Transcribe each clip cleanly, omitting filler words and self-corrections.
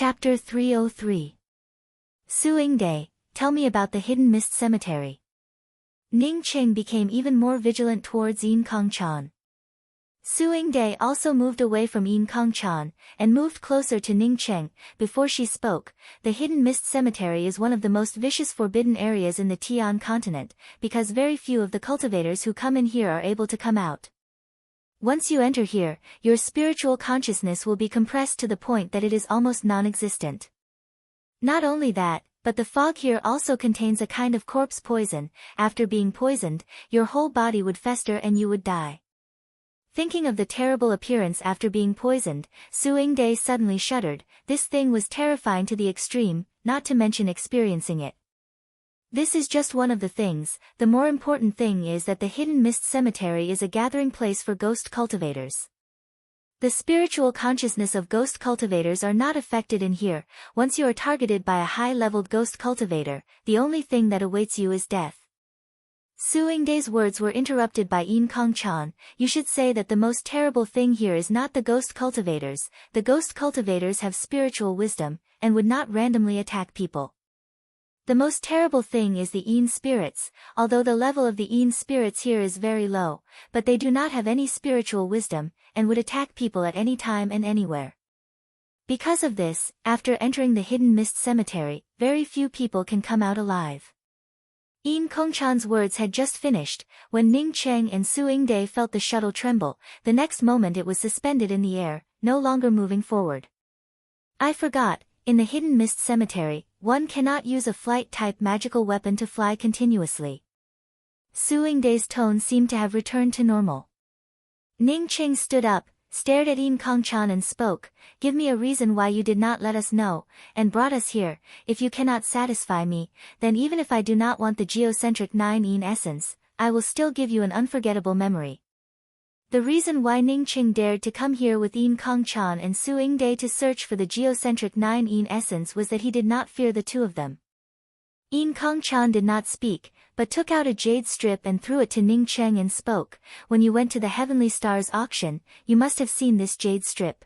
Chapter 303. Suing Day, tell me about the Hidden Mist Cemetery. Ning Qing became even more vigilant towards Yin Kongchan. Suing Day also moved away from Yin Kongchan, and moved closer to Ning Qing. Before she spoke, the Hidden Mist Cemetery is one of the most vicious forbidden areas in the Tian continent, because very few of the cultivators who come in here are able to come out. Once you enter here, your spiritual consciousness will be compressed to the point that it is almost non-existent. Not only that, but the fog here also contains a kind of corpse poison. After being poisoned, your whole body would fester and you would die. Thinking of the terrible appearance after being poisoned, Suing Day suddenly shuddered. This thing was terrifying to the extreme, not to mention experiencing it. This is just one of the things. The more important thing is that the Hidden Mist Cemetery is a gathering place for ghost cultivators. The spiritual consciousness of ghost cultivators are not affected in here. Once you are targeted by a high-leveled ghost cultivator, the only thing that awaits you is death. Suing Day's words were interrupted by Yin Kongchan. You should say that the most terrible thing here is not the ghost cultivators. The ghost cultivators have spiritual wisdom, and would not randomly attack people. The most terrible thing is the Yin spirits, although the level of the Yin spirits here is very low, but they do not have any spiritual wisdom, and would attack people at any time and anywhere. Because of this, after entering the Hidden Mist Cemetery, very few people can come out alive. Yin Kongchan's words had just finished, when Ning Qing and Suing Day felt the shuttle tremble. The next moment it was suspended in the air, no longer moving forward. I forgot, in the Hidden Mist Cemetery, one cannot use a flight-type magical weapon to fly continuously. Suing Day's tone seemed to have returned to normal. Ning Qing stood up, stared at Yin Kongchan and spoke, "Give me a reason why you did not let us know, and brought us here. If you cannot satisfy me, then even if I do not want the geocentric 9 Yin essence, I will still give you an unforgettable memory." The reason why Ning Qing dared to come here with Yin Kongchan and Suing Day to search for the geocentric 9 Yin essence was that he did not fear the two of them. Yin Kongchan did not speak, but took out a jade strip and threw it to Ning Qing and spoke, "When you went to the Heavenly Stars auction, you must have seen this jade strip."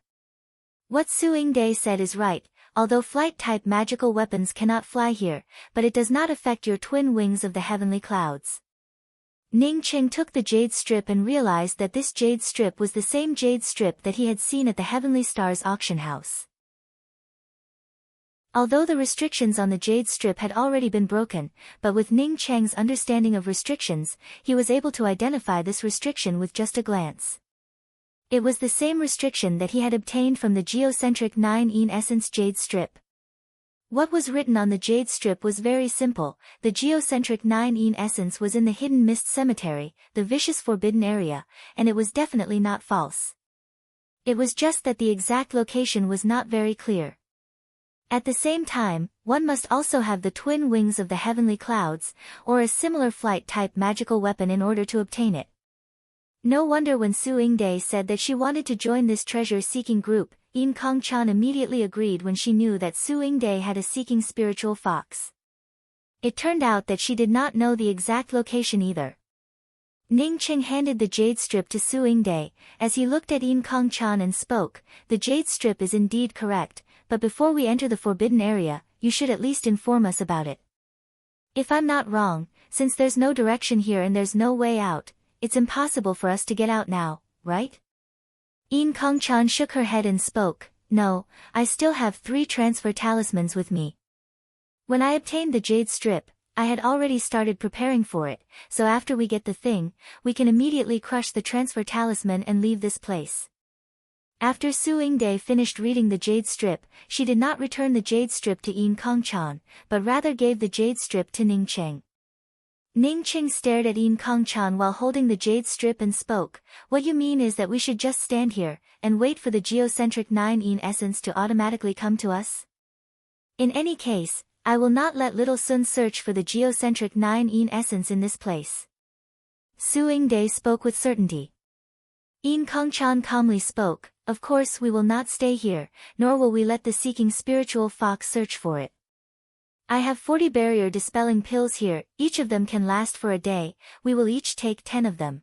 What Suing Day said is right, although flight-type magical weapons cannot fly here, but it does not affect your twin wings of the heavenly clouds. Ning Qing took the jade strip and realized that this jade strip was the same jade strip that he had seen at the Heavenly Stars auction house. Although the restrictions on the jade strip had already been broken, but with Ning Qing's understanding of restrictions, he was able to identify this restriction with just a glance. It was the same restriction that he had obtained from the geocentric 9 Yin essence jade strip. What was written on the jade strip was very simple. The geocentric 9 Yin essence was in the Hidden Mist Cemetery, the vicious forbidden area, and it was definitely not false. It was just that the exact location was not very clear. At the same time, one must also have the twin wings of the heavenly clouds, or a similar flight-type magical weapon in order to obtain it. No wonder when Suing Day said that she wanted to join this treasure-seeking group, Yin Kongchan immediately agreed when she knew that Suing Day had a seeking spiritual fox. It turned out that she did not know the exact location either. Ning Qing handed the jade strip to Suing Day. As he looked at Yin Kongchan and spoke, "The jade strip is indeed correct, but before we enter the forbidden area, you should at least inform us about it. If I'm not wrong, since there's no direction here and there's no way out, it's impossible for us to get out now, right?" Yin Kongchan shook her head and spoke, "No, I still have 3 transfer talismans with me. When I obtained the jade strip, I had already started preparing for it, so after we get the thing, we can immediately crush the transfer talisman and leave this place." After Suing Day finished reading the jade strip, she did not return the jade strip to Yin Kongchan, but rather gave the jade strip to Ning Qing. Ning Qing stared at Yin Kongchan while holding the jade strip and spoke, "What you mean is that we should just stand here, and wait for the geocentric 9 Yin essence to automatically come to us? In any case, I will not let little Sun search for the geocentric 9 Yin essence in this place." Suing Day spoke with certainty. Yin Kongchan calmly spoke, "Of course we will not stay here, nor will we let the seeking spiritual fox search for it. I have 40 barrier dispelling pills here, each of them can last for a day, we will each take 10 of them.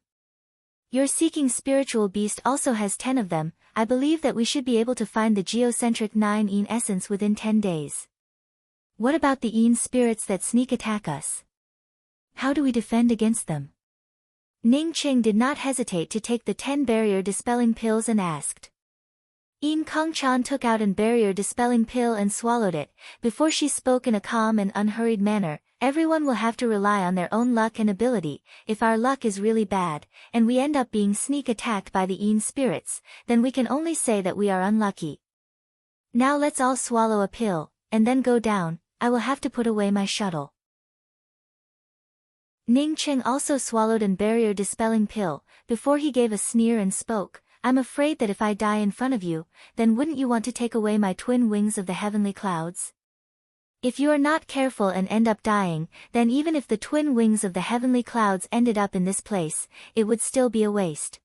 Your seeking spiritual beast also has 10 of them, I believe that we should be able to find the geocentric 9 essence within 10 days. What about the spirits that sneak attack us? How do we defend against them? Ning Qing did not hesitate to take the 10 barrier dispelling pills and asked. Kong Chan took out an barrier dispelling pill and swallowed it. Before she spoke in a calm and unhurried manner, everyone will have to rely on their own luck and ability. If our luck is really bad, and we end up being sneak attacked by the spirits, then we can only say that we are unlucky. Now let's all swallow a pill, and then go down. I will have to put away my shuttle. Ning Qing also swallowed an barrier dispelling pill, before he gave a sneer and spoke. I'm afraid that if I die in front of you, then wouldn't you want to take away my twin wings of the heavenly clouds? If you are not careful and end up dying, then even if the twin wings of the heavenly clouds ended up in this place, it would still be a waste.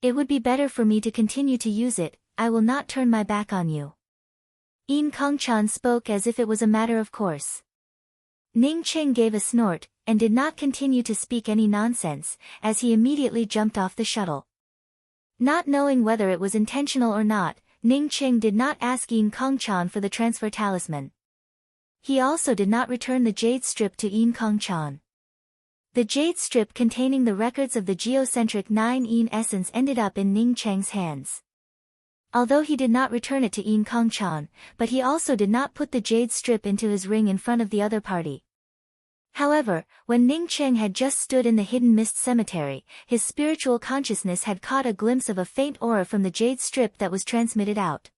It would be better for me to continue to use it. I will not turn my back on you. Kong Chan spoke as if it was a matter of course. Ning Qing gave a snort, and did not continue to speak any nonsense, as he immediately jumped off the shuttle. Not knowing whether it was intentional or not, Ning Qing did not ask Kong Chan for the transfer talisman. He also did not return the jade strip to Kong Chan. The jade strip containing the records of the geocentric 9 essence ended up in Ning Cheng's hands. Although he did not return it to Kong Chan, but he also did not put the jade strip into his ring in front of the other party. However, when Ning Cheng had just stood in the hidden mist cemetery, his spiritual consciousness had caught a glimpse of a faint aura from the jade strip that was transmitted out.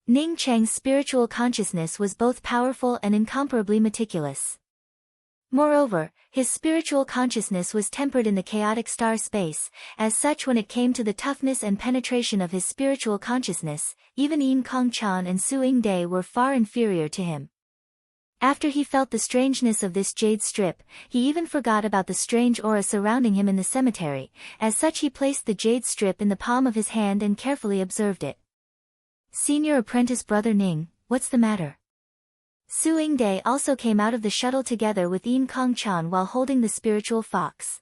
Ning Cheng's spiritual consciousness was both powerful and incomparably meticulous. Moreover, his spiritual consciousness was tempered in the chaotic star space. As such, when it came to the toughness and penetration of his spiritual consciousness, even Kong Chan and Su Yingde were far inferior to him. After he felt the strangeness of this jade strip, he even forgot about the strange aura surrounding him in the cemetery. As such, he placed the jade strip in the palm of his hand and carefully observed it. Senior apprentice brother Ning, what's the matter? Su Yingde also came out of the shuttle together with Kong Chan while holding the spiritual fox.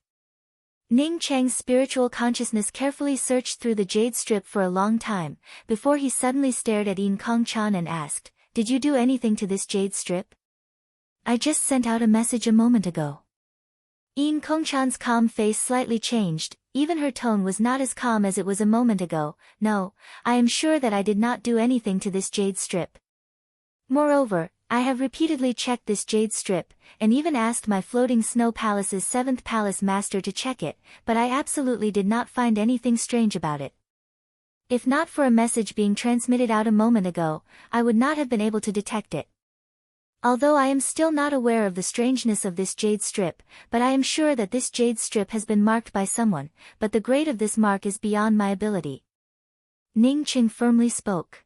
Ning Cheng's spiritual consciousness carefully searched through the jade strip for a long time, before he suddenly stared at Kong Chan and asked, "Did you do anything to this jade strip?" "I just sent out a message a moment ago." Kong Chan's calm face slightly changed, even her tone was not as calm as it was a moment ago. "No, I am sure that I did not do anything to this jade strip. Moreover, I have repeatedly checked this jade strip, and even asked my floating snow palace's 7th palace master to check it, but I absolutely did not find anything strange about it. If not for a message being transmitted out a moment ago, I would not have been able to detect it. Although I am still not aware of the strangeness of this jade strip, but I am sure that this jade strip has been marked by someone, but the grade of this mark is beyond my ability." Ning Qing firmly spoke.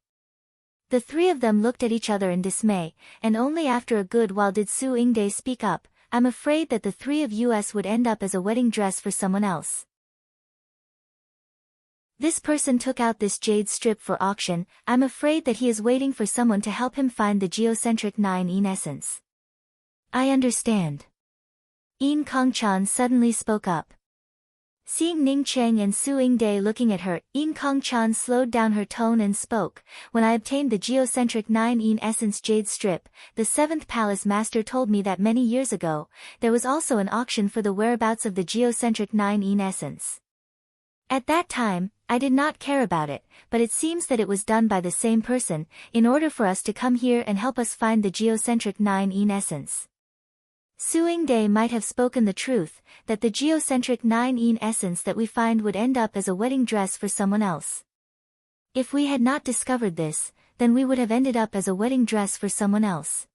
The three of them looked at each other in dismay, and only after a good while did Su Yingde speak up. "I'm afraid that the three of us would end up as a wedding dress for someone else. This person took out this jade strip for auction. I'm afraid that he is waiting for someone to help him find the geocentric 9 essence." "I understand." Kong Chan suddenly spoke up. Seeing Ning Cheng and Su Yingde looking at her, Kong Chan slowed down her tone and spoke. "When I obtained the geocentric 9 essence jade strip, the 7th palace master told me that many years ago, there was also an auction for the whereabouts of the geocentric 9 essence. At that time, I did not care about it, but it seems that it was done by the same person, in order for us to come here and help us find the geocentric 9 essence." Su Yingde might have spoken the truth, that the geocentric 9 essence that we find would end up as a wedding dress for someone else. If we had not discovered this, then we would have ended up as a wedding dress for someone else.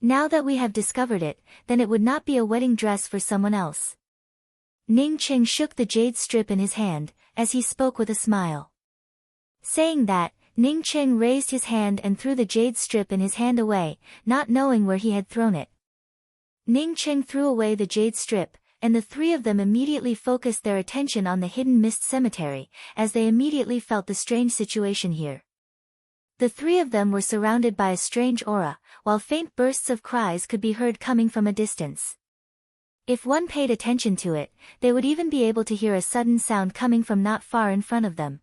Now that we have discovered it, then it would not be a wedding dress for someone else. Ning Cheng shook the jade strip in his hand, as he spoke with a smile. Saying that, Ning Cheng raised his hand and threw the jade strip in his hand away, not knowing where he had thrown it. Ning Cheng threw away the jade strip, and the three of them immediately focused their attention on the hidden mist cemetery, as they immediately felt the strange situation here. The three of them were surrounded by a strange aura, while faint bursts of cries could be heard coming from a distance. If one paid attention to it, they would even be able to hear a sudden sound coming from not far in front of them.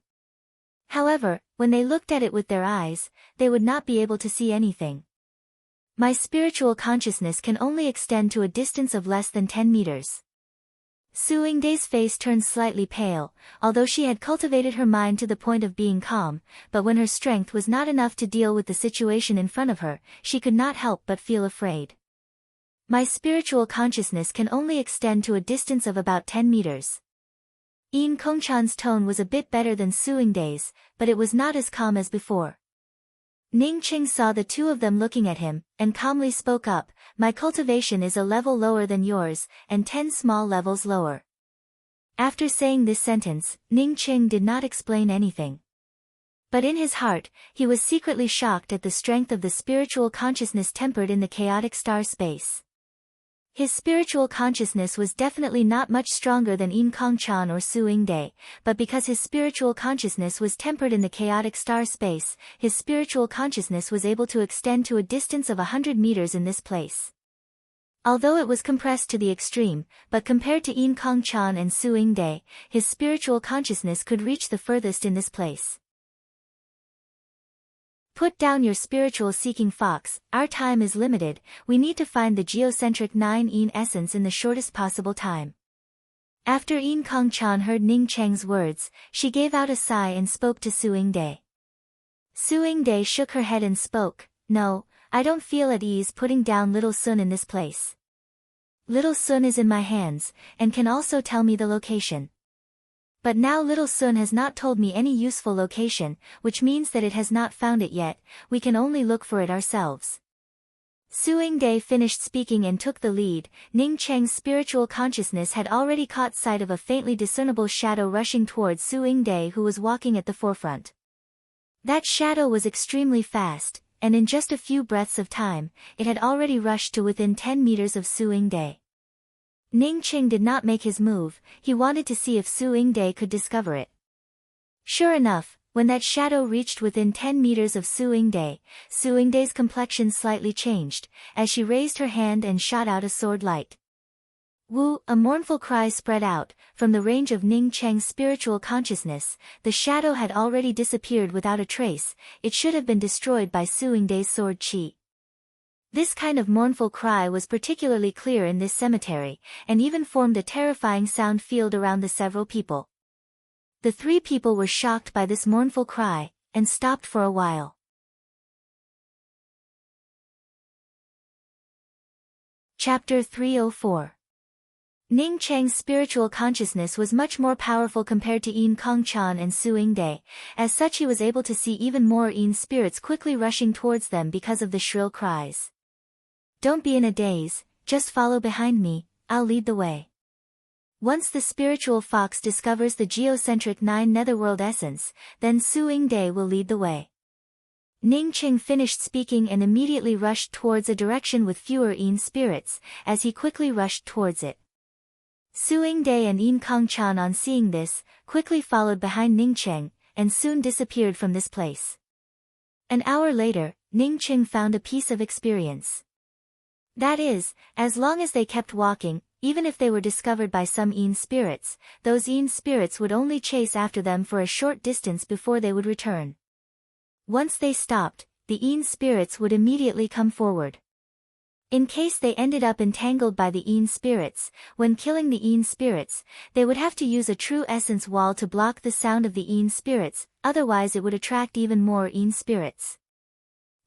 However, when they looked at it with their eyes, they would not be able to see anything. My spiritual consciousness can only extend to a distance of less than 10 meters. Suingdae's face turned slightly pale, although she had cultivated her mind to the point of being calm, but when her strength was not enough to deal with the situation in front of her, she could not help but feel afraid. My spiritual consciousness can only extend to a distance of about 10 meters. Yin Kongchan's tone was a bit better than Suingdae's, but it was not as calm as before. Ning Qing saw the two of them looking at him, and calmly spoke up, "My cultivation is a level lower than yours, and 10 small levels lower." After saying this sentence, Ning Qing did not explain anything. But in his heart, he was secretly shocked at the strength of the spiritual consciousness tempered in the chaotic star space. His spiritual consciousness was definitely not much stronger than Yin Kongchan or Suingdae, but because his spiritual consciousness was tempered in the chaotic star space, his spiritual consciousness was able to extend to a distance of 100 meters in this place. Although it was compressed to the extreme, but compared to Yin Kongchan and Suingdae, his spiritual consciousness could reach the furthest in this place. Put down your spiritual seeking fox, our time is limited, we need to find the geocentric 9 Yin essence in the shortest possible time. After Yin Kongchan heard Ning Cheng's words, she gave out a sigh and spoke to Suingdae. Suingdae shook her head and spoke, "No, I don't feel at ease putting down Little Sun in this place. Little Sun is in my hands, and can also tell me the location. But now Little Sun has not told me any useful location, which means that it has not found it yet, we can only look for it ourselves." Suingdae finished speaking and took the lead. Ning Cheng's spiritual consciousness had already caught sight of a faintly discernible shadow rushing towards Suingdae, who was walking at the forefront. That shadow was extremely fast, and in just a few breaths of time, it had already rushed to within 10 meters of Suingdae. Ning Qing did not make his move, he wanted to see if Suingdae could discover it. Sure enough, when that shadow reached within 10 meters of Suingdae, Suingdae's complexion slightly changed, as she raised her hand and shot out a sword light. Woo! A mournful cry spread out, from the range of Ning Cheng's spiritual consciousness, the shadow had already disappeared without a trace, it should have been destroyed by Suingdae's sword chi. This kind of mournful cry was particularly clear in this cemetery, and even formed a terrifying sound field around the several people. The three people were shocked by this mournful cry, and stopped for a while. Chapter 304. Ning Cheng's spiritual consciousness was much more powerful compared to Yin Kongchan and Suingdae, as such he was able to see even more Yin spirits quickly rushing towards them because of the shrill cries. "Don't be in a daze, just follow behind me, I'll lead the way." Once the spiritual fox discovers the geocentric 9 netherworld essence, then Suingdae will lead the way. Ning Qing finished speaking and immediately rushed towards a direction with fewer Yin spirits, as he quickly rushed towards it. Suingdae and Yin Kongchan, on seeing this, quickly followed behind Ning Qing, and soon disappeared from this place. An hour later, Ning Qing found a piece of experience. That is, as long as they kept walking, even if they were discovered by some Yin spirits, those Yin spirits would only chase after them for a short distance before they would return. Once they stopped, the Yin spirits would immediately come forward. In case they ended up entangled by the Yin spirits, when killing the Yin spirits, they would have to use a true essence wall to block the sound of the Yin spirits, otherwise it would attract even more Yin spirits.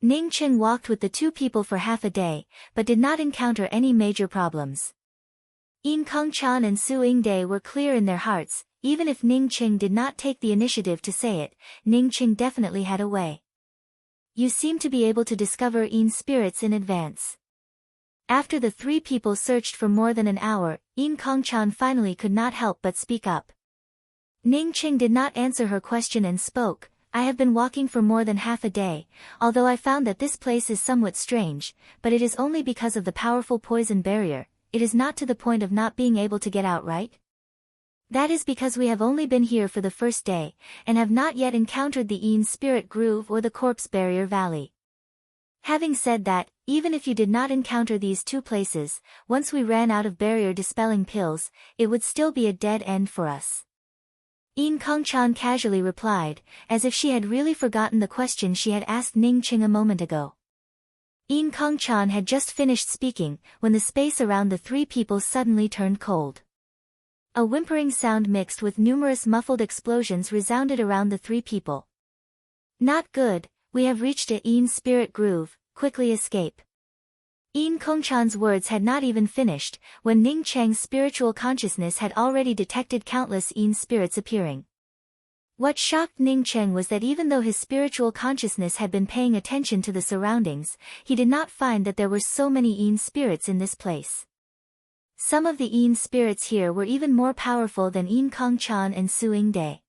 Ning Qing walked with the two people for half a day, but did not encounter any major problems. Yin Kongchan and Suingdae were clear in their hearts, even if Ning Qing did not take the initiative to say it, Ning Qing definitely had a way. "You seem to be able to discover Yin spirits in advance." After the three people searched for more than an hour, Yin Kongchan finally could not help but speak up. Ning Qing did not answer her question and spoke, "I have been walking for more than half a day, although I found that this place is somewhat strange, but it is only because of the powerful poison barrier, it is not to the point of not being able to get out, right? That is because we have only been here for the first day, and have not yet encountered the Yin Spirit Groove or the Corpse Barrier Valley. Having said that, even if you did not encounter these two places, once we ran out of barrier dispelling pills, it would still be a dead end for us." Yin Kongchan casually replied, as if she had really forgotten the question she had asked Ning Qing a moment ago. Yin Kongchan had just finished speaking, when the space around the three people suddenly turned cold. A whimpering sound mixed with numerous muffled explosions resounded around the three people. Not good, we have reached a Yin spirit groove, quickly escape. Yin Kongchan's words had not even finished, when Ning Cheng's spiritual consciousness had already detected countless Yin spirits appearing. What shocked Ning Cheng was that even though his spiritual consciousness had been paying attention to the surroundings, he did not find that there were so many Yin spirits in this place. Some of the Yin spirits here were even more powerful than Yin Kongchan and Su Yingde.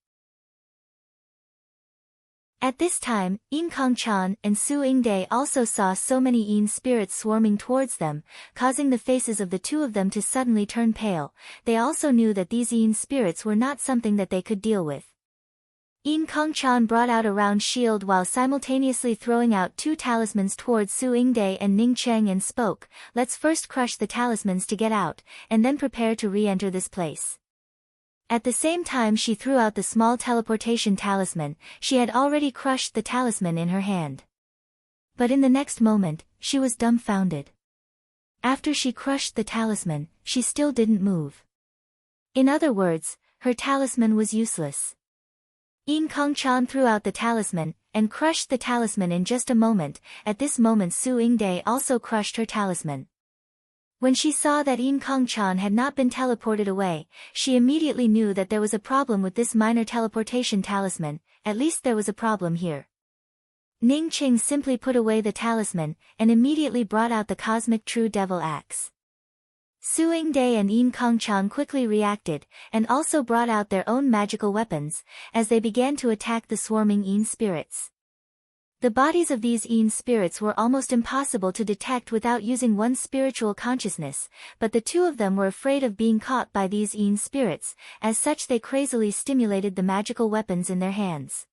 At this time, Yin Kongchan and Su Yingde also saw so many Yin spirits swarming towards them, causing the faces of the two of them to suddenly turn pale. They also knew that these Yin spirits were not something that they could deal with. Yin Kongchan brought out a round shield while simultaneously throwing out two talismans towards Su Yingde and Ning Cheng and spoke, "Let's first crush the talismans to get out, and then prepare to re-enter this place." At the same time she threw out the small teleportation talisman. She had already crushed the talisman in her hand. But in the next moment, she was dumbfounded. After she crushed the talisman, she still didn't move. In other words, her talisman was useless. Yin Kongchan threw out the talisman, and crushed the talisman in just a moment. At this moment Su Yingde also crushed her talisman. When she saw that Yin Kongchan had not been teleported away, she immediately knew that there was a problem with this minor teleportation talisman. At least there was a problem here. Ning Qing simply put away the talisman, and immediately brought out the cosmic true devil axe. Su Yingde and Yin Kongchan quickly reacted, and also brought out their own magical weapons, as they began to attack the swarming Yin spirits. The bodies of these Yin spirits were almost impossible to detect without using one's spiritual consciousness, but the two of them were afraid of being caught by these Yin spirits. As such they crazily stimulated the magical weapons in their hands.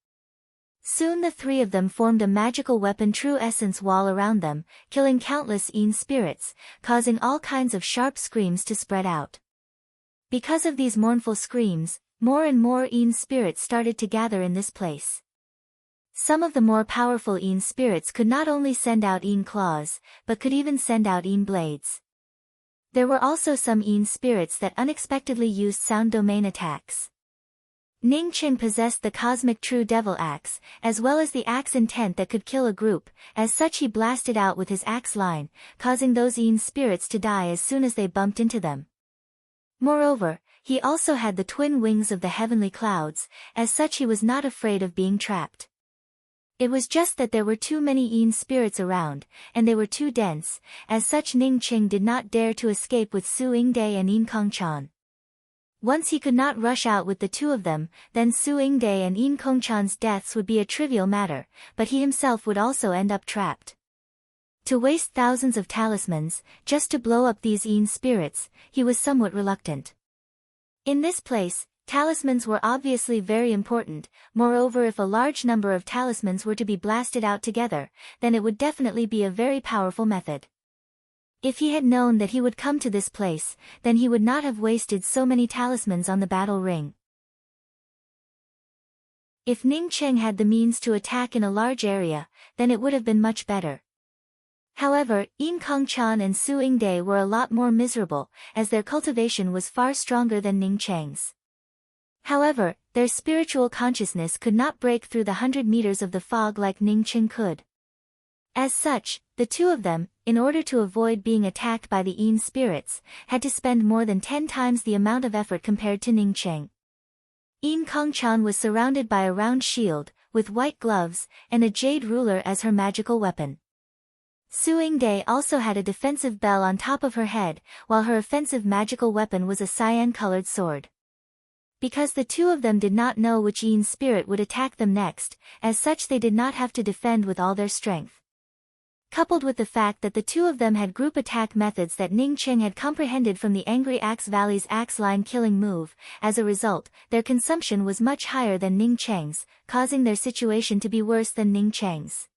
Soon the three of them formed a magical weapon true essence wall around them, killing countless Yin spirits, causing all kinds of sharp screams to spread out. Because of these mournful screams, more and more Yin spirits started to gather in this place. Some of the more powerful Yin spirits could not only send out Yin claws, but could even send out Yin blades. There were also some Yin spirits that unexpectedly used sound domain attacks. Ning Qing possessed the cosmic true devil axe, as well as the axe intent that could kill a group. As such he blasted out with his axe line, causing those Yin spirits to die as soon as they bumped into them. Moreover, he also had the twin wings of the heavenly clouds. As such he was not afraid of being trapped. It was just that there were too many Yin spirits around, and they were too dense. As such Ning Qing did not dare to escape with Su Yingde and Yin Kongchan. Once he could not rush out with the two of them, then Su Yingde and Yin Kongchan's deaths would be a trivial matter, but he himself would also end up trapped. To waste thousands of talismans, just to blow up these Yin spirits, he was somewhat reluctant. In this place, talismans were obviously very important. Moreover, if a large number of talismans were to be blasted out together, then it would definitely be a very powerful method. If he had known that he would come to this place, then he would not have wasted so many talismans on the battle ring. If Ning Cheng had the means to attack in a large area, then it would have been much better. However, Yin Kongchan and Su Yingde were a lot more miserable, as their cultivation was far stronger than Ning Cheng's. However, their spiritual consciousness could not break through the 100 meters of the fog like Ning Cheng could. As such, the two of them, in order to avoid being attacked by the Yin spirits, had to spend more than 10 times the amount of effort compared to Ning Cheng. Yin Kongchan was surrounded by a round shield, with white gloves, and a jade ruler as her magical weapon. Su Yingde also had a defensive bell on top of her head, while her offensive magical weapon was a cyan-colored sword. Because the two of them did not know which Yin spirit would attack them next, as such they did not have to defend with all their strength. Coupled with the fact that the two of them had group attack methods that Ning Cheng had comprehended from the Angry Axe Valley's axe line killing move, as a result, their consumption was much higher than Ning Cheng's, causing their situation to be worse than Ning Cheng's.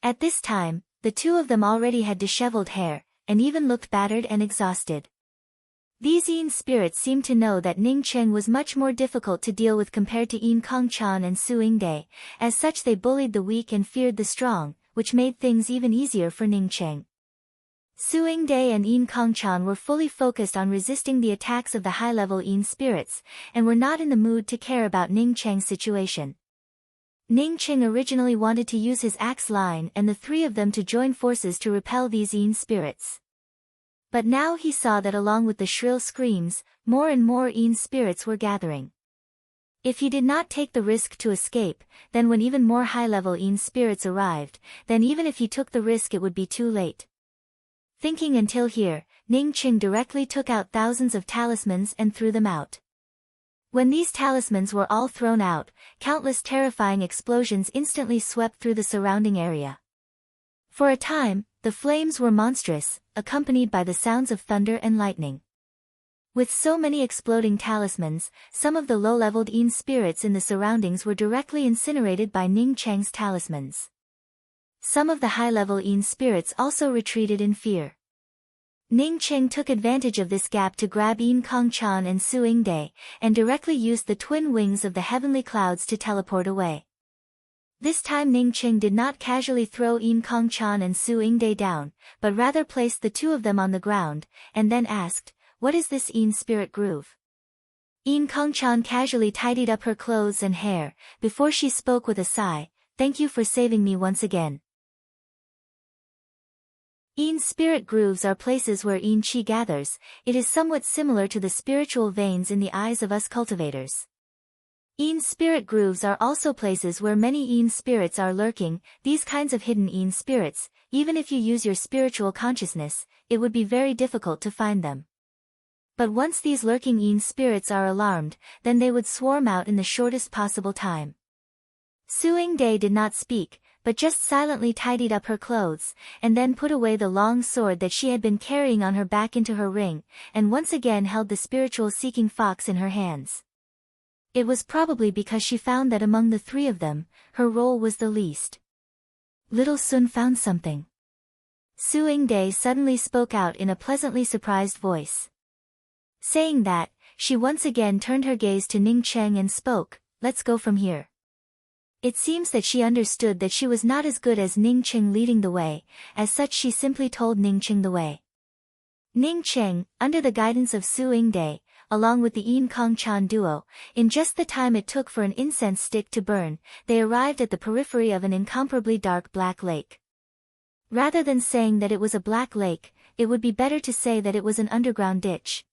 At this time, the two of them already had disheveled hair, and even looked battered and exhausted. These Yin spirits seemed to know that Ning Cheng was much more difficult to deal with compared to Yin Kongchan and Su Yingde. As such, they bullied the weak and feared the strong, which made things even easier for Ning Cheng. Su Yingde and Yin Kongchan were fully focused on resisting the attacks of the high-level Yin spirits, and were not in the mood to care about Ning Cheng's situation. Ning Cheng originally wanted to use his axe line and the three of them to join forces to repel these Yin spirits. But now he saw that along with the shrill screams, more and more Yin spirits were gathering. If he did not take the risk to escape, then when even more high-level Yin spirits arrived, then even if he took the risk it would be too late. Thinking until here, Ning Cheng directly took out thousands of talismans and threw them out. When these talismans were all thrown out, countless terrifying explosions instantly swept through the surrounding area. For a time, the flames were monstrous, accompanied by the sounds of thunder and lightning. With so many exploding talismans, some of the low-leveled Yin spirits in the surroundings were directly incinerated by Ning Cheng's talismans. Some of the high-level Yin spirits also retreated in fear. Ning Cheng took advantage of this gap to grab Yin Kongchan and Su Yingde, and directly used the twin wings of the heavenly clouds to teleport away. This time Ning Cheng did not casually throw Yin Kongchan and Su Yingde down, but rather placed the two of them on the ground, and then asked, "What is this Yin spirit groove?" Yin Kongchan casually tidied up her clothes and hair, before she spoke with a sigh, "Thank you for saving me once again." Yin spirit grooves are places where Yin Qi gathers. It is somewhat similar to the spiritual veins in the eyes of us cultivators. Yin spirit grooves are also places where many Yin spirits are lurking. These kinds of hidden Yin spirits, even if you use your spiritual consciousness, it would be very difficult to find them. But once these lurking Yin spirits are alarmed, then they would swarm out in the shortest possible time. Su Yingde did not speak, but just silently tidied up her clothes, and then put away the long sword that she had been carrying on her back into her ring, and once again held the spiritual-seeking fox in her hands. It was probably because she found that among the three of them, her role was the least. Little Sun found something. Su Yingde suddenly spoke out in a pleasantly surprised voice. Saying that, she once again turned her gaze to Ning Cheng and spoke, "Let's go from here." It seems that she understood that she was not as good as Ning Cheng leading the way, as such she simply told Ning Cheng the way. Ning Cheng, under the guidance of Su Yingde, along with the Yin Kongchan duo, in just the time it took for an incense stick to burn, they arrived at the periphery of an incomparably dark black lake. Rather than saying that it was a black lake, it would be better to say that it was an underground ditch.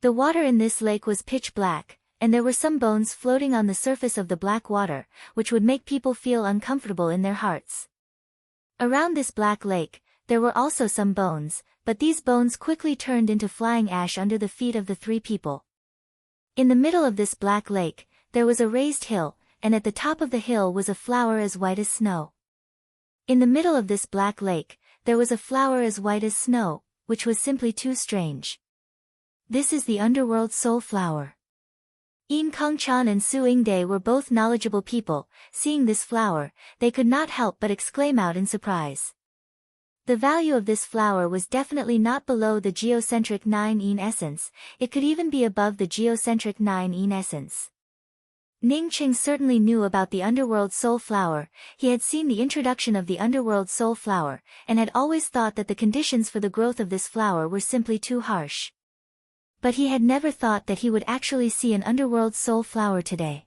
The water in this lake was pitch black, and there were some bones floating on the surface of the black water, which would make people feel uncomfortable in their hearts. Around this black lake, there were also some bones, but these bones quickly turned into flying ash under the feet of the three people. In the middle of this black lake, there was a raised hill, and at the top of the hill was a flower as white as snow. In the middle of this black lake, there was a flower as white as snow, which was simply too strange. This is the underworld soul flower. Yin Kongchan and Su Yingde were both knowledgeable people. Seeing this flower, they could not help but exclaim out in surprise. The value of this flower was definitely not below the geocentric 9 Yin essence, it could even be above the geocentric 9 Yin essence. Ning Cheng certainly knew about the underworld soul flower. He had seen the introduction of the underworld soul flower, and had always thought that the conditions for the growth of this flower were simply too harsh. But he had never thought that he would actually see an underworld soul flower today.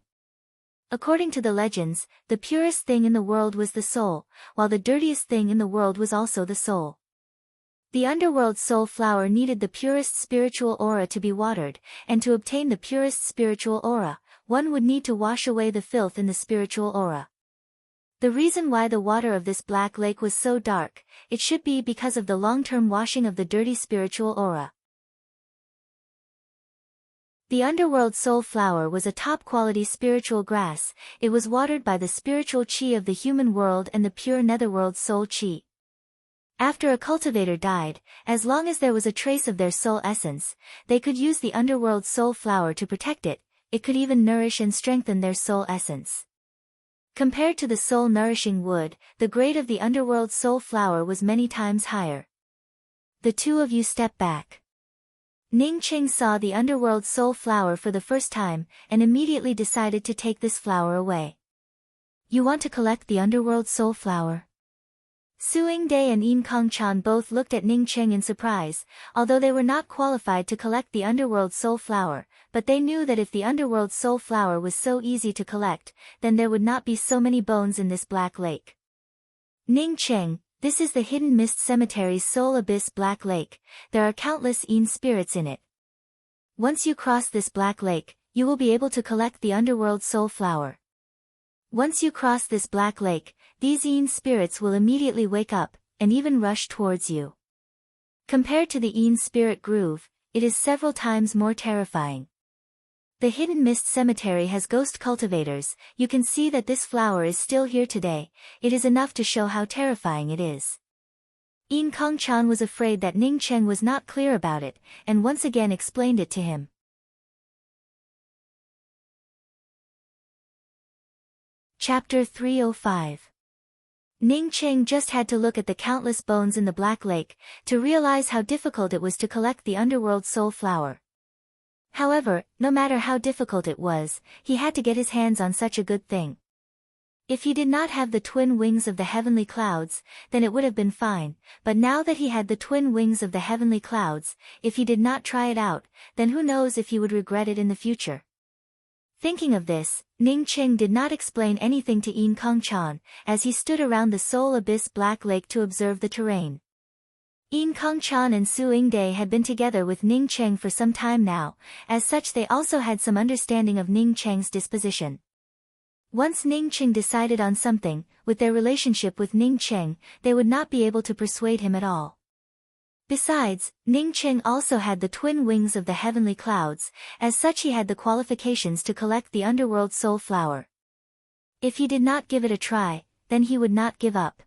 According to the legends, the purest thing in the world was the soul, while the dirtiest thing in the world was also the soul. The underworld soul flower needed the purest spiritual aura to be watered, and to obtain the purest spiritual aura, one would need to wash away the filth in the spiritual aura. The reason why the water of this black lake was so dark, it should be because of the long-term washing of the dirty spiritual aura. The underworld soul flower was a top-quality spiritual grass. It was watered by the spiritual qi of the human world and the pure netherworld soul qi. After a cultivator died, as long as there was a trace of their soul essence, they could use the underworld soul flower to protect it. It could even nourish and strengthen their soul essence. Compared to the soul-nourishing wood, the grade of the underworld soul flower was many times higher. The two of you step back. Ning Qing saw the underworld soul flower for the first time, and immediately decided to take this flower away. You want to collect the underworld soul flower? Su Yingde and Yin Kongchan both looked at Ning Qing in surprise, although they were not qualified to collect the underworld soul flower, but they knew that if the underworld soul flower was so easy to collect, then there would not be so many bones in this black lake. Ning Qing, this is the hidden mist cemetery's soul abyss black lake. There are countless Yin spirits in it. Once you cross this black lake, you will be able to collect the underworld soul flower. Once you cross this black lake, these Yin spirits will immediately wake up, and even rush towards you. Compared to the Yin spirit groove, it is several times more terrifying. The hidden mist cemetery has ghost cultivators. You can see that this flower is still here today. It is enough to show how terrifying it is. Yin Kongchan was afraid that Ning Qing was not clear about it, and once again explained it to him. Chapter 305. Ning Qing just had to look at the countless bones in the Black Lake to realize how difficult it was to collect the underworld soul flower. However, no matter how difficult it was, he had to get his hands on such a good thing. If he did not have the twin wings of the heavenly clouds, then it would have been fine, but now that he had the twin wings of the heavenly clouds, if he did not try it out, then who knows if he would regret it in the future. Thinking of this, Ning Qing did not explain anything to Yin Kongchan, as he stood around the soul abyss Black Lake to observe the terrain. Yin Kongchan and Su Yingde had been together with Ning Qing for some time now, as such they also had some understanding of Ning Qing's disposition. Once Ning Qing decided on something, with their relationship with Ning Qing, they would not be able to persuade him at all. Besides, Ning Qing also had the twin wings of the heavenly clouds, as such he had the qualifications to collect the underworld soul flower. If he did not give it a try, then he would not give up.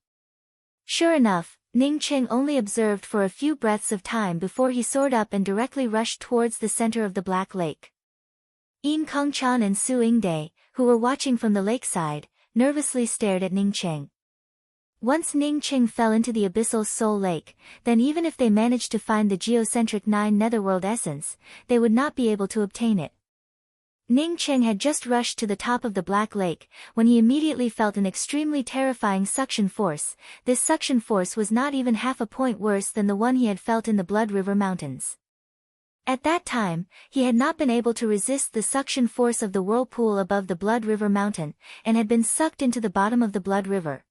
Sure enough, Ning Qing only observed for a few breaths of time before he soared up and directly rushed towards the center of the Black Lake. Yin Kongchan and Su Yingde, who were watching from the lakeside, nervously stared at Ning Qing. Once Ning Qing fell into the abyssal soul lake, then even if they managed to find the geocentric 9 netherworld essence, they would not be able to obtain it. Ning Qing had just rushed to the top of the Black Lake, when he immediately felt an extremely terrifying suction force. This suction force was not even half a point worse than the one he had felt in the Blood River Mountains. At that time, he had not been able to resist the suction force of the whirlpool above the Blood River Mountain, and had been sucked into the bottom of the Blood River.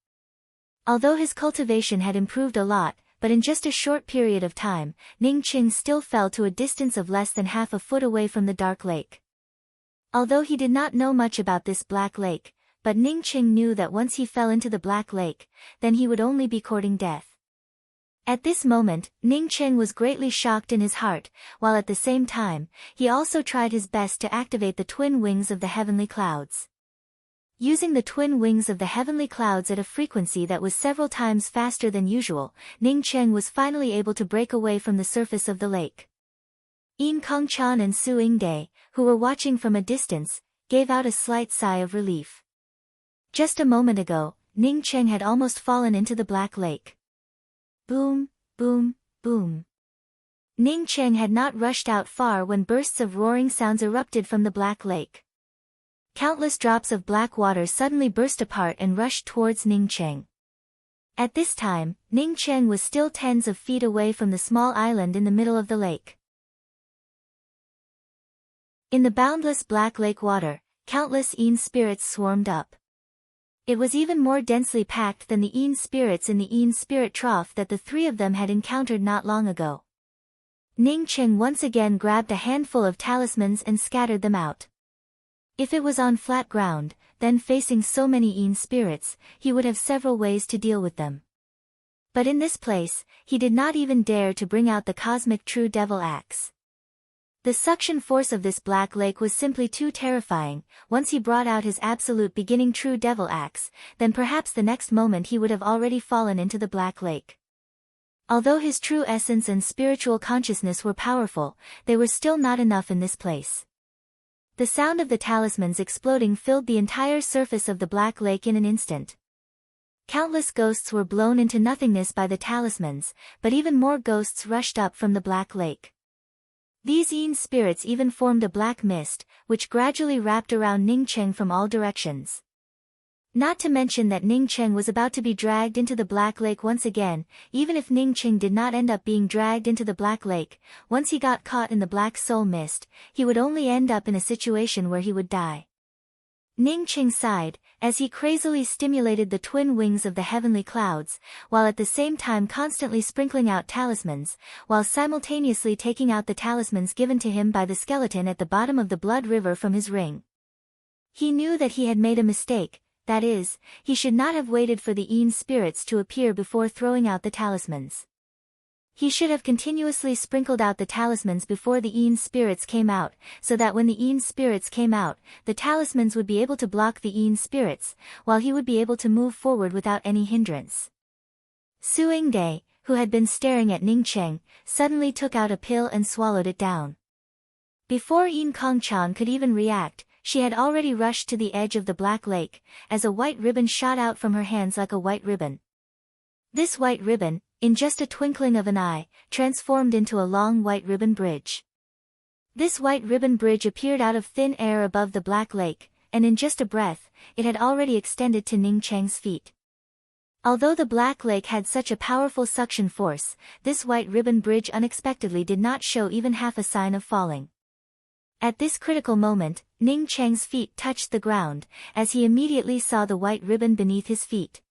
Although his cultivation had improved a lot, but in just a short period of time, Ning Qing still fell to a distance of less than half a foot away from the dark lake. Although he did not know much about this Black Lake, but Ning Qing knew that once he fell into the Black Lake, then he would only be courting death. At this moment, Ning Qing was greatly shocked in his heart, while at the same time, he also tried his best to activate the twin wings of the heavenly clouds. Using the twin wings of the heavenly clouds at a frequency that was several times faster than usual, Ning Qing was finally able to break away from the surface of the lake. Yin Kongchan and Su Yingde, who were watching from a distance, gave out a slight sigh of relief. Just a moment ago, Ning Qing had almost fallen into the Black Lake. Boom, boom, boom. Ning Qing had not rushed out far when bursts of roaring sounds erupted from the Black Lake. Countless drops of black water suddenly burst apart and rushed towards Ning Qing. At this time, Ning Qing was still tens of feet away from the small island in the middle of the lake. In the boundless Black Lake water, countless Yin spirits swarmed up. It was even more densely packed than the Yin spirits in the Yin spirit trough that the three of them had encountered not long ago. Ning Qing once again grabbed a handful of talismans and scattered them out. If it was on flat ground, then facing so many Yin spirits, he would have several ways to deal with them. But in this place, he did not even dare to bring out the cosmic true devil axe. The suction force of this Black Lake was simply too terrifying. Once he brought out his absolute beginning true devil axe, then perhaps the next moment he would have already fallen into the Black Lake. Although his true essence and spiritual consciousness were powerful, they were still not enough in this place. The sound of the talismans exploding filled the entire surface of the Black Lake in an instant. Countless ghosts were blown into nothingness by the talismans, but even more ghosts rushed up from the Black Lake. These Yin spirits even formed a black mist, which gradually wrapped around Ning Cheng from all directions. Not to mention that Ning Cheng was about to be dragged into the Black Lake once again. Even if Ning Cheng did not end up being dragged into the Black Lake, once he got caught in the Black Soul Mist, he would only end up in a situation where he would die. Ning Cheng sighed, as he crazily stimulated the twin wings of the heavenly clouds, while at the same time constantly sprinkling out talismans, while simultaneously taking out the talismans given to him by the skeleton at the bottom of the blood river from his ring. He knew that he had made a mistake. That is, he should not have waited for the Yin spirits to appear before throwing out the talismans. He should have continuously sprinkled out the talismans before the Yin spirits came out, so that when the Yin spirits came out, the talismans would be able to block the Yin spirits, while he would be able to move forward without any hindrance. Su Yingde, who had been staring at Ning Cheng, suddenly took out a pill and swallowed it down. Before Yin Kongchan could even react, she had already rushed to the edge of the Black Lake, as a white ribbon shot out from her hands like a white ribbon. This white ribbon, in just a twinkling of an eye, transformed into a long white ribbon bridge. This white ribbon bridge appeared out of thin air above the Black Lake, and in just a breath, it had already extended to Ning Cheng's feet. Although the Black Lake had such a powerful suction force, this white ribbon bridge unexpectedly did not show even half a sign of falling. At this critical moment, Ning Cheng's feet touched the ground, as he immediately saw the white ribbon beneath his feet.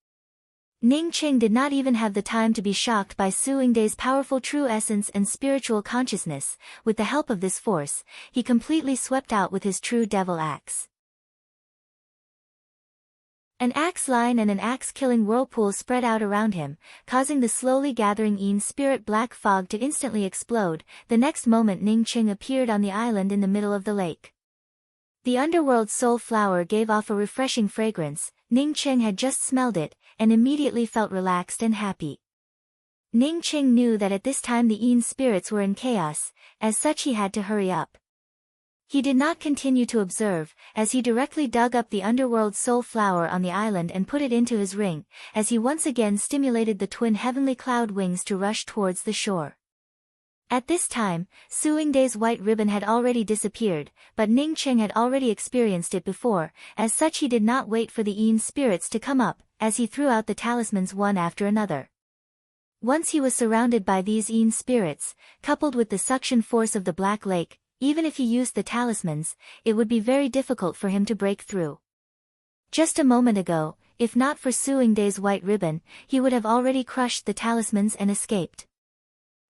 Ning Cheng did not even have the time to be shocked by Su Yingde's powerful true essence and spiritual consciousness. With the help of this force, he completely swept out with his true devil axe. An axe line and an axe-killing whirlpool spread out around him, causing the slowly gathering Yin spirit black fog to instantly explode. The next moment Ning Cheng appeared on the island in the middle of the lake. The underworld soul flower gave off a refreshing fragrance. Ning Cheng had just smelled it, and immediately felt relaxed and happy. Ning Cheng knew that at this time the Yin spirits were in chaos, as such he had to hurry up. He did not continue to observe, as he directly dug up the underworld soul flower on the island and put it into his ring, as he once again stimulated the twin heavenly cloud wings to rush towards the shore. At this time, Su Yingde's white ribbon had already disappeared, but Ning Cheng had already experienced it before. As such he did not wait for the Yin spirits to come up, as he threw out the talismans one after another. Once he was surrounded by these Yin spirits, coupled with the suction force of the Black Lake, even if he used the talismans, it would be very difficult for him to break through. Just a moment ago, if not for Su Yingde's white ribbon, he would have already crushed the talismans and escaped.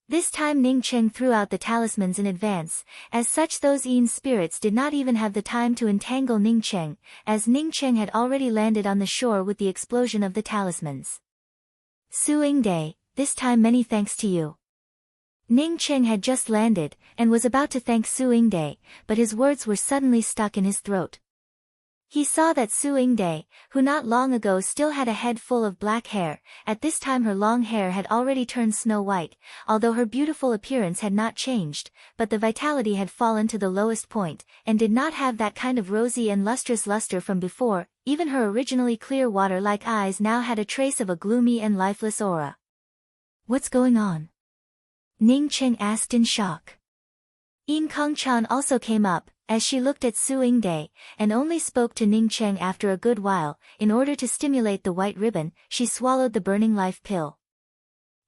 This time Ning Cheng threw out the talismans in advance. As such those Yin spirits did not even have the time to entangle Ning Cheng, as Ning Cheng had already landed on the shore with the explosion of the talismans. Su Yingde, this time many thanks to you. Ning Cheng had just landed, and was about to thank Su Yingde, but his words were suddenly stuck in his throat. He saw that Su Yingde, who not long ago still had a head full of black hair, at this time her long hair had already turned snow white, although her beautiful appearance had not changed, but the vitality had fallen to the lowest point, and did not have that kind of rosy and lustrous luster from before. Even her originally clear water-like eyes now had a trace of a gloomy and lifeless aura. What's going on? Ning Cheng asked in shock. Yin Kongchan also came up, as she looked at Su Yingde, and only spoke to Ning Cheng after a good while. In order to stimulate the white ribbon, she swallowed the burning life pill.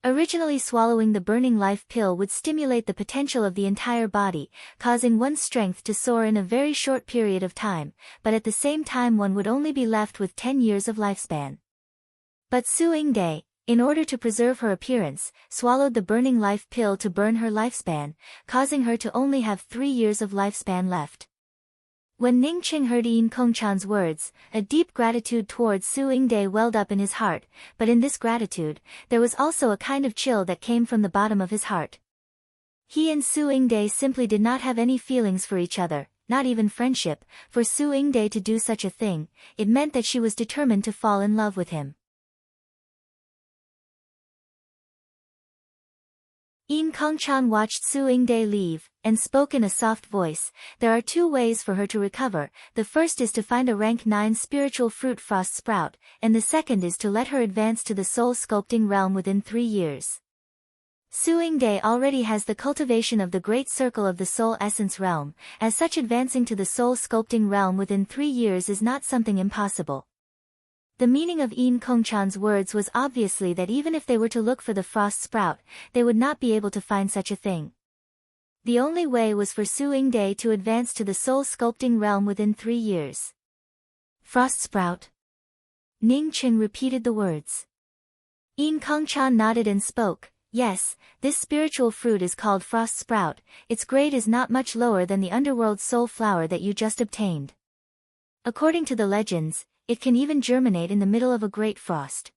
Originally swallowing the burning life pill would stimulate the potential of the entire body, causing one's strength to soar in a very short period of time, but at the same time one would only be left with 10 years of lifespan. But Su Yingde, in order to preserve her appearance, swallowed the burning life pill to burn her lifespan, causing her to only have 3 years of lifespan left. When Ning Cheng heard Yin Kongchan's words, a deep gratitude towards Su Yingde welled up in his heart, but in this gratitude, there was also a kind of chill that came from the bottom of his heart. He and Su Yingde simply did not have any feelings for each other, not even friendship. For Su Yingde to do such a thing, it meant that she was determined to fall in love with him. Yin Kongchan watched Su Yingde leave, and spoke in a soft voice. There are 2 ways for her to recover. The first is to find a rank 9 spiritual fruit frost sprout, and the second is to let her advance to the soul sculpting realm within 3 years. Suing Day already has the cultivation of the great circle of the soul essence realm, as such advancing to the soul sculpting realm within 3 years is not something impossible. The meaning of Yin Kongchan's words was obviously that even if they were to look for the frost sprout, they would not be able to find such a thing. The only way was for Suing Day to advance to the soul sculpting realm within 3 years. Frost sprout. Ning Qing repeated the words. Yin Kongchan nodded and spoke. Yes, this spiritual fruit is called frost sprout. Its grade is not much lower than the underworld soul flower that you just obtained. According to the legends, it can even germinate in the middle of a great frost.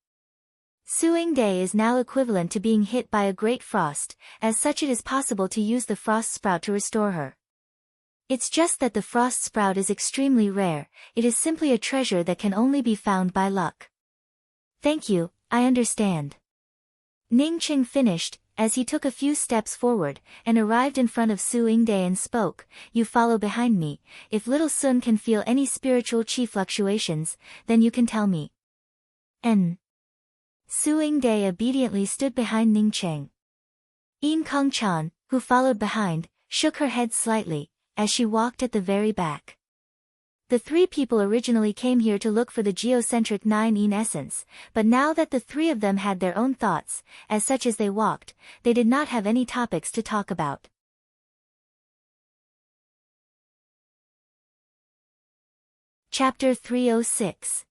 Suing Day is now equivalent to being hit by a great frost, as such it is possible to use the frost sprout to restore her. It's just that the frost sprout is extremely rare, it is simply a treasure that can only be found by luck. Thank you, I understand. Ning Qing finished, as he took a few steps forward, and arrived in front of Suing Day and spoke, you follow behind me, if little Sun can feel any spiritual chi fluctuations, then you can tell me. Suing Day obediently stood behind Ning Qing. Yin Kongchan, who followed behind, shook her head slightly, as she walked at the very back. The 3 people originally came here to look for the geocentric 9 Yin essence, but now that the 3 of them had their own thoughts, as such as they walked, they did not have any topics to talk about. Chapter 306.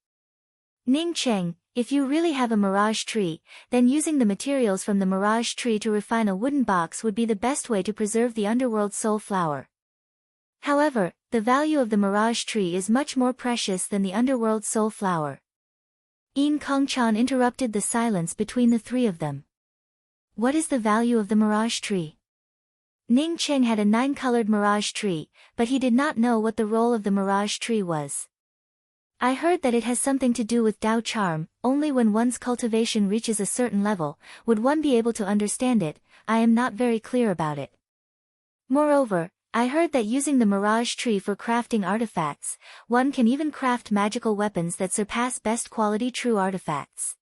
Ning Qing, if you really have a mirage tree, then using the materials from the mirage tree to refine a wooden box would be the best way to preserve the underworld soul flower. However, the value of the mirage tree is much more precious than the underworld soul flower. Yin Kongchan interrupted the silence between the 3 of them. What is the value of the mirage tree? Ning Qing had a 9-colored mirage tree, but he did not know what the role of the mirage tree was. I heard that it has something to do with Dao charm, only when one's cultivation reaches a certain level, would one be able to understand it. I am not very clear about it. Moreover, I heard that using the mirage tree for crafting artifacts, one can even craft magical weapons that surpass best quality true artifacts.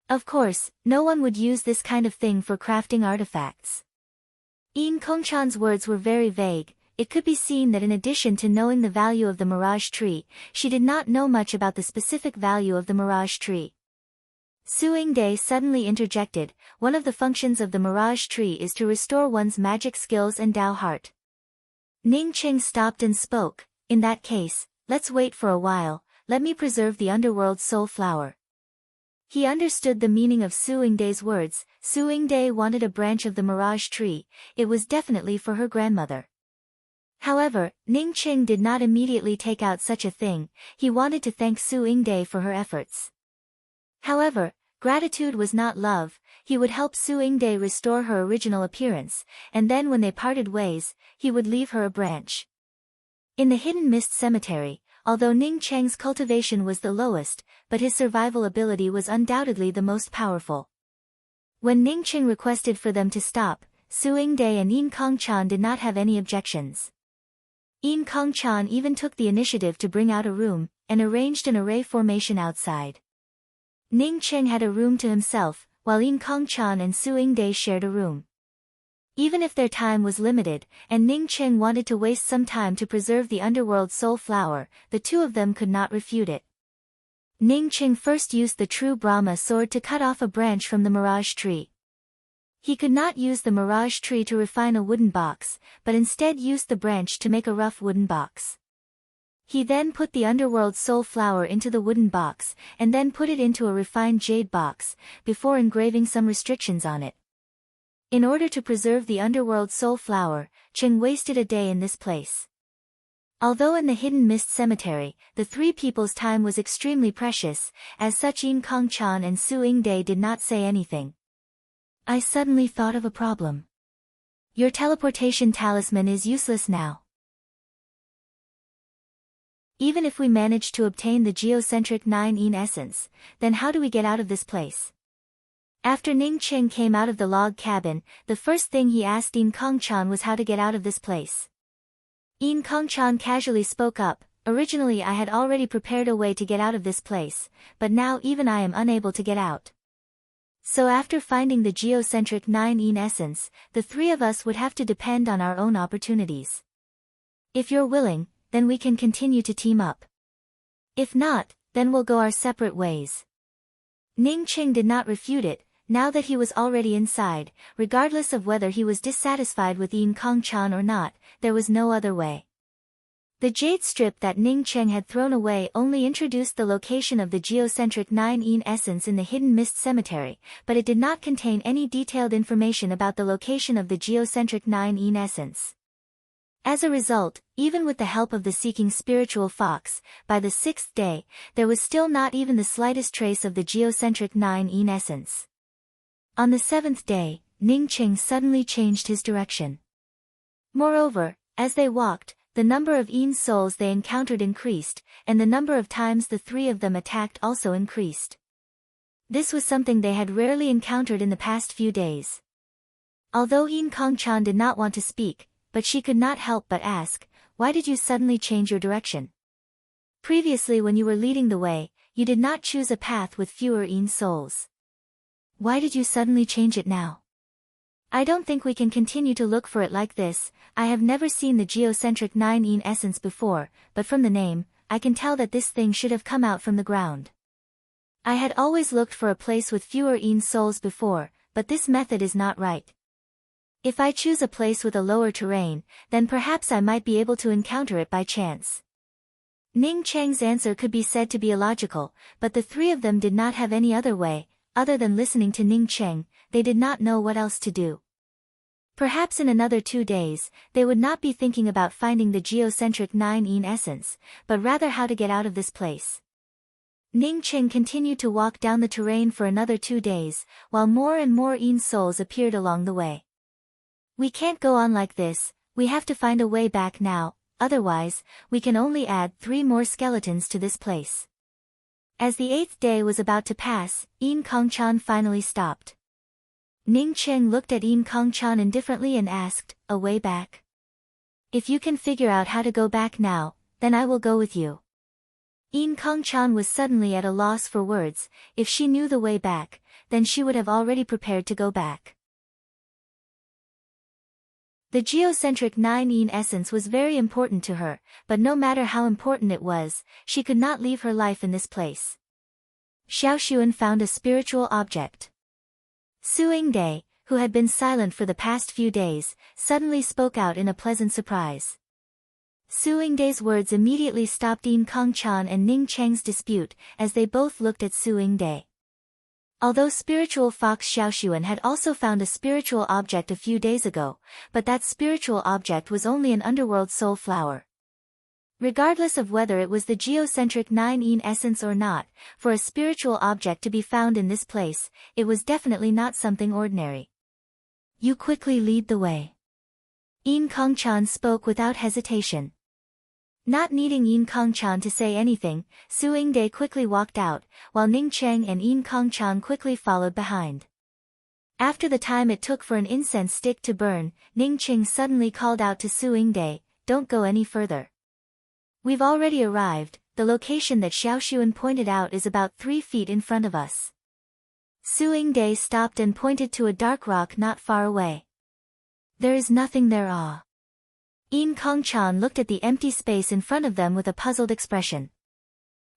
Of course, no one would use this kind of thing for crafting artifacts. Yin Kongchan's words were very vague. It could be seen that in addition to knowing the value of the mirage tree, she did not know much about the specific value of the mirage tree. Suing Day suddenly interjected, one of the functions of the mirage tree is to restore one's magic skills and Dao heart. Ning Qing stopped and spoke, in that case, let's wait for a while, let me preserve the underworld soul flower. He understood the meaning of Suing Day's words. Suing Day wanted a branch of the mirage tree, it was definitely for her grandmother. However, Ning Qing did not immediately take out such a thing, he wanted to thank Suing Day for her efforts. However, gratitude was not love, he would help Suing Day restore her original appearance, and then when they parted ways, he would leave her a branch. In the Hidden Mist Cemetery, although Ning Cheng's cultivation was the lowest, but his survival ability was undoubtedly the most powerful. When Ning Qing requested for them to stop, Suing Day and Yin Kongchan did not have any objections. Yin Kongchan even took the initiative to bring out a room, and arranged an array formation outside. Ning Qing had a room to himself, while Yin Kongchan and Suing Day shared a room. Even if their time was limited, and Ning Qing wanted to waste some time to preserve the underworld soul flower, the 2 of them could not refute it. Ning Qing first used the true Brahma sword to cut off a branch from the mirage tree. He could not use the mirage tree to refine a wooden box, but instead used the branch to make a rough wooden box. He then put the underworld soul flower into the wooden box, and then put it into a refined jade box, before engraving some restrictions on it. In order to preserve the underworld soul flower, Qing wasted a day in this place. Although in the Hidden Mist Cemetery, the 3 people's time was extremely precious, as such Yin Kongchan and Suing Day did not say anything. I suddenly thought of a problem. Your teleportation talisman is useless now. Even if we manage to obtain the geocentric 9 Yin essence, then how do we get out of this place? After Ning Qing came out of the log cabin, the first thing he asked Yin Kongchan was how to get out of this place. Yin Kongchan casually spoke up, originally I had already prepared a way to get out of this place, but now even I am unable to get out. So after finding the geocentric 9 essence, the three of us would have to depend on our own opportunities. If you're willing, then we can continue to team up. If not, then we'll go our separate ways. Ning Qing did not refute it, now that he was already inside, regardless of whether he was dissatisfied with Yin Kongchan or not, there was no other way. The jade strip that Ning Cheng had thrown away only introduced the location of the geocentric 9 essence in the hidden mist cemetery, but it did not contain any detailed information about the location of the geocentric 9 essence. As a result, even with the help of the seeking spiritual fox, by the 6th day, there was still not even the slightest trace of the geocentric 9 essence. On the 7th day, Ning Cheng suddenly changed his direction. Moreover, as they walked, the number of Yin souls they encountered increased, and the number of times the three of them attacked also increased. This was something they had rarely encountered in the past few days. Although Yin Kongchan did not want to speak, but she could not help but ask, "Why did you suddenly change your direction? Previously when you were leading the way, you did not choose a path with fewer Yin souls. Why did you suddenly change it now?" "I don't think we can continue to look for it like this. I have never seen the geocentric 9 essence before, but from the name, I can tell that this thing should have come out from the ground. I had always looked for a place with fewer Yin souls before, but this method is not right. If I choose a place with a lower terrain, then perhaps I might be able to encounter it by chance." Ning Cheng's answer could be said to be illogical, but the three of them did not have any other way, other than listening to Ning Cheng. They did not know what else to do. Perhaps in another 2 days, they would not be thinking about finding the geocentric 9 essence, but rather how to get out of this place. Ning Cheng continued to walk down the terrain for another 2 days, while more and more Yin souls appeared along the way. "We can't go on like this, we have to find a way back now, otherwise, we can only add 3 more skeletons to this place." As the 8th day was about to pass, Yin Kongchan finally stopped. Ning Cheng looked at Yin Kongchan indifferently and asked, "A way back? If you can figure out how to go back now, then I will go with you." Yin Kongchan was suddenly at a loss for words. If she knew the way back, then she would have already prepared to go back. The geocentric 9 essence was very important to her, but no matter how important it was, she could not leave her life in this place. Xiao Xuan found a spiritual object. Suingde, who had been silent for the past few days, suddenly spoke out in a pleasant surprise. Suingde's words immediately stopped Yin Kongchan and Ning Cheng's dispute, as they both looked at Suingde. Although spiritual fox Xiaoxuan had also found a spiritual object a few days ago, but that spiritual object was only an underworld soul flower. Regardless of whether it was the geocentric 9 essence or not, for a spiritual object to be found in this place, it was definitely not something ordinary. "You quickly lead the way." Yin Kongchan spoke without hesitation. Not needing Yin Kongchan to say anything, Suingde quickly walked out, while Ning Cheng and Yin Kongchan quickly followed behind. After the time it took for an incense stick to burn, Ning Cheng suddenly called out to Suingde, "Don't go any further. We've already arrived, the location that Xiaoxuan pointed out is about 3 feet in front of us." Suingde stopped and pointed to a dark rock not far away. "There is nothing there." Yin Kongchan looked at the empty space in front of them with a puzzled expression.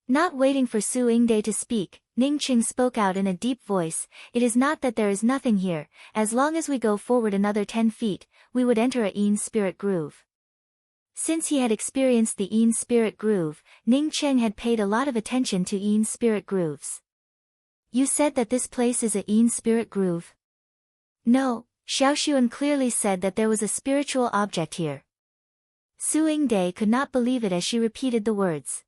Not waiting for Suingde to speak, Ning Cheng spoke out in a deep voice, "It is not that there is nothing here, as long as we go forward another 10 feet, we would enter a Yin spirit groove." Since he had experienced the Yin spirit groove, Ning Cheng had paid a lot of attention to Yin spirit grooves. "You said that this place is a Yin spirit groove?" "No, Xiaoxuan clearly said that there was a spiritual object here." Suingde could not believe it as she repeated the words.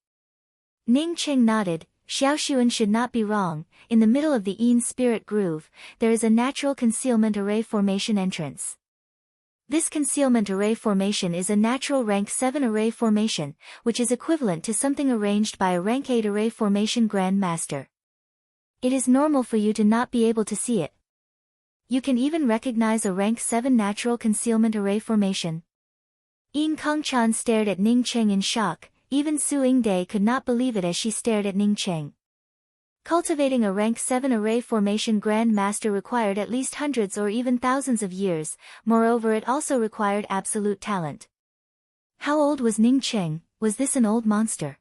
Ning Cheng nodded. Xiaoxuan should not be wrong. In the middle of the Yin spirit groove, there is a natural concealment array formation entrance. This concealment array formation is a natural rank 7 array formation, which is equivalent to something arranged by a rank 8 array formation Grand Master. It is normal for you to not be able to see it. You can even recognize a rank 7 natural concealment array formation. Yin Kongchan stared at Ning Cheng in shock, even Suingde could not believe it as she stared at Ning Cheng. Cultivating a rank 7 array formation Grand Master required at least hundreds or even thousands of years, moreover it also required absolute talent. How old was Ning Qing? Was this an old monster?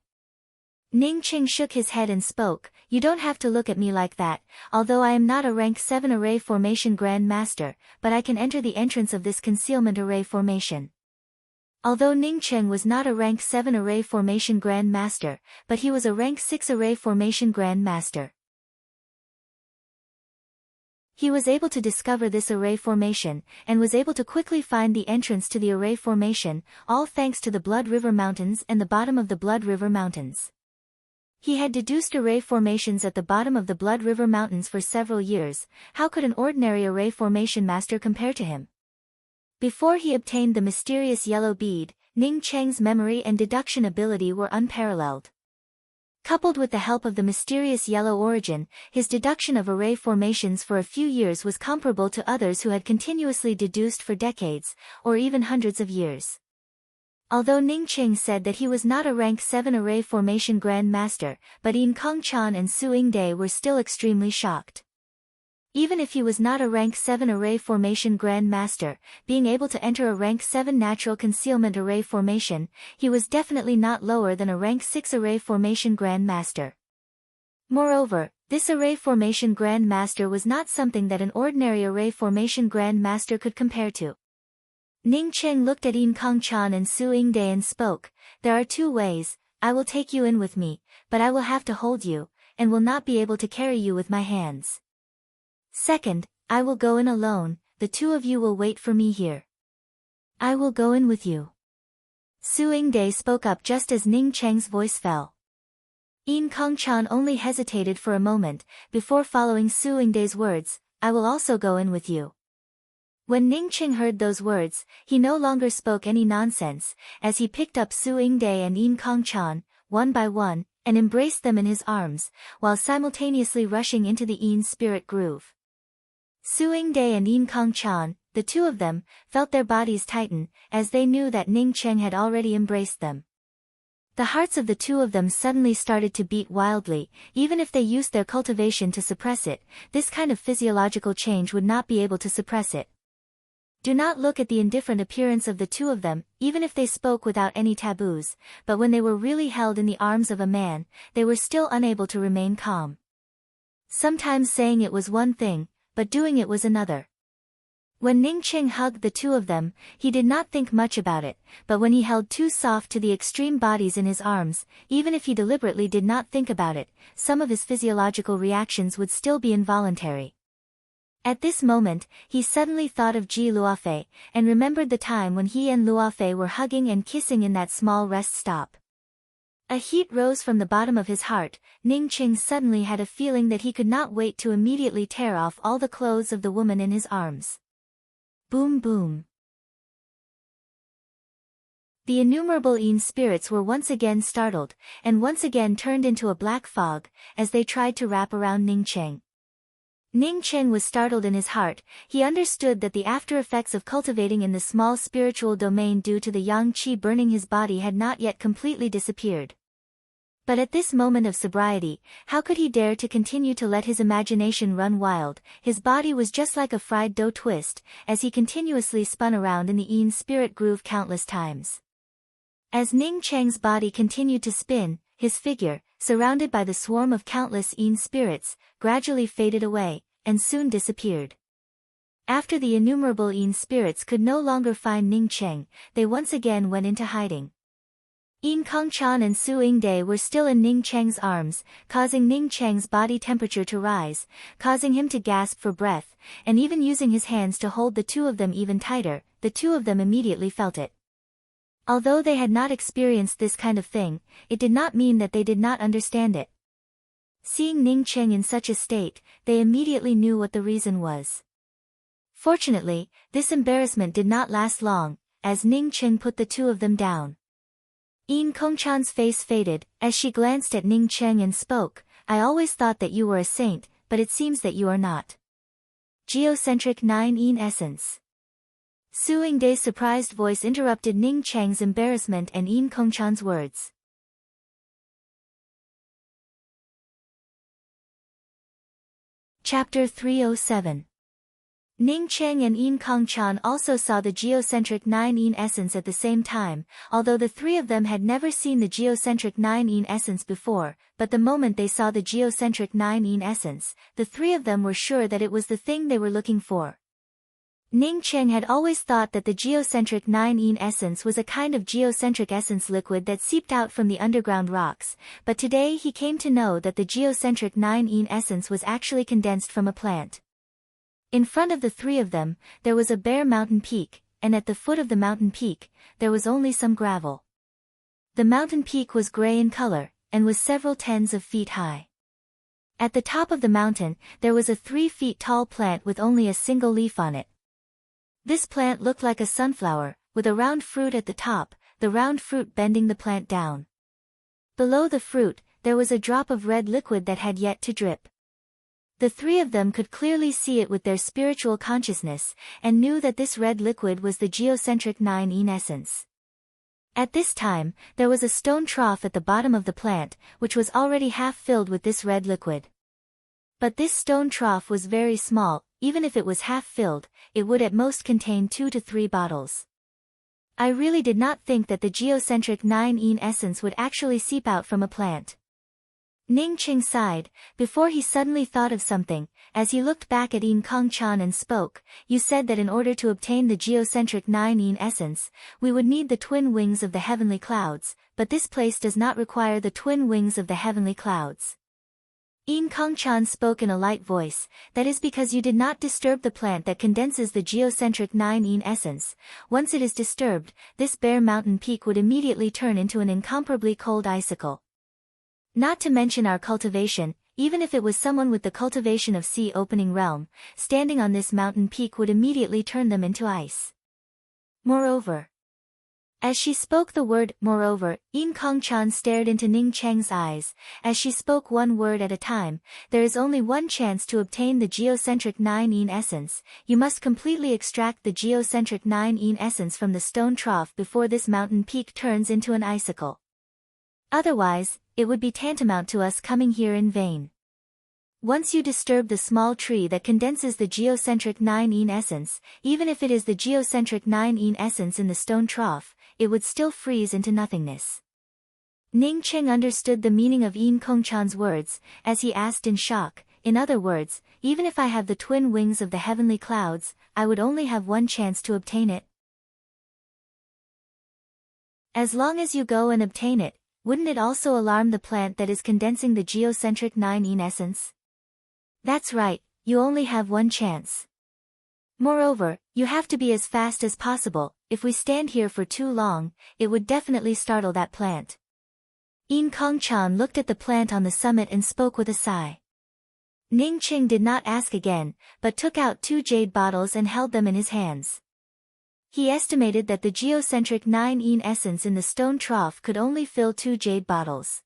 Ning Qing shook his head and spoke, "You don't have to look at me like that, although I am not a rank 7 array formation Grand Master, but I can enter the entrance of this concealment array formation." Although Ning Qing was not a rank 7 array formation Grand Master, but he was a rank 6 array formation Grand Master. He was able to discover this array formation, and was able to quickly find the entrance to the array formation, all thanks to the Blood River Mountains and the bottom of the Blood River Mountains. He had deduced array formations at the bottom of the Blood River Mountains for several years. How could an ordinary array formation master compare to him? Before he obtained the mysterious yellow bead, Ning Cheng's memory and deduction ability were unparalleled. Coupled with the help of the mysterious yellow origin, his deduction of array formations for a few years was comparable to others who had continuously deduced for decades, or even hundreds of years. Although Ning Qing said that he was not a rank 7 array formation Grand Master, but Yin Kongchan and Su Yingde were still extremely shocked. Even if he was not a rank 7 array formation Grand Master, being able to enter a rank 7 natural concealment array formation, he was definitely not lower than a rank 6 array formation Grand Master. Moreover, this array formation Grand Master was not something that an ordinary array formation Grand Master could compare to. Ning Qing looked at Yin Kongchan and Su Yingde and spoke, "There are two ways. I will take you in with me, but I will have to hold you, and will not be able to carry you with my hands. Second, I will go in alone, the two of you will wait for me here." "I will go in with you." Su Yingde spoke up just as Ning Cheng's voice fell. Yin Kongchan only hesitated for a moment, before following Su Yingde's words, "I will also go in with you." When Ning Qing heard those words, he no longer spoke any nonsense, as he picked up Su Yingde and Yin Kongchan, one by one, and embraced them in his arms, while simultaneously rushing into the Yin spirit groove. Su Yingde and Yin Kongchan, the two of them, felt their bodies tighten, as they knew that Ning Qing had already embraced them. The hearts of the two of them suddenly started to beat wildly. Even if they used their cultivation to suppress it, this kind of physiological change would not be able to suppress it. Do not look at the indifferent appearance of the two of them, even if they spoke without any taboos, but when they were really held in the arms of a man, they were still unable to remain calm. Sometimes saying it was one thing, but doing it was another. When Ning Qing hugged the two of them, he did not think much about it, but when he held two soft to the extreme bodies in his arms, even if he deliberately did not think about it, some of his physiological reactions would still be involuntary. At this moment, he suddenly thought of Ji Luofei, and remembered the time when he and Luofei were hugging and kissing in that small rest stop. A heat rose from the bottom of his heart. Ning Qing suddenly had a feeling that he could not wait to immediately tear off all the clothes of the woman in his arms. Boom boom. The innumerable Yin spirits were once again startled, and once again turned into a black fog, as they tried to wrap around Ning Qing. Ning Qing was startled in his heart. He understood that the after effects of cultivating in the small spiritual domain due to the yang qi burning his body had not yet completely disappeared. But at this moment of sobriety, how could he dare to continue to let his imagination run wild? His body was just like a fried dough twist, as he continuously spun around in the Yin spirit groove countless times. As Ning Cheng's body continued to spin, his figure, surrounded by the swarm of countless Yin spirits, gradually faded away, and soon disappeared. After the innumerable Yin spirits could no longer find Ning Qing, they once again went into hiding. Yin Kongchan and Su Yingde were still in Ning Cheng's arms, causing Ning Cheng's body temperature to rise, causing him to gasp for breath, and even using his hands to hold the two of them even tighter. The two of them immediately felt it. Although they had not experienced this kind of thing, it did not mean that they did not understand it. Seeing Ning Qing in such a state, they immediately knew what the reason was. Fortunately, this embarrassment did not last long, as Ning Qing put the two of them down. Yin Kongchan's face faded, as she glanced at Ning Qing and spoke, "I always thought that you were a saint, but it seems that you are not." Geocentric 9 Yin Essence. Su Yingde's surprised voice interrupted Ning Cheng's embarrassment and Yin Kongchan's words. Chapter 307. Ning Cheng and Yin Kongchan also saw the geocentric 9-yin essence at the same time, although the three of them had never seen the geocentric 9-yin essence before, but the moment they saw the geocentric 9-yin essence, the three of them were sure that it was the thing they were looking for. Ning Cheng had always thought that the geocentric 9-yin essence was a kind of geocentric essence liquid that seeped out from the underground rocks, but today he came to know that the geocentric 9-yin essence was actually condensed from a plant. In front of the three of them, there was a bare mountain peak, and at the foot of the mountain peak, there was only some gravel. The mountain peak was gray in color, and was several tens of feet high. At the top of the mountain, there was a 3 feet tall plant with only a single leaf on it. This plant looked like a sunflower, with a round fruit at the top, the round fruit bending the plant down. Below the fruit, there was a drop of red liquid that had yet to drip. The three of them could clearly see it with their spiritual consciousness, and knew that this red liquid was the geocentric 9-yin essence. At this time, there was a stone trough at the bottom of the plant, which was already half filled with this red liquid. But this stone trough was very small. Even if it was half filled, it would at most contain 2 to 3 bottles. I really did not think that the geocentric 9-yin essence would actually seep out from a plant. Ning Cheng sighed, before he suddenly thought of something, as he looked back at Yin Kongchan and spoke. You said that in order to obtain the geocentric 9-yin essence, we would need the twin wings of the heavenly clouds, but this place does not require the twin wings of the heavenly clouds. Yin Kongchan spoke in a light voice. That is because you did not disturb the plant that condenses the geocentric 9-yin essence. Once it is disturbed, this bare mountain peak would immediately turn into an incomparably cold icicle. Not to mention our cultivation, even if it was someone with the cultivation of sea opening realm, standing on this mountain peak would immediately turn them into ice. Moreover. As she spoke the word, moreover, Yin Kongchan stared into Ning Cheng's eyes. As she spoke one word at a time, there is only one chance to obtain the geocentric 9-yin essence. You must completely extract the geocentric 9-yin essence from the stone trough before this mountain peak turns into an icicle. Otherwise, it would be tantamount to us coming here in vain. Once you disturb the small tree that condenses the geocentric 9-yin essence, even if it is the geocentric 9-yin essence in the stone trough, it would still freeze into nothingness. Ning Cheng understood the meaning of Yin Kongchan's words, as he asked in shock. In other words, even if I have the twin wings of the heavenly clouds, I would only have one chance to obtain it. As long as you go and obtain it, wouldn't it also alarm the plant that is condensing the geocentric 9-yin essence? That's right, you only have one chance. Moreover, you have to be as fast as possible. If we stand here for too long, it would definitely startle that plant. Yin Kongchan looked at the plant on the summit and spoke with a sigh. Ning Cheng did not ask again, but took out 2 jade bottles and held them in his hands. He estimated that the geocentric 9-yin essence in the stone trough could only fill 2 jade bottles.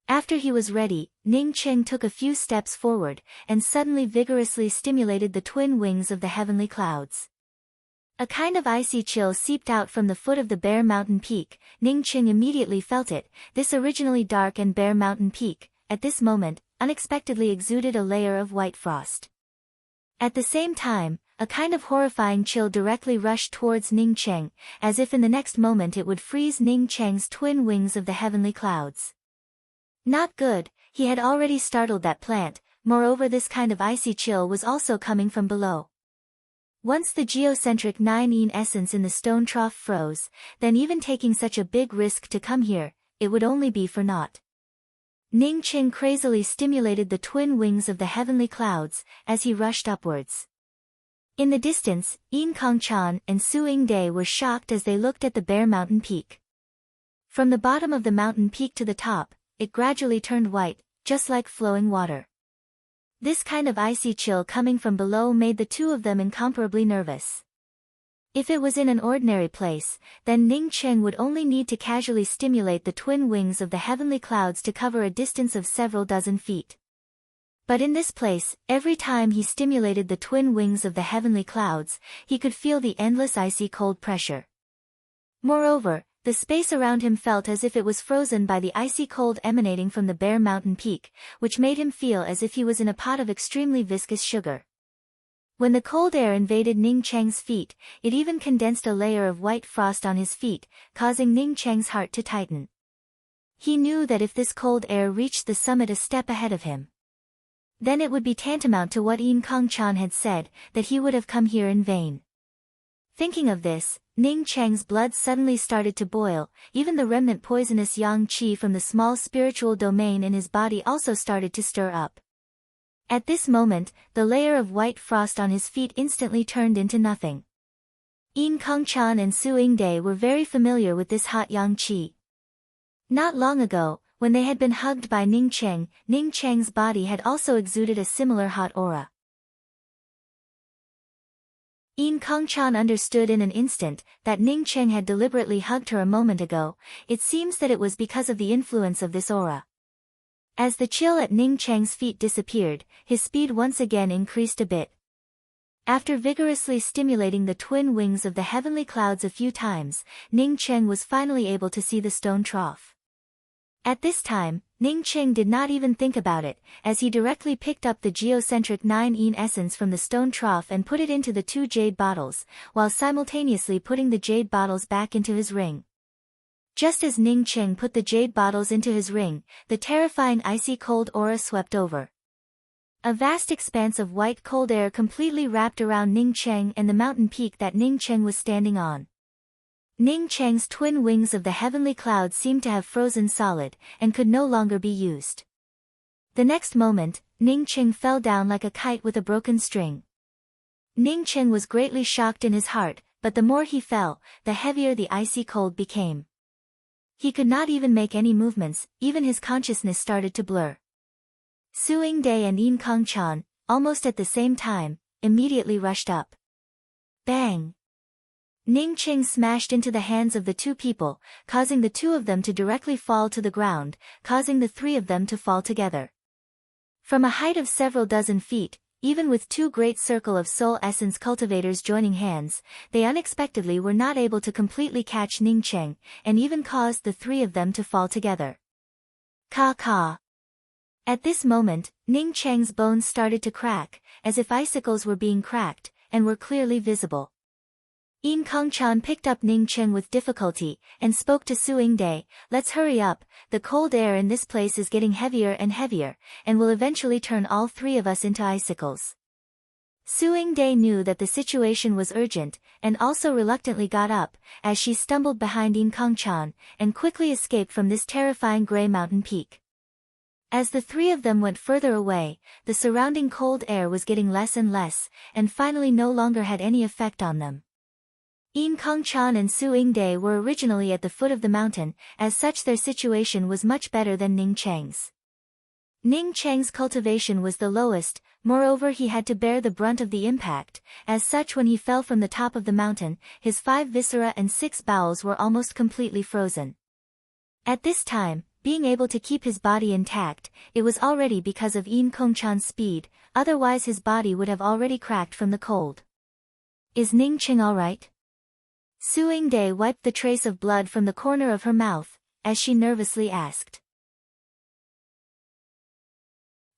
After he was ready, Ning Cheng took a few steps forward, and suddenly vigorously stimulated the twin wings of the heavenly clouds. A kind of icy chill seeped out from the foot of the bare mountain peak. Ning Cheng immediately felt it. This originally dark and bare mountain peak, at this moment, unexpectedly exuded a layer of white frost. At the same time, a kind of horrifying chill directly rushed towards Ning Cheng, as if in the next moment it would freeze Ning Cheng's twin wings of the heavenly clouds. Not good, he had already startled that plant. Moreover, this kind of icy chill was also coming from below. Once the geocentric 9-yin essence in the stone trough froze, then even taking such a big risk to come here, it would only be for naught. Ning Cheng crazily stimulated the twin wings of the heavenly clouds, as he rushed upwards. In the distance, Yin Kongchan and Su Yingde were shocked as they looked at the bare mountain peak. From the bottom of the mountain peak to the top, it gradually turned white, just like flowing water. This kind of icy chill coming from below made the two of them incomparably nervous. If it was in an ordinary place, then Ning Cheng would only need to casually stimulate the twin wings of the heavenly clouds to cover a distance of several dozen feet. But in this place, every time he stimulated the twin wings of the heavenly clouds, he could feel the endless icy cold pressure. Moreover, The space around him felt as if it was frozen by the icy cold emanating from the bare mountain peak, which made him feel as if he was in a pot of extremely viscous sugar. When the cold air invaded Ning Cheng's feet, it even condensed a layer of white frost on his feet, causing Ning Cheng's heart to tighten. He knew that if this cold air reached the summit a step ahead of him, then it would be tantamount to what Yin Kongchan had said, that he would have come here in vain. Thinking of this, Ning Cheng's blood suddenly started to boil, even the remnant poisonous yang qi from the small spiritual domain in his body also started to stir up. At this moment, the layer of white frost on his feet instantly turned into nothing. Yin Kongchan and Su Yingde were very familiar with this hot yang qi. Not long ago, when they had been hugged by Ning Cheng's body had also exuded a similar hot aura. Yin Kongchan understood in an instant that Ning Cheng had deliberately hugged her a moment ago. It seems that it was because of the influence of this aura. As the chill at Ning Cheng's feet disappeared, his speed once again increased a bit. After vigorously stimulating the twin wings of the heavenly clouds a few times, Ning Cheng was finally able to see the stone trough. At this time, Ning Cheng did not even think about it, as he directly picked up the geocentric 9 yin essence from the stone trough and put it into the 2 jade bottles, while simultaneously putting the jade bottles back into his ring. Just as Ning Cheng put the jade bottles into his ring, the terrifying icy cold aura swept over. A vast expanse of white cold air completely wrapped around Ning Cheng and the mountain peak that Ning Cheng was standing on. Ning Cheng's twin wings of the heavenly cloud seemed to have frozen solid, and could no longer be used. The next moment, Ning Cheng fell down like a kite with a broken string. Ning Cheng was greatly shocked in his heart, but the more he fell, the heavier the icy cold became. He could not even make any movements, even his consciousness started to blur. Su Yingde and Yin Kongchan, almost at the same time, immediately rushed up. Bang! Ning Cheng smashed into the hands of the two people, causing the two of them to directly fall to the ground, causing the three of them to fall together. From a height of several dozen feet, even with two great circle of soul essence cultivators joining hands, they unexpectedly were not able to completely catch Ning Cheng, and even caused the three of them to fall together. Ka. At this moment, Ning Cheng's bones started to crack, as if icicles were being cracked, and were clearly visible. Yin Kongchan picked up Ning Cheng with difficulty, and spoke to Su Yingde, "Let's hurry up, the cold air in this place is getting heavier and heavier, and will eventually turn all three of us into icicles." Su Yingde knew that the situation was urgent, and also reluctantly got up, as she stumbled behind Yin Kongchan, and quickly escaped from this terrifying grey mountain peak. As the three of them went further away, the surrounding cold air was getting less and less, and finally no longer had any effect on them. Yin Kongchan and Su Yingde were originally at the foot of the mountain, as such their situation was much better than Ning Cheng's. Ning Cheng's cultivation was the lowest, moreover he had to bear the brunt of the impact, as such when he fell from the top of the mountain, his 5 viscera and 6 bowels were almost completely frozen. At this time, being able to keep his body intact, it was already because of Yin Kongchan's speed, otherwise his body would have already cracked from the cold. "Is Ning Cheng alright?" Su Yingde wiped the trace of blood from the corner of her mouth, as she nervously asked.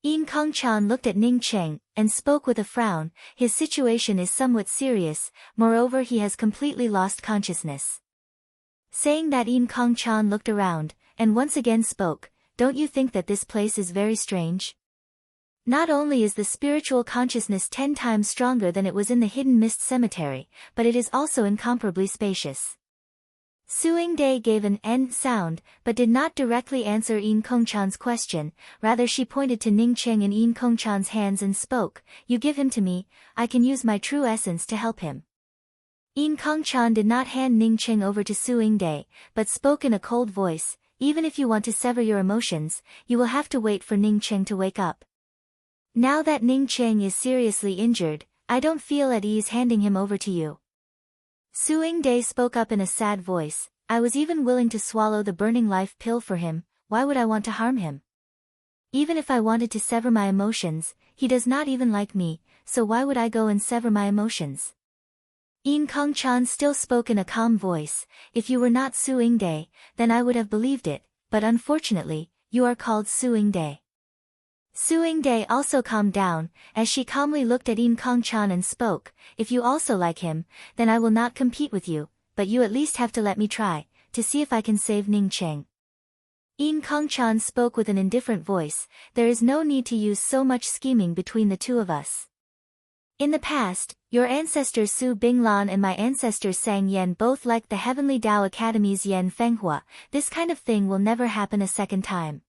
Yin Kongchan looked at Ning Cheng, and spoke with a frown, "His situation is somewhat serious, moreover he has completely lost consciousness." Saying that, Yin Kongchan looked around, and once again spoke, "Don't you think that this place is very strange? Not only is the spiritual consciousness 10 times stronger than it was in the Hidden Mist Cemetery, but it is also incomparably spacious." Su Yingde gave an "end" sound, but did not directly answer Yin Kongchan's question, rather she pointed to Ning Cheng and Yin Kongchan's hands and spoke, "You give him to me, I can use my true essence to help him." Yin Kongchan did not hand Ning Cheng over to Su Yingde, but spoke in a cold voice, "Even if you want to sever your emotions, you will have to wait for Ning Cheng to wake up. Now that Ning Cheng is seriously injured, I don't feel at ease handing him over to you." Su Yingde spoke up in a sad voice, "I was even willing to swallow the burning life pill for him, why would I want to harm him? Even if I wanted to sever my emotions, he does not even like me, so why would I go and sever my emotions?" Yin Kongchan still spoke in a calm voice. If you were not Su Yingde, then I would have believed it, but unfortunately, you are called Su Yingde. Su Yingde also calmed down, as she calmly looked at Yin Kongchan and spoke, if you also like him, then I will not compete with you, but you at least have to let me try, to see if I can save Ningcheng. Yin Kongchan spoke with an indifferent voice, there is no need to use so much scheming between the two of us. In the past, your ancestor Su Binglan and my ancestor Sang Yen both liked the Heavenly Dao Academy's Yen Fenghua. This kind of thing will never happen a second time.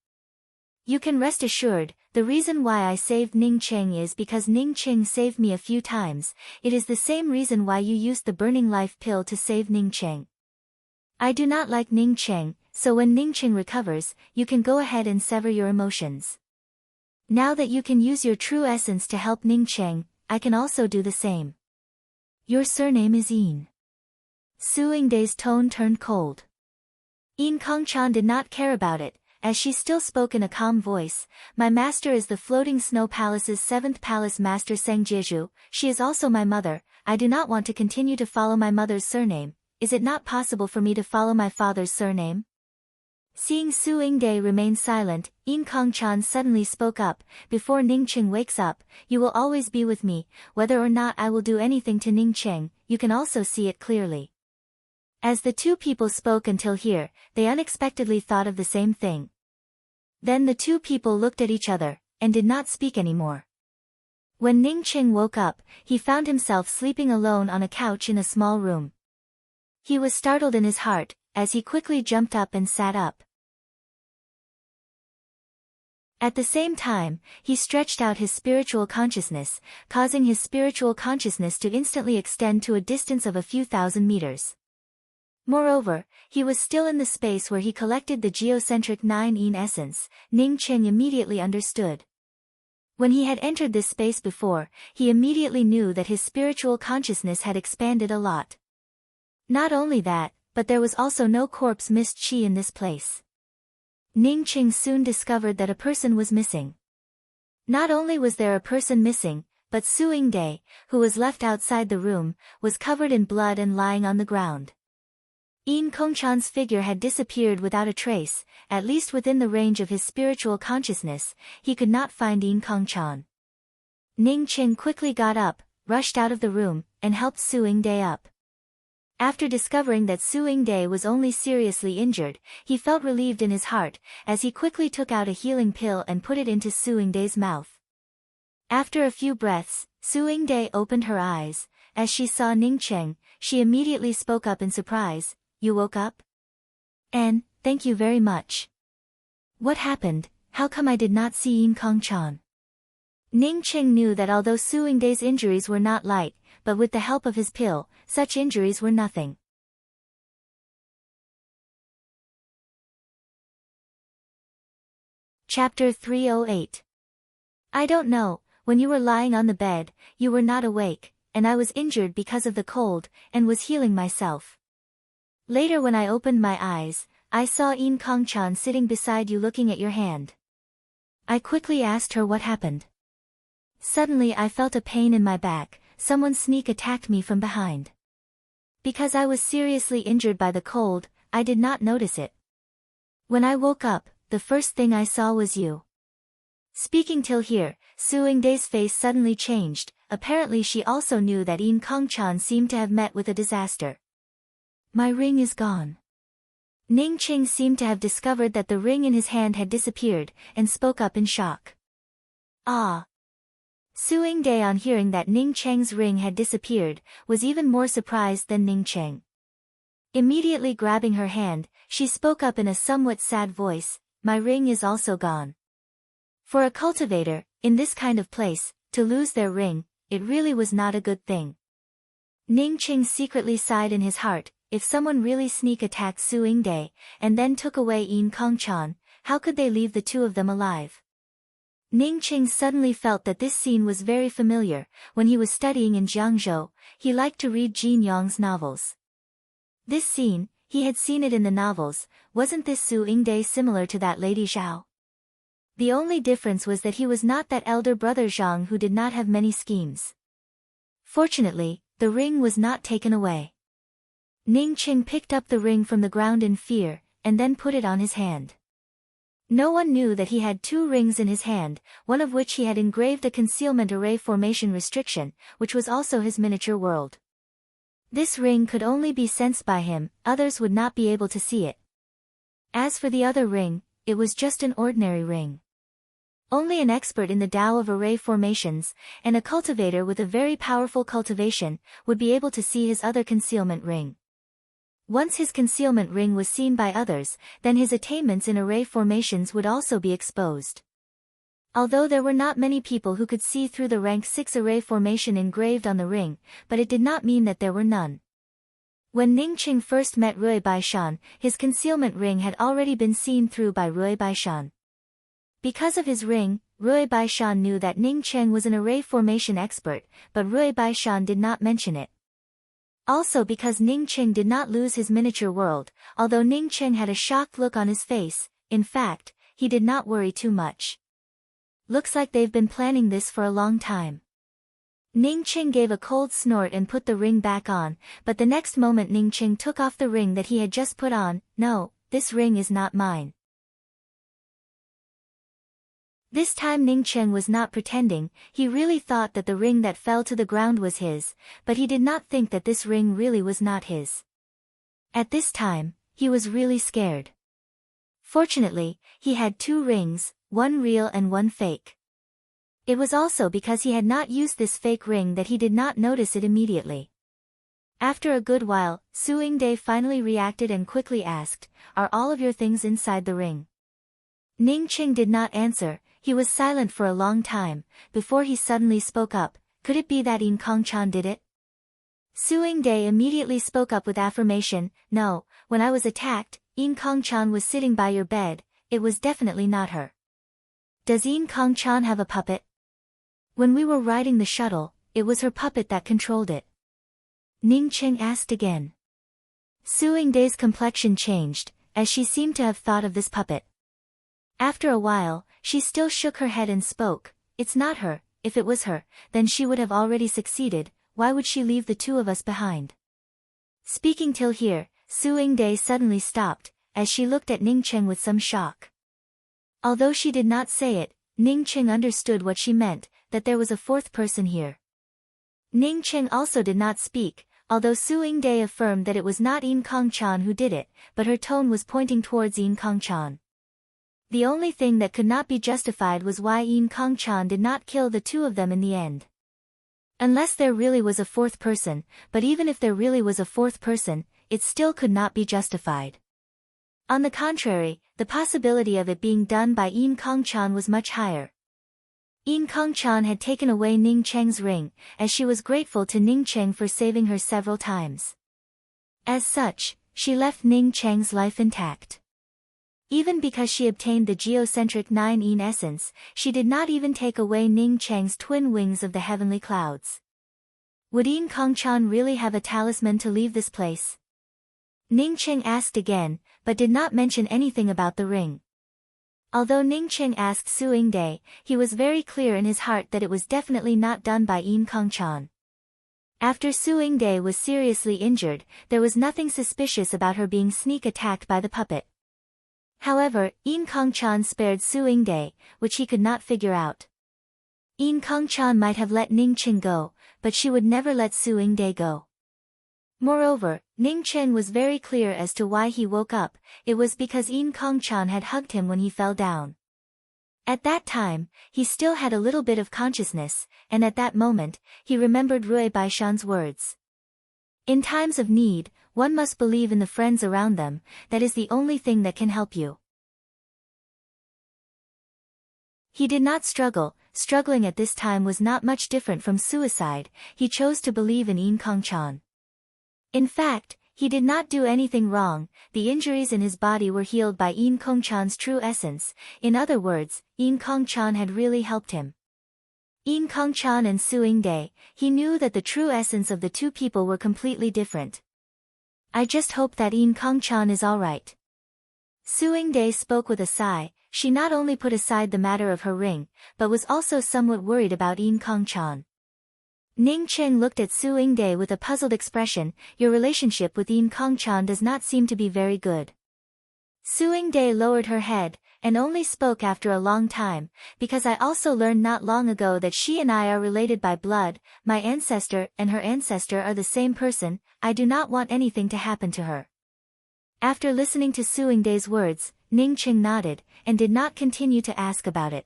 You can rest assured, the reason why I saved Ningcheng is because Ningcheng saved me a few times. It is the same reason why you used the burning life pill to save Ningcheng. I do not like Ningcheng, so when Ningcheng recovers, you can go ahead and sever your emotions. Now that you can use your true essence to help Ningcheng, I can also do the same. Your surname is Yin. Su Yingde's tone turned cold. Yin Kongchan did not care about it, as she still spoke in a calm voice. My master is the Floating Snow Palace's 7th Palace Master Seng Jieju. She is also my mother. I do not want to continue to follow my mother's surname. Is it not possible for me to follow my father's surname? Seeing Su Yingde remain silent, Yin Kongchan suddenly spoke up, before Ningcheng wakes up, you will always be with me, whether or not I will do anything to Ningcheng, you can also see it clearly. As the two people spoke until here, they unexpectedly thought of the same thing. Then the two people looked at each other, and did not speak anymore. When Ningcheng woke up, he found himself sleeping alone on a couch in a small room. He was startled in his heart, as he quickly jumped up and sat up. At the same time, he stretched out his spiritual consciousness, causing his spiritual consciousness to instantly extend to a distance of a few thousand meters. Moreover, he was still in the space where he collected the geocentric 9 Yin essence. Ningcheng immediately understood. When he had entered this space before, he immediately knew that his spiritual consciousness had expanded a lot. Not only that, but there was also no corpse mist chi in this place. Ningcheng soon discovered that a person was missing. Not only was there a person missing, but Su Yingde, who was left outside the room, was covered in blood and lying on the ground. Yin Kongchan's figure had disappeared without a trace, at least within the range of his spiritual consciousness. He could not find Yin Kongchan. Ningcheng quickly got up, rushed out of the room, and helped Su Yingde up. After discovering that Su Yingde was only seriously injured, he felt relieved in his heart, as he quickly took out a healing pill and put it into Su Yingde's mouth. After a few breaths, Su Yingde opened her eyes. As she saw Ningcheng, she immediately spoke up in surprise, you woke up? Thank you very much. What happened? How come I did not see Yin Kongchan? Ningcheng knew that although Su Yingde's injuries were not light, but with the help of his pill, such injuries were nothing. Chapter 308. I don't know, when you were lying on the bed, you were not awake, and I was injured because of the cold, and was healing myself. Later when I opened my eyes, I saw Yin Kongchan sitting beside you looking at your hand. I quickly asked her what happened. Suddenly I felt a pain in my back, someone sneak attacked me from behind. Because I was seriously injured by the cold, I did not notice it. When I woke up, the first thing I saw was you. Speaking till here, Su Yingde's face suddenly changed. Apparently she also knew that Yin Kongchan seemed to have met with a disaster. My ring is gone. Ningcheng seemed to have discovered that the ring in his hand had disappeared, and spoke up in shock. Ah! Su Yingde, on hearing that Ningcheng's ring had disappeared, was even more surprised than Ningcheng. Immediately grabbing her hand, she spoke up in a somewhat sad voice, my ring is also gone. For a cultivator, in this kind of place, to lose their ring, it really was not a good thing. Ningcheng secretly sighed in his heart, if someone really sneak attacked Su Yingde, and then took away Yin Kongchan, how could they leave the two of them alive? Ningcheng suddenly felt that this scene was very familiar. When he was studying in Jiangzhou, he liked to read Jin Yong's novels. This scene, he had seen it in the novels. Wasn't this Su Yingde similar to that Lady Zhao? The only difference was that he was not that elder brother Zhang who did not have many schemes. Fortunately, the ring was not taken away. Ning Qing picked up the ring from the ground in fear, and then put it on his hand. No one knew that he had 2 rings in his hand, one of which he had engraved a concealment array formation restriction, which was also his miniature world. This ring could only be sensed by him, others would not be able to see it. As for the other ring, it was just an ordinary ring. Only an expert in the Tao of array formations, and a cultivator with a very powerful cultivation, would be able to see his other concealment ring. Once his concealment ring was seen by others, then his attainments in array formations would also be exposed. Although there were not many people who could see through the rank 6 array formation engraved on the ring, but it did not mean that there were none. When Ning Qing first met Rui Baishan, his concealment ring had already been seen through by Rui Baishan. Because of his ring, Rui Baishan knew that Ning Qing was an array formation expert, but Rui Baishan did not mention it. Also because Ning Qing did not lose his miniature world, although Ning Qing had a shocked look on his face, in fact, he did not worry too much. Looks like they've been planning this for a long time. Ning Qing gave a cold snort and put the ring back on, but the next moment Ning Qing took off the ring that he had just put on. No, this ring is not mine. This time Ning Qing was not pretending, he really thought that the ring that fell to the ground was his, but he did not think that this ring really was not his. At this time, he was really scared. Fortunately, he had 2 rings, one real and one fake. It was also because he had not used this fake ring that he did not notice it immediately. After a good while, Su Yingde finally reacted and quickly asked, "Are all of your things inside the ring?" Ning Qing did not answer. He was silent for a long time, before he suddenly spoke up, "Could it be that Yin Kongchan did it?" Su Yingde immediately spoke up with affirmation, "No, when I was attacked, Yin Kongchan was sitting by your bed, it was definitely not her." "Does Yin Kongchan have a puppet?" "When we were riding the shuttle, it was her puppet that controlled it." Ning Qing asked again. Su Yingde's complexion changed, as she seemed to have thought of this puppet. After a while, she still shook her head and spoke, "It's not her. If it was her, then she would have already succeeded. Why would she leave the 2 of us behind?" Speaking till here, Su Yingde suddenly stopped, as she looked at Ning Qing with some shock. Although she did not say it, Ning Qing understood what she meant, that there was a 4th person here. Ning Qing also did not speak, although Su Yingde affirmed that it was not Yin Kongchan who did it, but her tone was pointing towards Yin Kongchan. The only thing that could not be justified was why Yin Kongchan did not kill the 2 of them in the end. Unless there really was a 4th person, but even if there really was a 4th person, it still could not be justified. On the contrary, the possibility of it being done by Yin Kongchan was much higher. Yin Kongchan had taken away Ning Cheng's ring, as she was grateful to Ning Cheng for saving her several times. As such, she left Ning Cheng's life intact. Even because she obtained the geocentric 9 Yin essence, she did not even take away Ning Cheng's twin wings of the heavenly clouds. Would Yin Kongchan really have a talisman to leave this place? Ning Cheng asked again, but did not mention anything about the ring. Although Ning Cheng asked Su Yingde, he was very clear in his heart that it was definitely not done by Yin Kongchan. After Su Yingde was seriously injured, there was nothing suspicious about her being sneak attacked by the puppet. However, Yin Kongchan spared Su Yingde, which he could not figure out. Yin Kongchan might have let Ning Qing go, but she would never let Su Yingde go. Moreover, Ning Qing was very clear as to why he woke up, it was because Yin Kongchan had hugged him when he fell down. At that time, he still had a little bit of consciousness, and at that moment, he remembered Rui Baishan's words. In times of need, one must believe in the friends around them, that is the only thing that can help you. He did not struggle, struggling at this time was not much different from suicide, he chose to believe in Yin Kongchan. In fact, he did not do anything wrong, the injuries in his body were healed by Yin Kongchan's true essence, in other words, Yin Kongchan had really helped him. Yin Kongchan and Su Yingde, he knew that the true essence of the 2 people were completely different. "I just hope that Yin Kongchan is alright." Su Yingde spoke with a sigh, she not only put aside the matter of her ring, but was also somewhat worried about Yin Kongchan. Ning Cheng looked at Su Yingde with a puzzled expression. Your relationship with Yin Kongchan does not seem to be very good. Su Yingde lowered her head, and only spoke after a long time, because I also learned not long ago that she and I are related by blood, my ancestor and her ancestor are the same person, I do not want anything to happen to her. After listening to Su Yingde's words, Ning Cheng nodded, and did not continue to ask about it.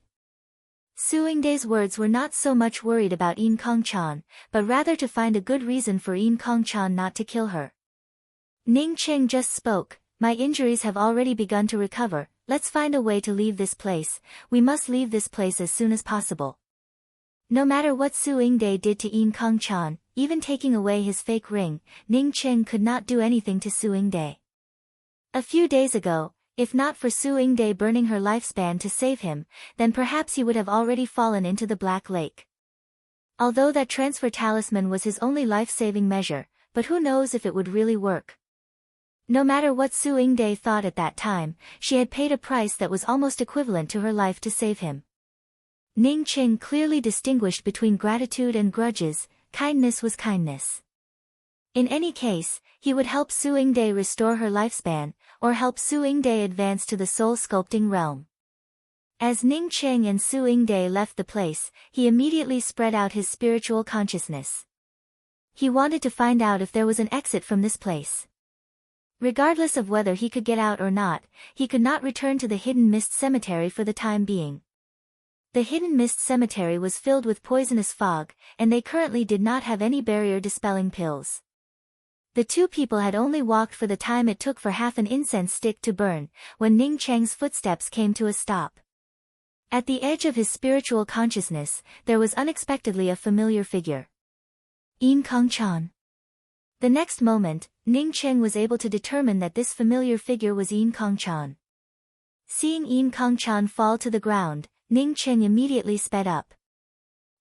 Su Yingde's words were not so much worried about Yin Kongchan, but rather to find a good reason for Yin Kongchan not to kill her. Ning Cheng just spoke, my injuries have already begun to recover, let's find a way to leave this place, we must leave this place as soon as possible. No matter what Su Yingde did to Yin Kongchan, even taking away his fake ring, Ning Cheng could not do anything to Su Yingde. A few days ago, if not for Su Yingde burning her lifespan to save him, then perhaps he would have already fallen into the Black Lake. Although that transfer talisman was his only life-saving measure, but who knows if it would really work. No matter what Su Yingde thought at that time, she had paid a price that was almost equivalent to her life to save him. Ning Cheng clearly distinguished between gratitude and grudges, kindness was kindness. In any case, he would help Su Yingde restore her lifespan, or help Su Yingde advance to the soul-sculpting realm. As Ning Cheng and Su Yingde left the place, he immediately spread out his spiritual consciousness. He wanted to find out if there was an exit from this place. Regardless of whether he could get out or not, he could not return to the Hidden Mist Cemetery for the time being. The Hidden Mist Cemetery was filled with poisonous fog, and they currently did not have any barrier-dispelling pills. The two people had only walked for the time it took for half an incense stick to burn, when Ning Cheng's footsteps came to a stop. At the edge of his spiritual consciousness, there was unexpectedly a familiar figure. Yin Kongchan. The next moment, Ning Cheng was able to determine that this familiar figure was Yin Kongchan. Seeing Yin Kongchan fall to the ground, Ning Cheng immediately sped up.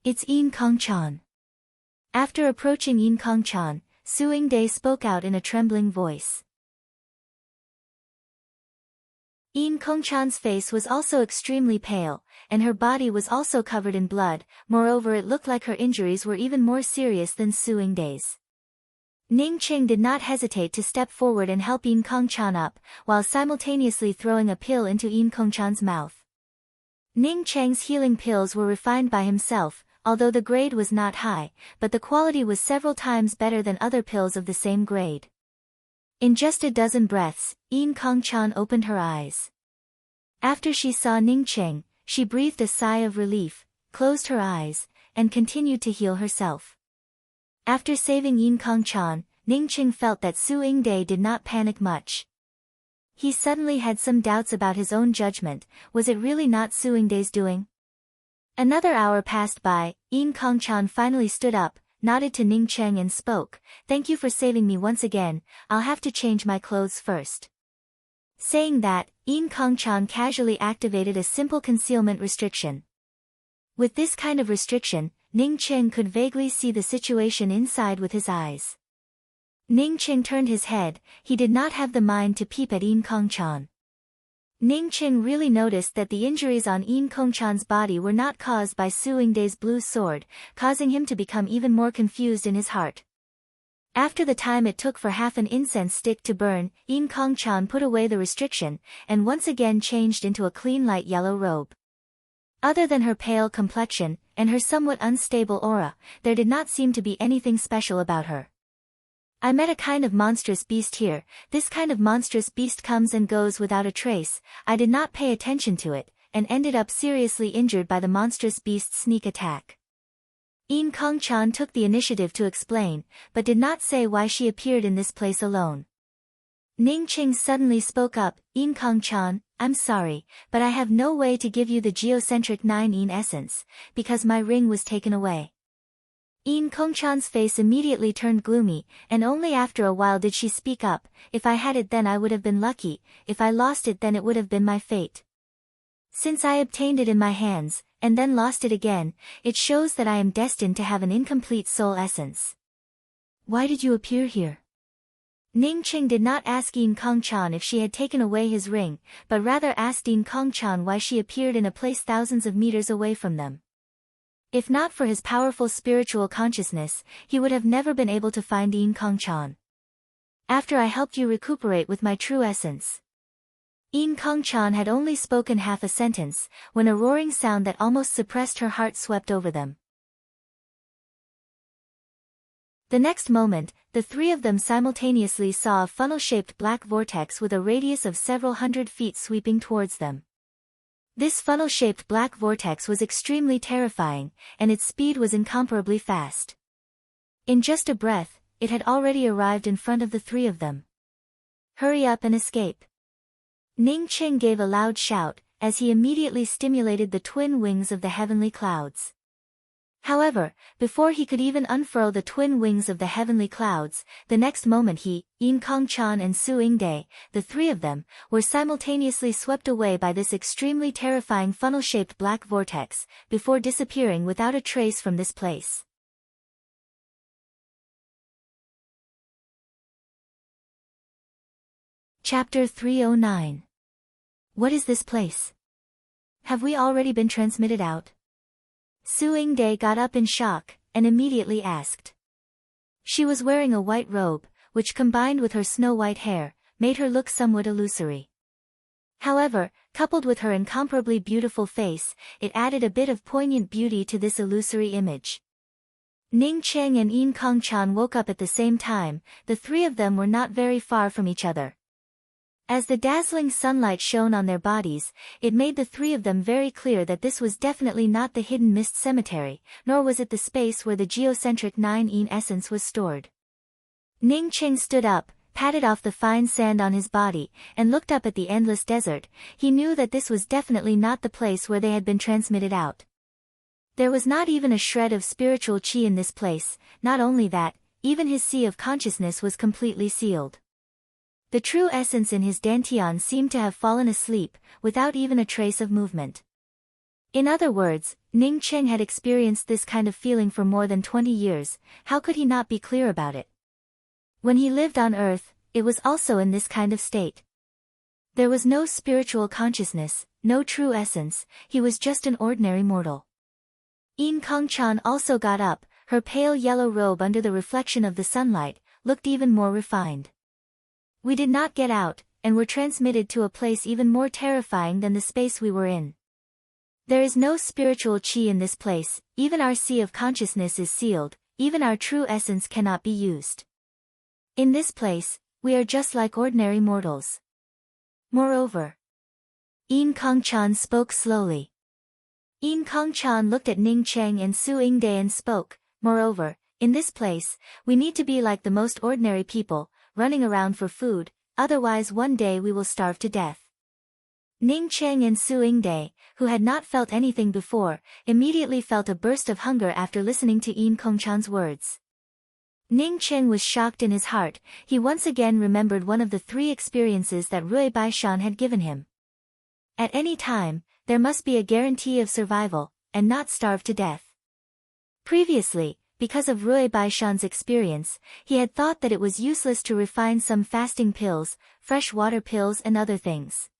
It's Yin Kongchan. After approaching Yin Kongchan, Su Yingde spoke out in a trembling voice. Yin Kongchan's face was also extremely pale, and her body was also covered in blood, moreover it looked like her injuries were even more serious than Su Yingde's. Ning Cheng did not hesitate to step forward and help Yin Kongchan up, while simultaneously throwing a pill into Yin Kongchan's mouth. Ning Cheng's healing pills were refined by himself, although the grade was not high, but the quality was several times better than other pills of the same grade. In just a dozen breaths, Yin Kongchan opened her eyes. After she saw Ning Cheng, she breathed a sigh of relief, closed her eyes, and continued to heal herself. After saving Yin Kongchan, Ning Cheng felt that Su Yingde did not panic much. He suddenly had some doubts about his own judgment, was it really not Su Yingde's doing? Another hour passed by, Yin Kongchan finally stood up, nodded to Ning Cheng and spoke, "Thank you for saving me once again, I'll have to change my clothes first." Saying that, Yin Kongchan casually activated a simple concealment restriction. With this kind of restriction, Ning Cheng could vaguely see the situation inside with his eyes. Ning Cheng turned his head, he did not have the mind to peep at Yin Kongchan. Ning Cheng really noticed that the injuries on Yin Kongchan's body were not caused by Su Yingde's blue sword, causing him to become even more confused in his heart. After the time it took for half an incense stick to burn, Yin Kongchan put away the restriction, and once again changed into a clean light yellow robe. Other than her pale complexion, and her somewhat unstable aura, there did not seem to be anything special about her. I met a kind of monstrous beast here, this kind of monstrous beast comes and goes without a trace, I did not pay attention to it, and ended up seriously injured by the monstrous beast's sneak attack. Yin Kongchan took the initiative to explain, but did not say why she appeared in this place alone. Ning Cheng suddenly spoke up, Yin Kongchan, I'm sorry, but I have no way to give you the geocentric 9 Yin essence, because my ring was taken away. Yin Kongchan's face immediately turned gloomy, and only after a while did she speak up, if I had it then I would have been lucky, if I lost it then it would have been my fate. Since I obtained it in my hands, and then lost it again, it shows that I am destined to have an incomplete soul essence. Why did you appear here? Ning Cheng did not ask Yin Kongchan if she had taken away his ring, but rather asked Yin Kongchan why she appeared in a place thousands of meters away from them. If not for his powerful spiritual consciousness, he would have never been able to find Yin Kongchan. After I helped you recuperate with my true essence. Yin Kongchan had only spoken half a sentence, when a roaring sound that almost suppressed her heart swept over them. The next moment, the three of them simultaneously saw a funnel-shaped black vortex with a radius of several hundred feet sweeping towards them. This funnel-shaped black vortex was extremely terrifying, and its speed was incomparably fast. In just a breath, it had already arrived in front of the three of them. Hurry up and escape. Ning Qing gave a loud shout, as he immediately stimulated the twin wings of the heavenly clouds. However, before he could even unfurl the twin wings of the heavenly clouds, the next moment he, Yin Kongchan and Su Yingde, the three of them, were simultaneously swept away by this extremely terrifying funnel-shaped black vortex, before disappearing without a trace from this place. Chapter 309. What is this place? Have we already been transmitted out? Su Yingde got up in shock, and immediately asked. She was wearing a white robe, which combined with her snow-white hair, made her look somewhat illusory. However, coupled with her incomparably beautiful face, it added a bit of poignant beauty to this illusory image. Ning Cheng and Yin Kongchan woke up at the same time. The three of them were not very far from each other. As the dazzling sunlight shone on their bodies, it made the three of them very clear that this was definitely not the hidden mist cemetery, nor was it the space where the geocentric 9 Yin essence was stored. Ning Cheng stood up, patted off the fine sand on his body, and looked up at the endless desert. He knew that this was definitely not the place where they had been transmitted out. There was not even a shred of spiritual qi in this place. Not only that, even his sea of consciousness was completely sealed. The true essence in his dantian seemed to have fallen asleep, without even a trace of movement. In other words, Ning Cheng had experienced this kind of feeling for more than 20 years, how could he not be clear about it? When he lived on Earth, it was also in this kind of state. There was no spiritual consciousness, no true essence, he was just an ordinary mortal. Yin Kongchan also got up, her pale yellow robe under the reflection of the sunlight, looked even more refined. We did not get out, and were transmitted to a place even more terrifying than the space we were in. There is no spiritual qi in this place, even our sea of consciousness is sealed, even our true essence cannot be used. In this place, we are just like ordinary mortals. Moreover, Yin Kongchan spoke slowly. Yin Kongchan looked at Ning Cheng and Su Yingde and spoke, moreover, in this place, we need to be like the most ordinary people, running around for food, otherwise one day we will starve to death. Ning Cheng and Su Yingde, who had not felt anything before, immediately felt a burst of hunger after listening to Yin Kongchan's words. Ning Cheng was shocked in his heart. He once again remembered one of the three experiences that Rui Baishan had given him. At any time, there must be a guarantee of survival, and not starve to death. Previously, because of Rui Baishan's experience, he had thought that it was useless to refine some fasting pills, fresh water pills and other things.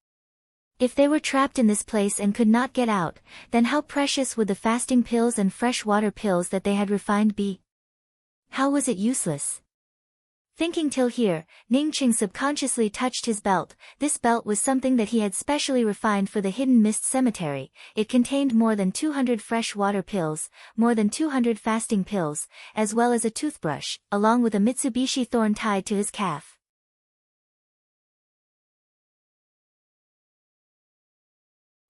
If they were trapped in this place and could not get out, then how precious would the fasting pills and fresh water pills that they had refined be? How was it useless? Thinking till here, Ning Cheng subconsciously touched his belt. This belt was something that he had specially refined for the hidden mist cemetery. It contained more than 200 fresh water pills, more than 200 fasting pills, as well as a toothbrush, along with a Mitsubishi thorn tied to his calf.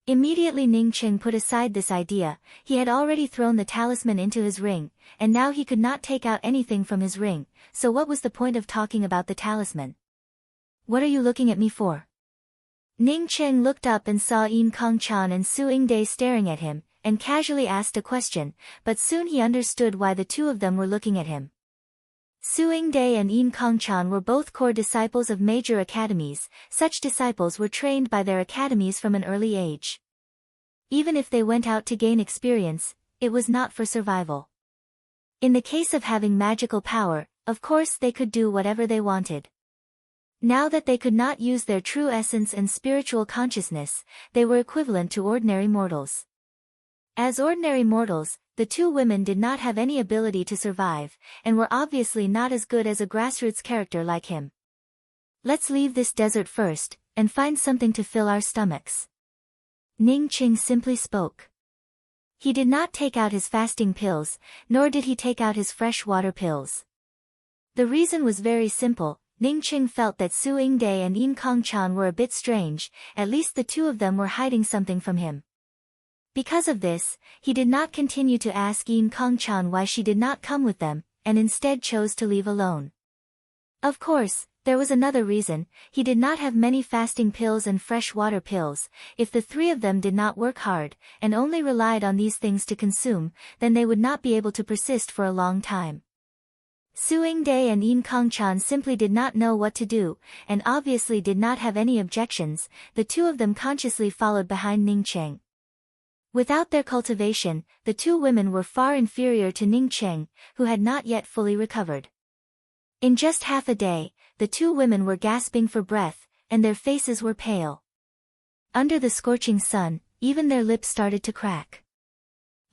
Immediately Ning Cheng put aside this idea. He had already thrown the talisman into his ring, and now he could not take out anything from his ring, so what was the point of talking about the talisman? What are you looking at me for? Ning Cheng looked up and saw Yin Kongchan and Su Yingde staring at him, and casually asked a question, but soon he understood why the two of them were looking at him. Su Yingde and Yin Kongchan were both core disciples of major academies. Such disciples were trained by their academies from an early age. Even if they went out to gain experience, it was not for survival. In the case of having magical power, of course they could do whatever they wanted. Now that they could not use their true essence and spiritual consciousness, they were equivalent to ordinary mortals. As ordinary mortals, the two women did not have any ability to survive, and were obviously not as good as a grassroots character like him. Let's leave this desert first, and find something to fill our stomachs. Ning Qing simply spoke. He did not take out his fasting pills, nor did he take out his fresh water pills. The reason was very simple. Ning Qing felt that Su Yingde and Yin Kongchan were a bit strange, at least the two of them were hiding something from him. Because of this, he did not continue to ask Yin Kongchan why she did not come with them, and instead chose to leave alone. Of course, there was another reason. He did not have many fasting pills and fresh water pills. If the three of them did not work hard, and only relied on these things to consume, then they would not be able to persist for a long time. Su Yingde and Yin Kongchan simply did not know what to do, and obviously did not have any objections. The two of them consciously followed behind Ning Qing. Without their cultivation, the two women were far inferior to Ning Qing, who had not yet fully recovered. In just half a day, the two women were gasping for breath, and their faces were pale. Under the scorching sun, even their lips started to crack.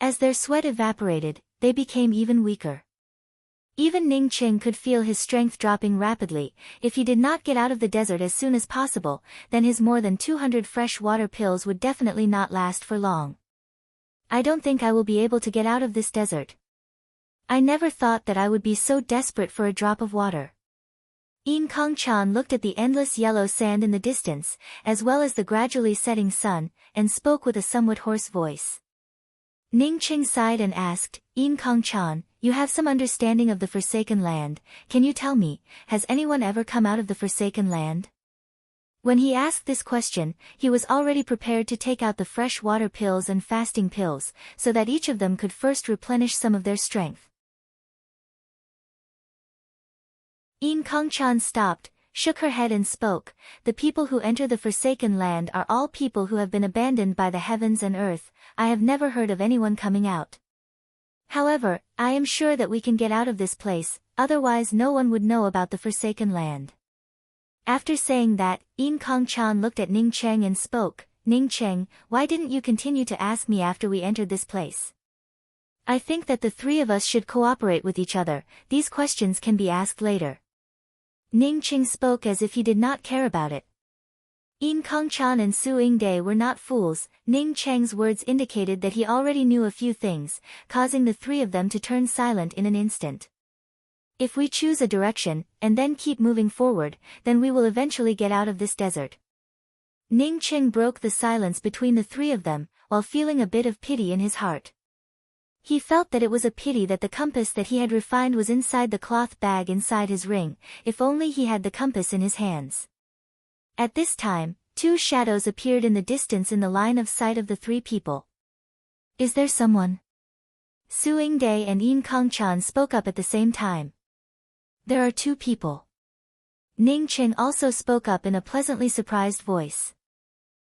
As their sweat evaporated, they became even weaker. Even Ning Qing could feel his strength dropping rapidly. If he did not get out of the desert as soon as possible, then his more than 200 fresh water pills would definitely not last for long. I don't think I will be able to get out of this desert. I never thought that I would be so desperate for a drop of water. Yin Kongchan looked at the endless yellow sand in the distance, as well as the gradually setting sun, and spoke with a somewhat hoarse voice. Ning Qing sighed and asked, Yin Kongchan, you have some understanding of the Forsaken Land. Can you tell me, has anyone ever come out of the Forsaken Land? When he asked this question, he was already prepared to take out the fresh water pills and fasting pills, so that each of them could first replenish some of their strength. Yin Kongchan stopped, shook her head and spoke, the people who enter the Forsaken Land are all people who have been abandoned by the heavens and earth. I have never heard of anyone coming out. However, I am sure that we can get out of this place, otherwise no one would know about the Forsaken Land. After saying that, Yin Kongchan looked at Ning Qing and spoke, Ning Qing, why didn't you continue to ask me after we entered this place? I think that the three of us should cooperate with each other. These questions can be asked later. Ning Qing spoke as if he did not care about it. Yin Kongchan and Su Yingde were not fools. Ning Qing's words indicated that he already knew a few things, causing the three of them to turn silent in an instant. If we choose a direction, and then keep moving forward, then we will eventually get out of this desert. Ning Qing broke the silence between the three of them, while feeling a bit of pity in his heart. He felt that it was a pity that the compass that he had refined was inside the cloth bag inside his ring. If only he had the compass in his hands. At this time, two shadows appeared in the distance in the line of sight of the three people. Is there someone? Su Yingde and Yin Kongchan spoke up at the same time. There are two people. Ning Qing also spoke up in a pleasantly surprised voice.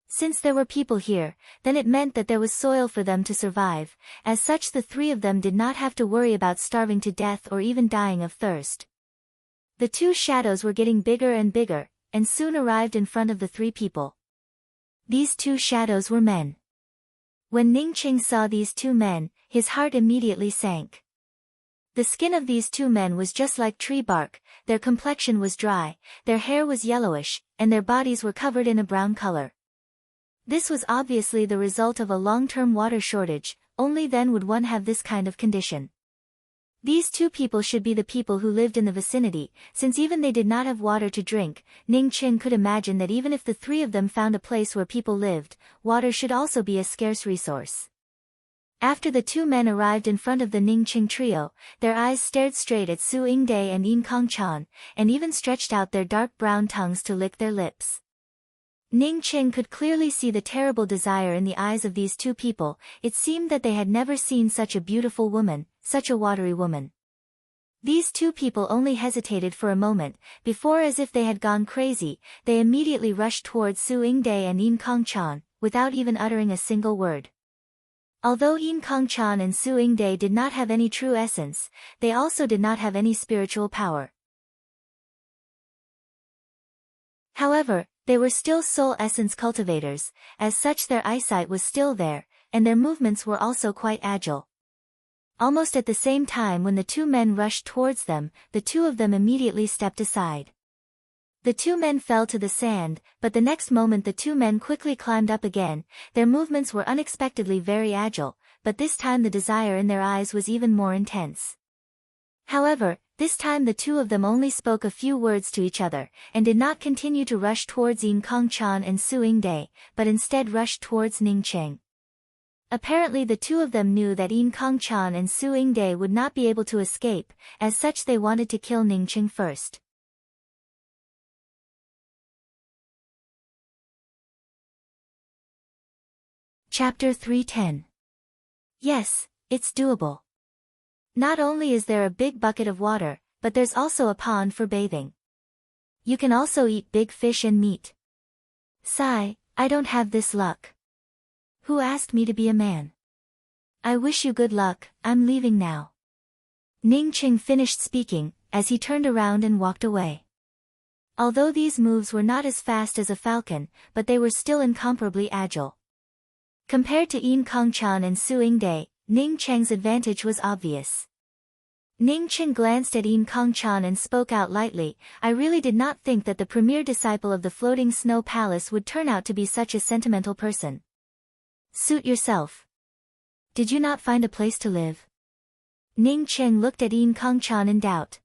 Since there were people here, then it meant that there was soil for them to survive. As such, the three of them did not have to worry about starving to death or even dying of thirst. The two shadows were getting bigger and bigger, and soon arrived in front of the three people. These two shadows were men. When Ning Qing saw these two men, his heart immediately sank. The skin of these two men was just like tree bark, their complexion was dry, their hair was yellowish, and their bodies were covered in a brown color. This was obviously the result of a long-term water shortage. Only then would one have this kind of condition. These two people should be the people who lived in the vicinity. Since even they did not have water to drink, Ning Qing could imagine that even if the three of them found a place where people lived, water should also be a scarce resource. After the two men arrived in front of the Ning Qing trio, their eyes stared straight at Su Yingde and Yin Kongchan, and even stretched out their dark brown tongues to lick their lips. Ning Qing could clearly see the terrible desire in the eyes of these two people. It seemed that they had never seen such a beautiful woman, such a watery woman. These two people only hesitated for a moment, before, as if they had gone crazy, they immediately rushed towards Su Yingde and Yin Kongchan, without even uttering a single word. Although Yin Kongchan and Su Yingde did not have any true essence, they also did not have any spiritual power. However, they were still soul essence cultivators. As such, their eyesight was still there, and their movements were also quite agile. Almost at the same time when the two men rushed towards them, the two of them immediately stepped aside. The two men fell to the sand, but the next moment the two men quickly climbed up again. Their movements were unexpectedly very agile, but this time the desire in their eyes was even more intense. However, this time the two of them only spoke a few words to each other, and did not continue to rush towards Yin Kongchan and Su Yingde, but instead rushed towards Ning Cheng. Apparently the two of them knew that Yin Kongchan and Su Yingde would not be able to escape, as such they wanted to kill Ning Cheng first. Chapter 310. Yes, it's doable. Not only is there a big bucket of water, but there's also a pond for bathing. You can also eat big fish and meat. Sigh, I don't have this luck. Who asked me to be a man? I wish you good luck, I'm leaving now. Ning Cheng finished speaking, as he turned around and walked away. Although these moves were not as fast as a falcon, but they were still incomparably agile. Compared to Yin Kongchan and Su Yingde, Ning Cheng's advantage was obvious. Ning Cheng glanced at Yin Kongchan and spoke out lightly, I really did not think that the premier disciple of the floating snow palace would turn out to be such a sentimental person. Suit yourself. Did you not find a place to live? Ning Cheng looked at Yin Kongchan in doubt.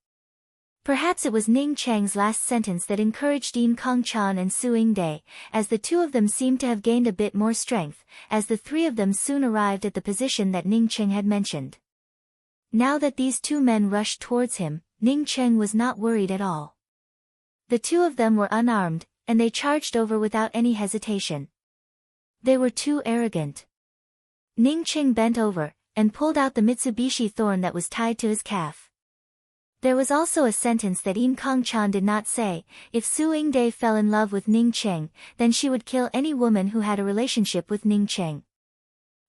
Perhaps it was Ning Cheng's last sentence that encouraged Yin Kongchan and Su Yingde, as the two of them seemed to have gained a bit more strength, as the three of them soon arrived at the position that Ning Cheng had mentioned. Now that these two men rushed towards him, Ning Cheng was not worried at all. The two of them were unarmed, and they charged over without any hesitation. They were too arrogant. Ning Cheng bent over, and pulled out the Mitsubishi thorn that was tied to his calf. There was also a sentence that Yin Kongchan did not say, if Su Yingde fell in love with Ning Cheng, then she would kill any woman who had a relationship with Ning Cheng.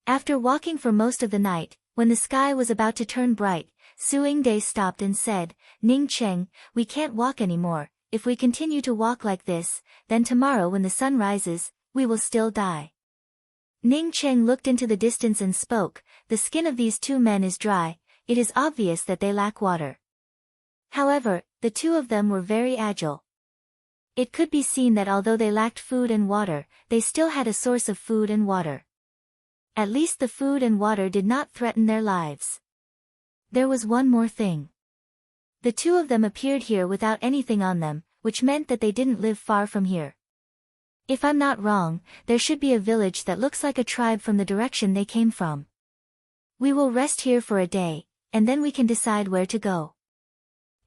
After walking for most of the night, when the sky was about to turn bright, Su Yingde stopped and said, Ning Cheng, we can't walk anymore. If we continue to walk like this, then tomorrow when the sun rises, we will still die. Ning Cheng looked into the distance and spoke, the skin of these two men is dry, it is obvious that they lack water. However, the two of them were very agile. It could be seen that although they lacked food and water, they still had a source of food and water. At least the food and water did not threaten their lives. There was one more thing. The two of them appeared here without anything on them, which meant that they didn't live far from here. If I'm not wrong, there should be a village that looks like a tribe from the direction they came from. We will rest here for a day, and then we can decide where to go.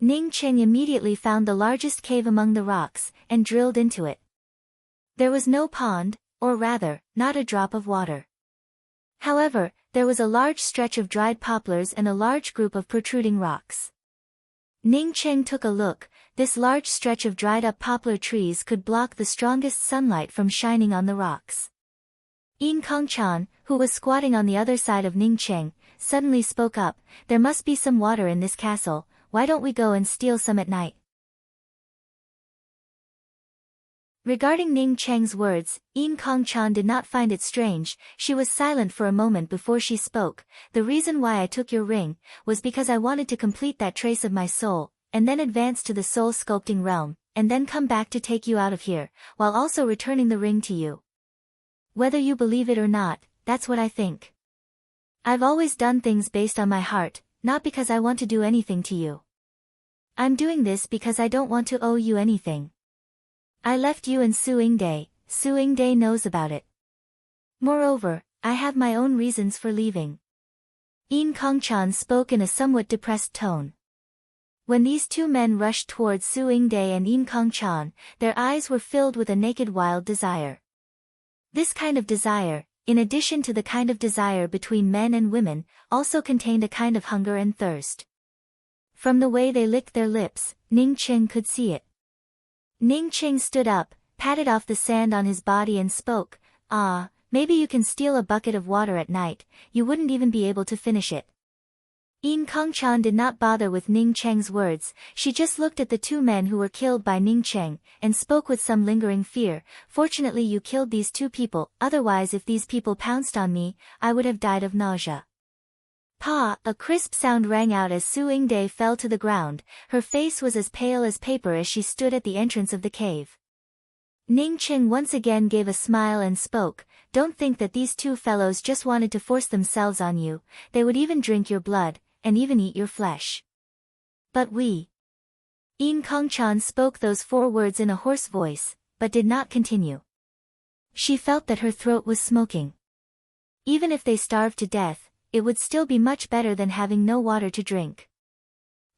Ning Cheng immediately found the largest cave among the rocks, and drilled into it. There was no pond, or rather, not a drop of water. However, there was a large stretch of dried poplars and a large group of protruding rocks. Ning Cheng took a look. This large stretch of dried-up poplar trees could block the strongest sunlight from shining on the rocks. Yin Kongchan, who was squatting on the other side of Ning Cheng, suddenly spoke up, there must be some water in this castle, why don't we go and steal some at night? Regarding Ning Cheng's words, Yin Kongchan did not find it strange. She was silent for a moment before she spoke. The reason why I took your ring was because I wanted to complete that trace of my soul, and then advance to the soul sculpting realm, and then come back to take you out of here, while also returning the ring to you. Whether you believe it or not, that's what I think. I've always done things based on my heart, not because I want to do anything to you. I'm doing this because I don't want to owe you anything. I left you and Su Yingde. Su Yingde knows about it. Moreover, I have my own reasons for leaving. Yin Kongchan spoke in a somewhat depressed tone. When these two men rushed towards Su Yingde and Yin Kongchan, their eyes were filled with a naked wild desire. This kind of desire, in addition to the kind of desire between men and women, also contained a kind of hunger and thirst. From the way they licked their lips, Ning Cheng could see it. Ning Cheng stood up, patted off the sand on his body and spoke, maybe you can steal a bucket of water at night, you wouldn't even be able to finish it. Yin Kongchan did not bother with Ning Cheng's words, she just looked at the two men who were killed by Ning Cheng, and spoke with some lingering fear, fortunately you killed these two people, otherwise if these people pounced on me, I would have died of nausea. Pa! A crisp sound rang out as Su Yingde fell to the ground. Her face was as pale as paper as she stood at the entrance of the cave. Ning Qing once again gave a smile and spoke, "Don't think that these two fellows just wanted to force themselves on you, they would even drink your blood, and even eat your flesh. But we..." Yin Kongchan spoke those 4 words in a hoarse voice, but did not continue. She felt that her throat was smoking. Even if they starved to death, it would still be much better than having no water to drink.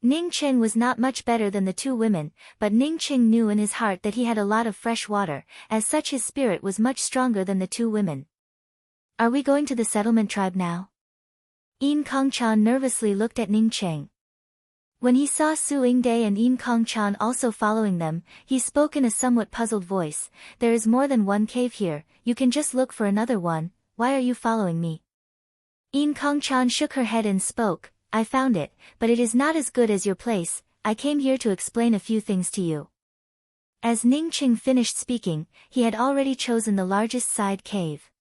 Ning Qing was not much better than the 2 women, but Ning Qing knew in his heart that he had a lot of fresh water, as such his spirit was much stronger than the 2 women. "Are we going to the settlement tribe now?" Yin Kongchan nervously looked at Ning Qing. When he saw Su Yingde and Yin Kongchan also following them, he spoke in a somewhat puzzled voice, "There is more than one cave here, you can just look for another one, why are you following me?" Yin Kongchan shook her head and spoke, "I found it, but it is not as good as your place, I came here to explain a few things to you." As Ning Qing finished speaking, he had already chosen the largest side cave.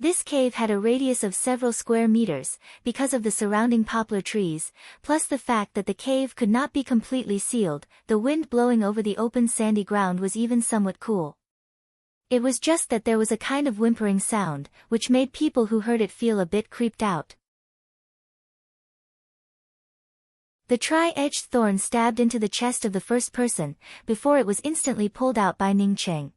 This cave had a radius of several square meters, because of the surrounding poplar trees, plus the fact that the cave could not be completely sealed, the wind blowing over the open sandy ground was even somewhat cool. It was just that there was a kind of whimpering sound, which made people who heard it feel a bit creeped out. The tri-edged thorn stabbed into the chest of the first person, before it was instantly pulled out by Ning Qing.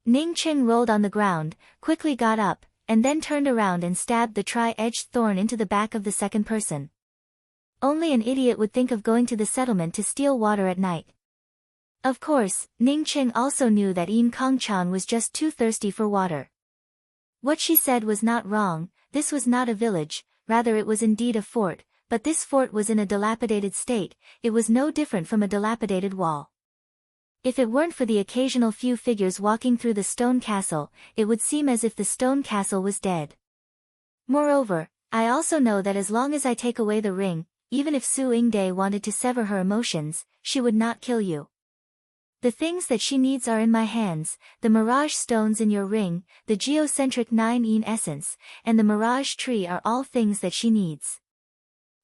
Ning Qing rolled on the ground, quickly got up, and then turned around and stabbed the tri-edged thorn into the back of the second person. Only an idiot would think of going to the settlement to steal water at night. Of course, Ning Qing also knew that Yin Kongchan was just too thirsty for water. What she said was not wrong, this was not a village, rather it was indeed a fort, but this fort was in a dilapidated state, it was no different from a dilapidated wall. If it weren't for the occasional few figures walking through the stone castle, it would seem as if the stone castle was dead. Moreover, I also know that as long as I take away the ring, even if Su Yingde wanted to sever her emotions, she would not kill you. The things that she needs are in my hands, the mirage stones in your ring, the geocentric 9 Yin essence, and the mirage tree are all things that she needs.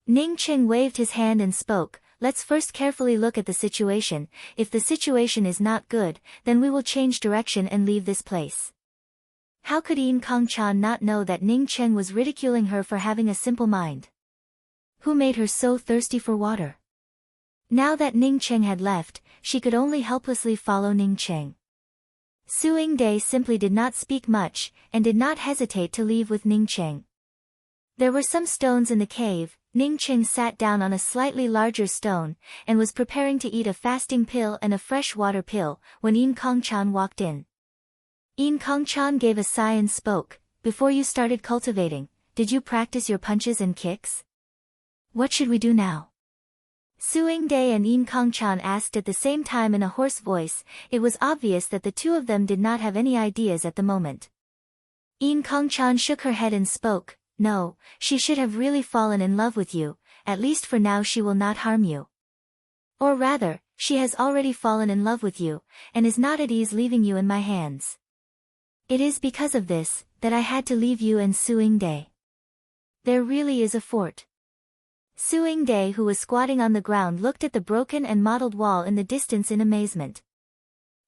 Ning Qing waved his hand and spoke, "Let's first carefully look at the situation, if the situation is not good, then we will change direction and leave this place." How could Yin Kongchan not know that Ning Qing was ridiculing her for having a simple mind? Who made her so thirsty for water? Now that Ning Qing had left, she could only helplessly follow Ning Qing. Su Yingde simply did not speak much, and did not hesitate to leave with Ning Qing. There were some stones in the cave. Ning Qing sat down on a slightly larger stone, and was preparing to eat a fasting pill and a fresh water pill, when Yin Kongchan walked in. Yin Kongchan gave a sigh and spoke, "Before you started cultivating, did you practice your punches and kicks? What should we do now?" Su Yingde and Yin Kongchan asked at the same time in a hoarse voice. It was obvious that the 2 of them did not have any ideas at the moment. Yin Kongchan shook her head and spoke, "No, she should have really fallen in love with you, at least for now she will not harm you. Or rather, she has already fallen in love with you, and is not at ease leaving you in my hands. It is because of this, that I had to leave you and Su Yingde. There really is a fort." Su Yingde, who was squatting on the ground, looked at the broken and mottled wall in the distance in amazement.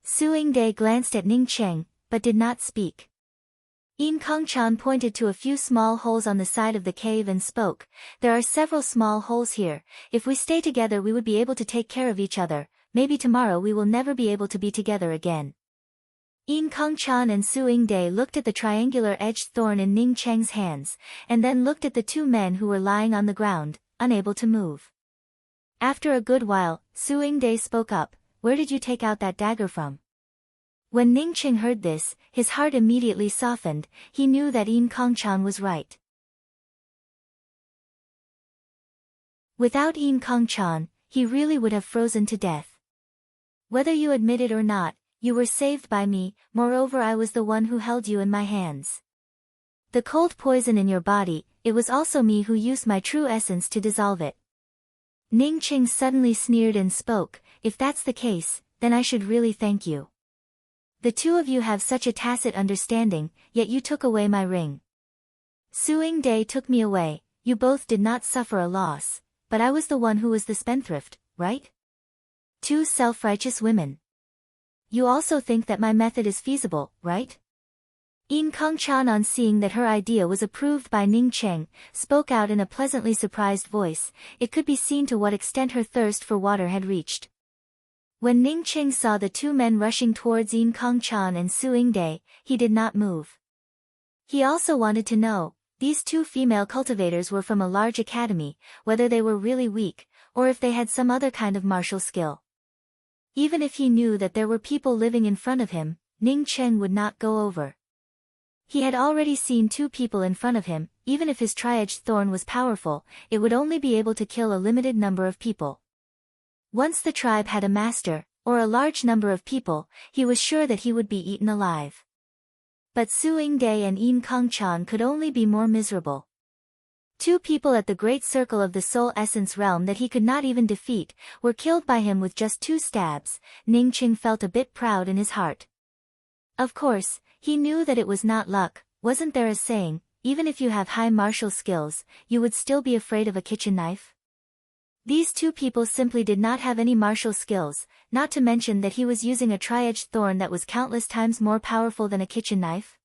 Su Yingde glanced at Ning Qing, but did not speak. Yin Kongchan pointed to a few small holes on the side of the cave and spoke, "There are several small holes here, if we stay together we would be able to take care of each other, maybe tomorrow we will never be able to be together again." Yin Kongchan and Su Yingde looked at the triangular edged thorn in Ning Qing's hands, and then looked at the 2 men who were lying on the ground, unable to move. After a good while, Su Yingde spoke up, "Where did you take out that dagger from?" When Ning Qing heard this, his heart immediately softened, he knew that Yin Kongchan was right. Without Yin Kongchan, he really would have frozen to death. Whether you admit it or not, you were saved by me, moreover I was the one who held you in my hands. The cold poison in your body, it was also me who used my true essence to dissolve it. Ning Qing suddenly sneered and spoke, "If that's the case, then I should really thank you. The 2 of you have such a tacit understanding, yet you took away my ring. Su Yingde took me away, you both did not suffer a loss, but I was the one who was the spendthrift, right? Two self-righteous women. You also think that my method is feasible, right? Yin Kongchan, on seeing that her idea was approved by Ning Cheng, spoke out in a pleasantly surprised voice. It could be seen to what extent her thirst for water had reached. When Ning Cheng saw the two men rushing towards Yin Kongchan and Su Yingde, he did not move. He also wanted to know, these two female cultivators were from a large academy, whether they were really weak, or if they had some other kind of martial skill. Even if he knew that there were people living in front of him, Ning Cheng would not go over. He had already seen two people in front of him. Even if his tri-edged thorn was powerful, it would only be able to kill a limited number of people. Once the tribe had a master, or a large number of people, he was sure that he would be eaten alive. But Su Yingde and Yin Kongchan could only be more miserable. Two people at the great circle of the soul essence realm that he could not even defeat, were killed by him with just 2 stabs. Ning Cheng felt a bit proud in his heart. Of course, he knew that it was not luck. Wasn't there a saying, even if you have high martial skills, you would still be afraid of a kitchen knife? These two people simply did not have any martial skills, not to mention that he was using a tri-edged thorn that was countless times more powerful than a kitchen knife.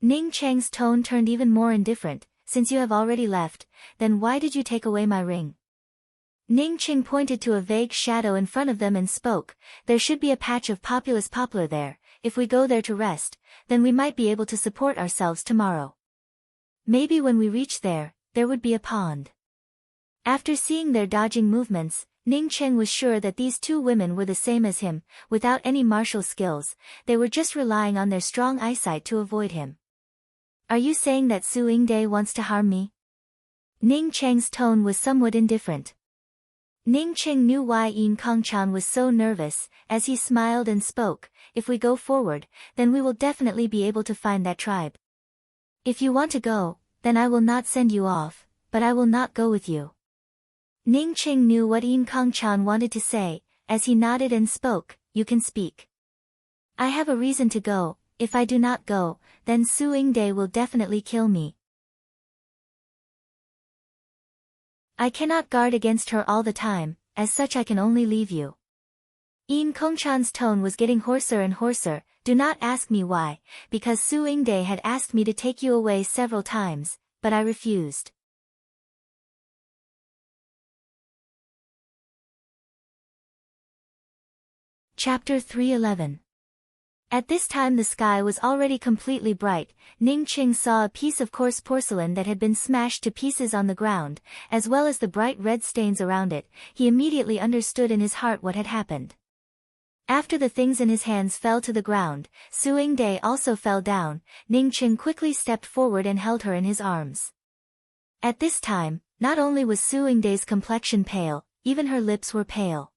Ning Cheng's tone turned even more indifferent. Since you have already left, then why did you take away my ring? Ning Cheng pointed to a vague shadow in front of them and spoke. There should be a patch of populous poplar there. If we go there to rest, then we might be able to support ourselves tomorrow. Maybe when we reach there, there would be a pond. After seeing their dodging movements, Ning Cheng was sure that these two women were the same as him, without any martial skills. They were just relying on their strong eyesight to avoid him. Are you saying that Su Yingde wants to harm me? Ning Cheng's tone was somewhat indifferent. Ning Cheng knew why Yin Kongchan was so nervous, as he smiled and spoke. If we go forward, then we will definitely be able to find that tribe. If you want to go, then I will not send you off, but I will not go with you. Ning Cheng knew what Yin Kongchan wanted to say. As he nodded and spoke, you can speak. I have a reason to go. If I do not go, then Su Yingde will definitely kill me. I cannot guard against her all the time, as such I can only leave you. Yin Kongchan's tone was getting hoarser and hoarser. Do not ask me why, because Su Yingde had asked me to take you away several times, but I refused. Chapter 311. At this time the sky was already completely bright. Ning Cheng saw a piece of coarse porcelain that had been smashed to pieces on the ground, as well as the bright red stains around it. He immediately understood in his heart what had happened. After the things in his hands fell to the ground, Su Yingde also fell down. Ning Cheng quickly stepped forward and held her in his arms. At this time, not only was Su Yingde's complexion pale, even her lips were pale.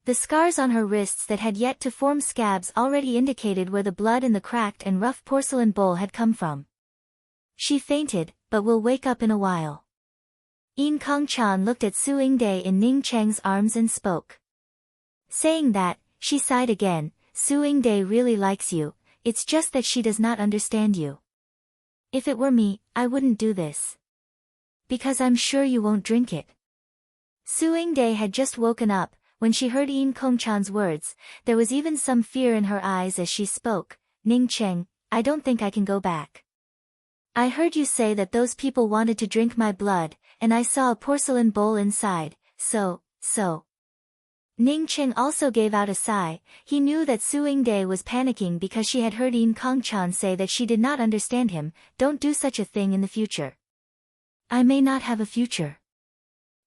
The scars on her wrists that had yet to form scabs already indicated where the blood in the cracked and rough porcelain bowl had come from. She fainted, but will wake up in a while. Yin Kongchan looked at Su Yingde in Ning Cheng's arms and spoke. Saying that, she sighed again. Su Yingde really likes you, it's just that she does not understand you. If it were me, I wouldn't do this. Because I'm sure you won't drink it. Su Yingde had just woken up. When she heard Yin Kongchan's words, there was even some fear in her eyes as she spoke. Ning Cheng, I don't think I can go back. I heard you say that those people wanted to drink my blood, and I saw a porcelain bowl inside, so. Ning Cheng also gave out a sigh. He knew that Su Yingde was panicking because she had heard Yin Kongchan say that she did not understand him. Don't do such a thing in the future. I may not have a future.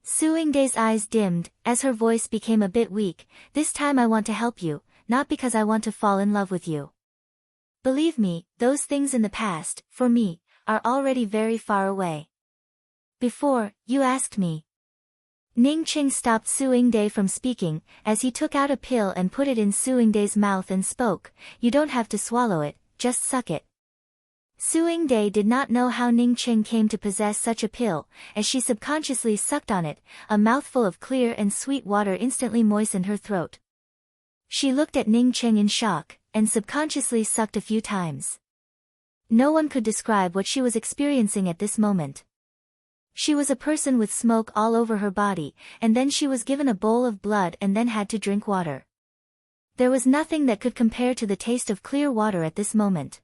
Su Yingde's eyes dimmed, as her voice became a bit weak. This time I want to help you, not because I want to fall in love with you. Believe me, those things in the past, for me, are already very far away. Before, you asked me. Ning Cheng stopped Su Yingde from speaking, as he took out a pill and put it in Su Yingde's mouth and spoke. You don't have to swallow it, just suck it. Su Yingde did not know how Ning Cheng came to possess such a pill. As she subconsciously sucked on it, a mouthful of clear and sweet water instantly moistened her throat. She looked at Ning Cheng in shock, and subconsciously sucked a few times. No one could describe what she was experiencing at this moment. She was a person with smoke all over her body, and then she was given a bowl of blood and then had to drink water. There was nothing that could compare to the taste of clear water at this moment.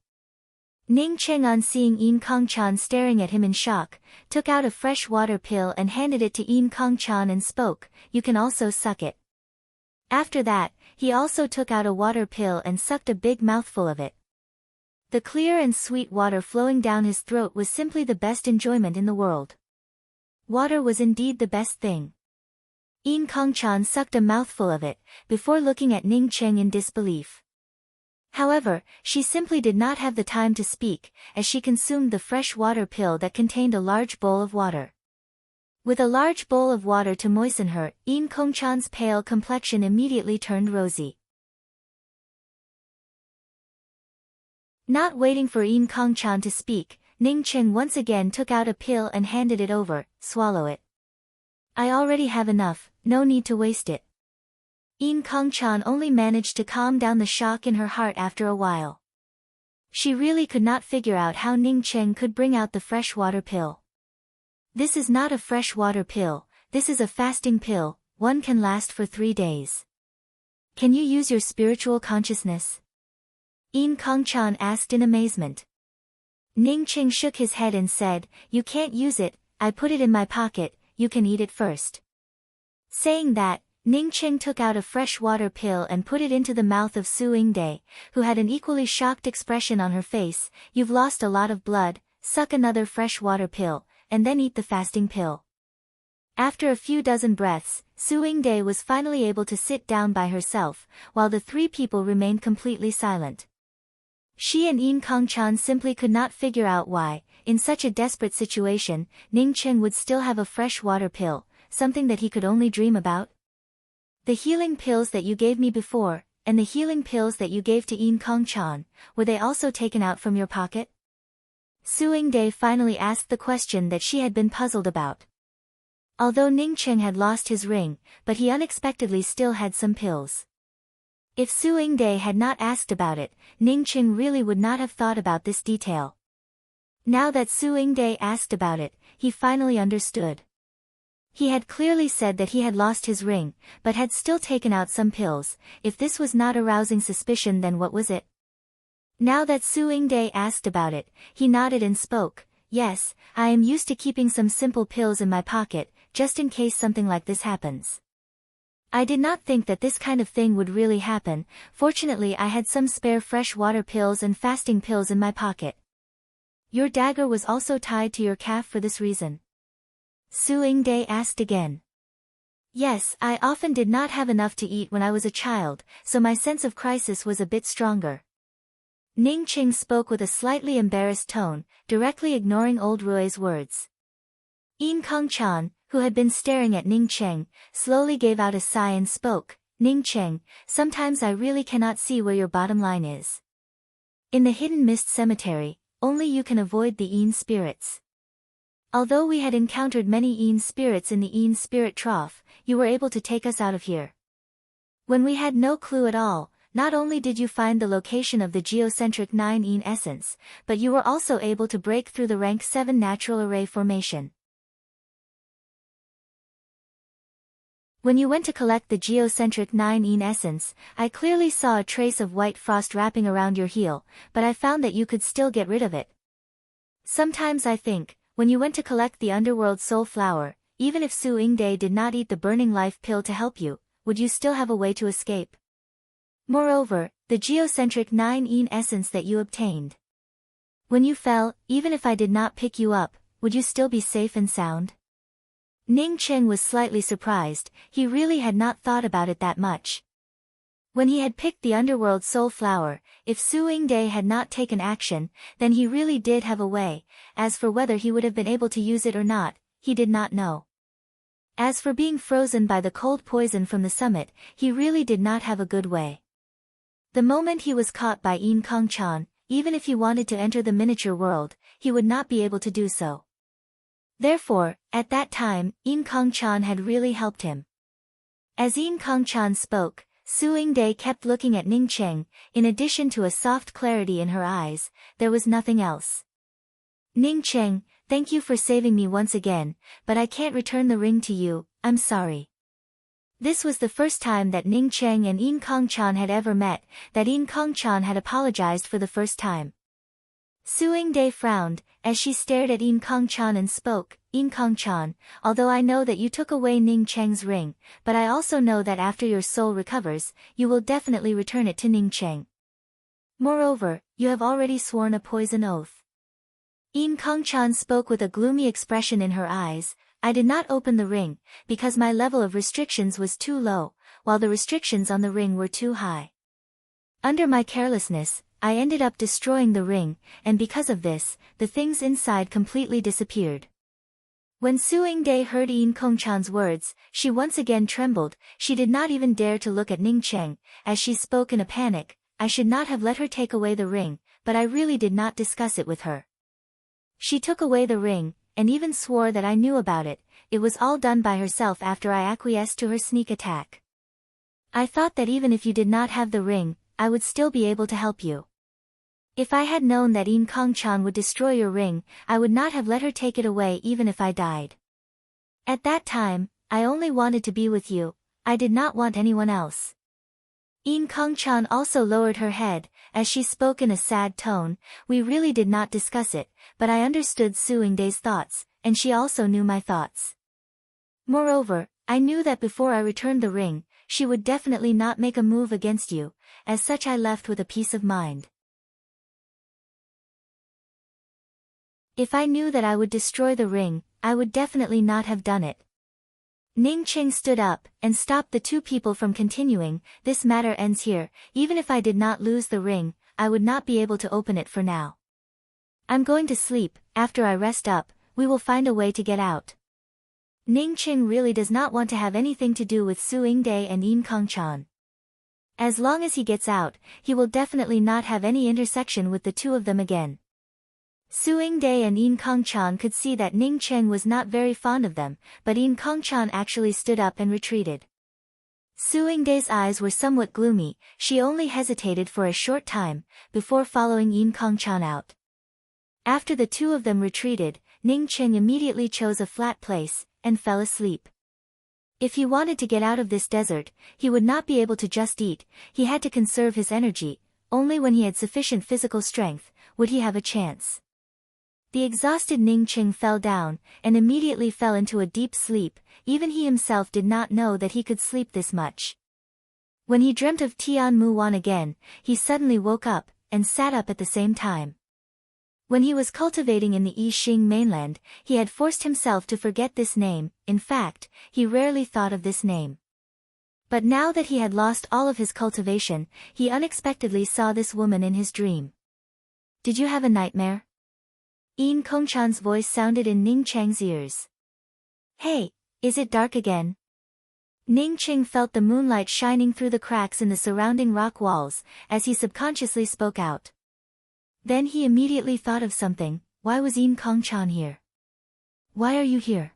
Ning Cheng, on seeing Yin Kongchan staring at him in shock, took out a fresh water pill and handed it to Yin Kongchan and spoke, "You can also suck it." After that, he also took out a water pill and sucked a big mouthful of it. The clear and sweet water flowing down his throat was simply the best enjoyment in the world. Water was indeed the best thing. Yin Kongchan sucked a mouthful of it, before looking at Ning Cheng in disbelief. However, she simply did not have the time to speak, as she consumed the fresh water pill that contained a large bowl of water. With a large bowl of water to moisten her, Yin Kongchan's pale complexion immediately turned rosy. Not waiting for Yin Kongchan to speak, Ning Cheng once again took out a pill and handed it over. "Swallow it. I already have enough, no need to waste it." Yin Kongchan only managed to calm down the shock in her heart after a while. She really could not figure out how Ning Cheng could bring out the fresh water pill. "This is not a fresh water pill, this is a fasting pill, one can last for 3 days. Can you use your spiritual consciousness?" Yin Kongchan asked in amazement. Ning Cheng shook his head and said, "You can't use it, I put it in my pocket, you can eat it first." Saying that, Ning Cheng took out a fresh water pill and put it into the mouth of Su Yingde, who had an equally shocked expression on her face. "You've lost a lot of blood, suck another fresh water pill, and then eat the fasting pill." After a few dozen breaths, Su Yingde was finally able to sit down by herself, while the 3 people remained completely silent. She and Yin Kongchan simply could not figure out why, in such a desperate situation, Ning Cheng would still have a fresh water pill, something that he could only dream about. "The healing pills that you gave me before, and the healing pills that you gave to Yin Kongchan, were they also taken out from your pocket?" Su Yingde finally asked the question that she had been puzzled about. Although Ning Cheng had lost his ring, but he unexpectedly still had some pills. If Su Yingde had not asked about it, Ning Cheng really would not have thought about this detail. Now that Su Yingde asked about it, he finally understood. He had clearly said that he had lost his ring, but had still taken out some pills. If this was not arousing suspicion, then what was it? Now that Su Yingde asked about it, he nodded and spoke, "Yes, I am used to keeping some simple pills in my pocket, just in case something like this happens. I did not think that this kind of thing would really happen. Fortunately, I had some spare fresh water pills and fasting pills in my pocket." "Your dagger was also tied to your calf for this reason?" Su Yingde asked again. "Yes, I often did not have enough to eat when I was a child, so my sense of crisis was a bit stronger." Ning Cheng spoke with a slightly embarrassed tone, directly ignoring old Rui's words. Yin Kongchan, who had been staring at Ning Cheng, slowly gave out a sigh and spoke, "Ning Cheng, sometimes I really cannot see where your bottom line is. In the Hidden Mist Cemetery, only you can avoid the Yin spirits. Although we had encountered many Yin spirits in the Yin spirit trough, you were able to take us out of here. When we had no clue at all, not only did you find the location of the geocentric 9 Yin essence, but you were also able to break through the rank 7 natural array formation. When you went to collect the geocentric 9 Yin essence, I clearly saw a trace of white frost wrapping around your heel, but I found that you could still get rid of it. Sometimes I think, when you went to collect the underworld soul flower, even if Su Yingde did not eat the burning life pill to help you, would you still have a way to escape? Moreover, the geocentric 9 Yin essence that you obtained. When you fell, even if I did not pick you up, would you still be safe and sound?" Ning Cheng was slightly surprised. He really had not thought about it that much. When he had picked the underworld soul flower, if Su Yingde had not taken action, then he really did have a way. As for whether he would have been able to use it or not, he did not know. As for being frozen by the cold poison from the summit, he really did not have a good way. The moment he was caught by Yin Kongchan, even if he wanted to enter the miniature world, he would not be able to do so. Therefore, at that time, Yin Kongchan had really helped him. As Yin Kongchan spoke, Su Yingde kept looking at Ning Cheng. In addition to a soft clarity in her eyes, there was nothing else. "Ning Cheng, Thank you for saving me once again, but I can't return the ring to you, I'm sorry. This was the first time that Ning Cheng and Yin Kong-chan had ever met, that Yin Kong-chan had apologized for the first time. Suing-dae frowned, as she stared at Yin Kong-chan and spoke, Yin Kong-chan, although I know that you took away Ning Cheng's ring, but I also know that after your soul recovers, you will definitely return it to Ning Cheng. Moreover, you have already sworn a poison oath. Yin Kong-chan spoke with a gloomy expression in her eyes. I did not open the ring, because my level of restrictions was too low, while the restrictions on the ring were too high. Under my carelessness, I ended up destroying the ring, and because of this, the things inside completely disappeared. When Suing-dae heard Yin Kong-chan's words, she once again trembled. She did not even dare to look at Ning Cheng, as she spoke in a panic. I should not have let her take away the ring, but I really did not discuss it with her. She took away the ring, and even swore that I knew about it. It was all done by herself after I acquiesced to her sneak attack. I thought that even if you did not have the ring, I would still be able to help you. If I had known that Yin Kong-chan would destroy your ring, I would not have let her take it away even if I died. At that time, I only wanted to be with you, I did not want anyone else. Yin Kong-chan also lowered her head, as she spoke in a sad tone. We really did not discuss it, but I understood Suing-dae's thoughts, and she also knew my thoughts. Moreover, I knew that before I returned the ring, she would definitely not make a move against you, as such I left with a peace of mind. If I knew that I would destroy the ring, I would definitely not have done it. Ning Cheng stood up, and stopped the two people from continuing. This matter ends here. Even if I did not lose the ring, I would not be able to open it for now. I'm going to sleep. After I rest up, we will find a way to get out. Ning Cheng really does not want to have anything to do with Suing-dae and Yin Kong-chan. As long as he gets out, he will definitely not have any intersection with the two of them again. Suing-dae and Yin Kong-chan could see that Ning Cheng was not very fond of them, but Yin Kong-chan actually stood up and retreated. Suing-dae's eyes were somewhat gloomy. She only hesitated for a short time, before following Yin Kong-chan out. After the two of them retreated, Ning Cheng immediately chose a flat place, and fell asleep. If he wanted to get out of this desert, he would not be able to just eat. He had to conserve his energy. Only when he had sufficient physical strength, would he have a chance. The exhausted Ning Cheng fell down, and immediately fell into a deep sleep. Even he himself did not know that he could sleep this much. When he dreamt of Tian Mu Wan again, he suddenly woke up, and sat up at the same time. When he was cultivating in the Yixing mainland, he had forced himself to forget this name. In fact, he rarely thought of this name. But now that he had lost all of his cultivation, he unexpectedly saw this woman in his dream. Did you have a nightmare? Yin Kong-chan's voice sounded in Ning Cheng's ears. Hey, is it dark again? Ning Cheng felt the moonlight shining through the cracks in the surrounding rock walls, as he subconsciously spoke out. Then he immediately thought of something. Why was Yin Kong-chan here? Why are you here?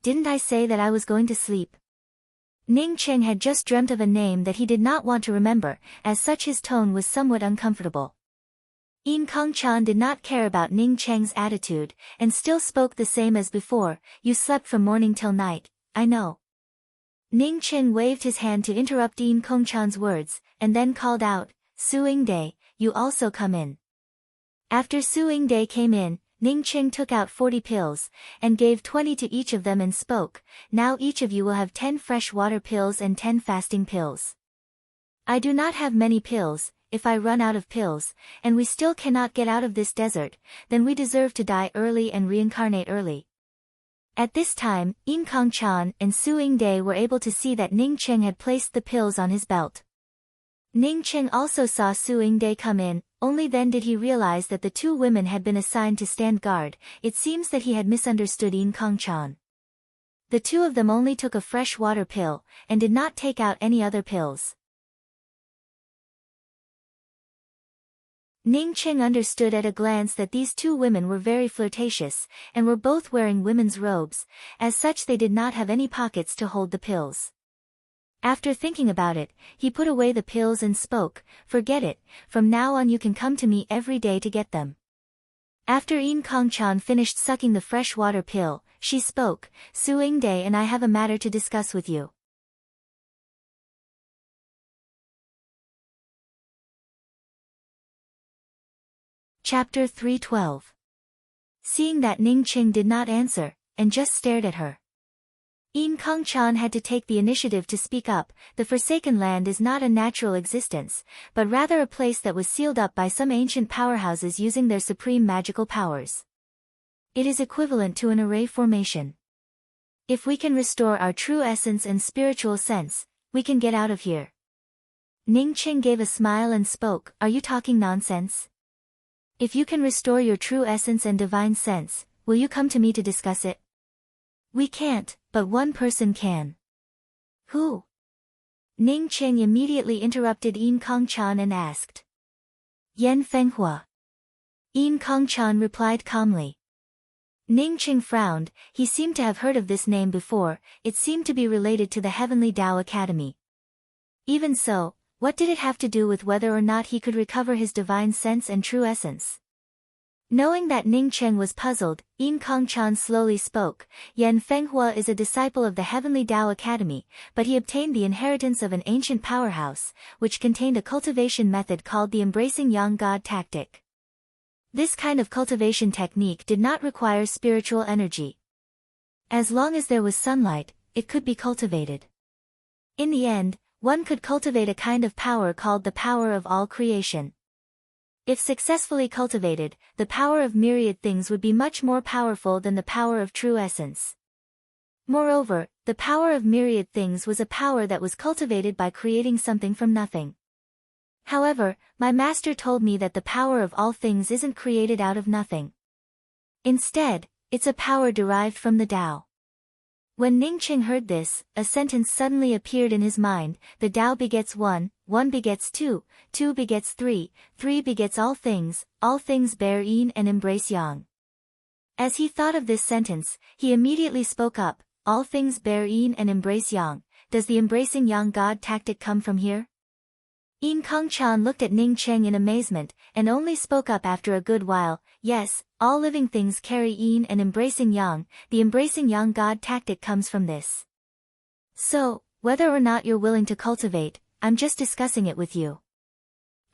Didn't I say that I was going to sleep? Ning Cheng had just dreamt of a name that he did not want to remember, as such his tone was somewhat uncomfortable. Yin Kong-chan did not care about Ning Cheng's attitude, and still spoke the same as before. You slept from morning till night, I know. Ning Cheng waved his hand to interrupt Yin Kong-chan's words, and then called out, Suing-dae, you also come in. After Suing-dae came in, Ning Cheng took out 40 pills, and gave 20 to each of them and spoke, now each of you will have 10 fresh water pills and 10 fasting pills. I do not have many pills. If I run out of pills, and we still cannot get out of this desert, then we deserve to die early and reincarnate early. At this time, Yin Kong-chan and Suing-dae were able to see that Ning Cheng had placed the pills on his belt. Ning Cheng also saw Suing-dae come in. Only then did he realize that the two women had been assigned to stand guard. It seems that he had misunderstood Yin Kong-chan. The two of them only took a fresh water pill, and did not take out any other pills. Ning Cheng understood at a glance that these two women were very flirtatious, and were both wearing women's robes. As such they did not have any pockets to hold the pills. After thinking about it, he put away the pills and spoke, forget it, from now on you can come to me every day to get them. After Yin Kongchan finished sucking the freshwater pill, she spoke, Su Yingde and I have a matter to discuss with you. Chapter 312. Seeing that Ning Qing did not answer, and just stared at her, Yin Kongchan had to take the initiative to speak up. The Forsaken Land is not a natural existence, but rather a place that was sealed up by some ancient powerhouses using their supreme magical powers. It is equivalent to an array formation. If we can restore our true essence and spiritual sense, we can get out of here. Ning Qing gave a smile and spoke, Are you talking nonsense? If you can restore your true essence and divine sense, will you come to me to discuss it? We can't, but one person can. Who? Ning Qing immediately interrupted Yin Kongchan and asked. Yan Fenghua. Yin Kongchan replied calmly. Ning Qing frowned. He seemed to have heard of this name before. It seemed to be related to the Heavenly Tao Academy. Even so, what did it have to do with whether or not he could recover his divine sense and true essence? Knowing that Ning Qing was puzzled, Yin Kongchan slowly spoke. Yan Fenghua is a disciple of the Heavenly Tao Academy, but he obtained the inheritance of an ancient powerhouse, which contained a cultivation method called the Embracing Young God tactic. This kind of cultivation technique did not require spiritual energy. As long as there was sunlight, it could be cultivated. In the end, one could cultivate a kind of power called the power of all creation. If successfully cultivated, the power of myriad things would be much more powerful than the power of true essence. Moreover, the power of myriad things was a power that was cultivated by creating something from nothing. However, my master told me that the power of all things isn't created out of nothing. Instead, it's a power derived from the Tao. When Ning Qing heard this, a sentence suddenly appeared in his mind, the Tao begets one, one begets two, two begets three, three begets all things bear yin and embrace yang. As he thought of this sentence, he immediately spoke up, all things bear yin and embrace yang. Does the embracing yang God tactic come from here? Yin Kongchan looked at Ning Qing in amazement, and only spoke up after a good while, yes, all living things carry yin and embracing yang, the embracing yang God tactic comes from this. So, whether or not you're willing to cultivate, I'm just discussing it with you.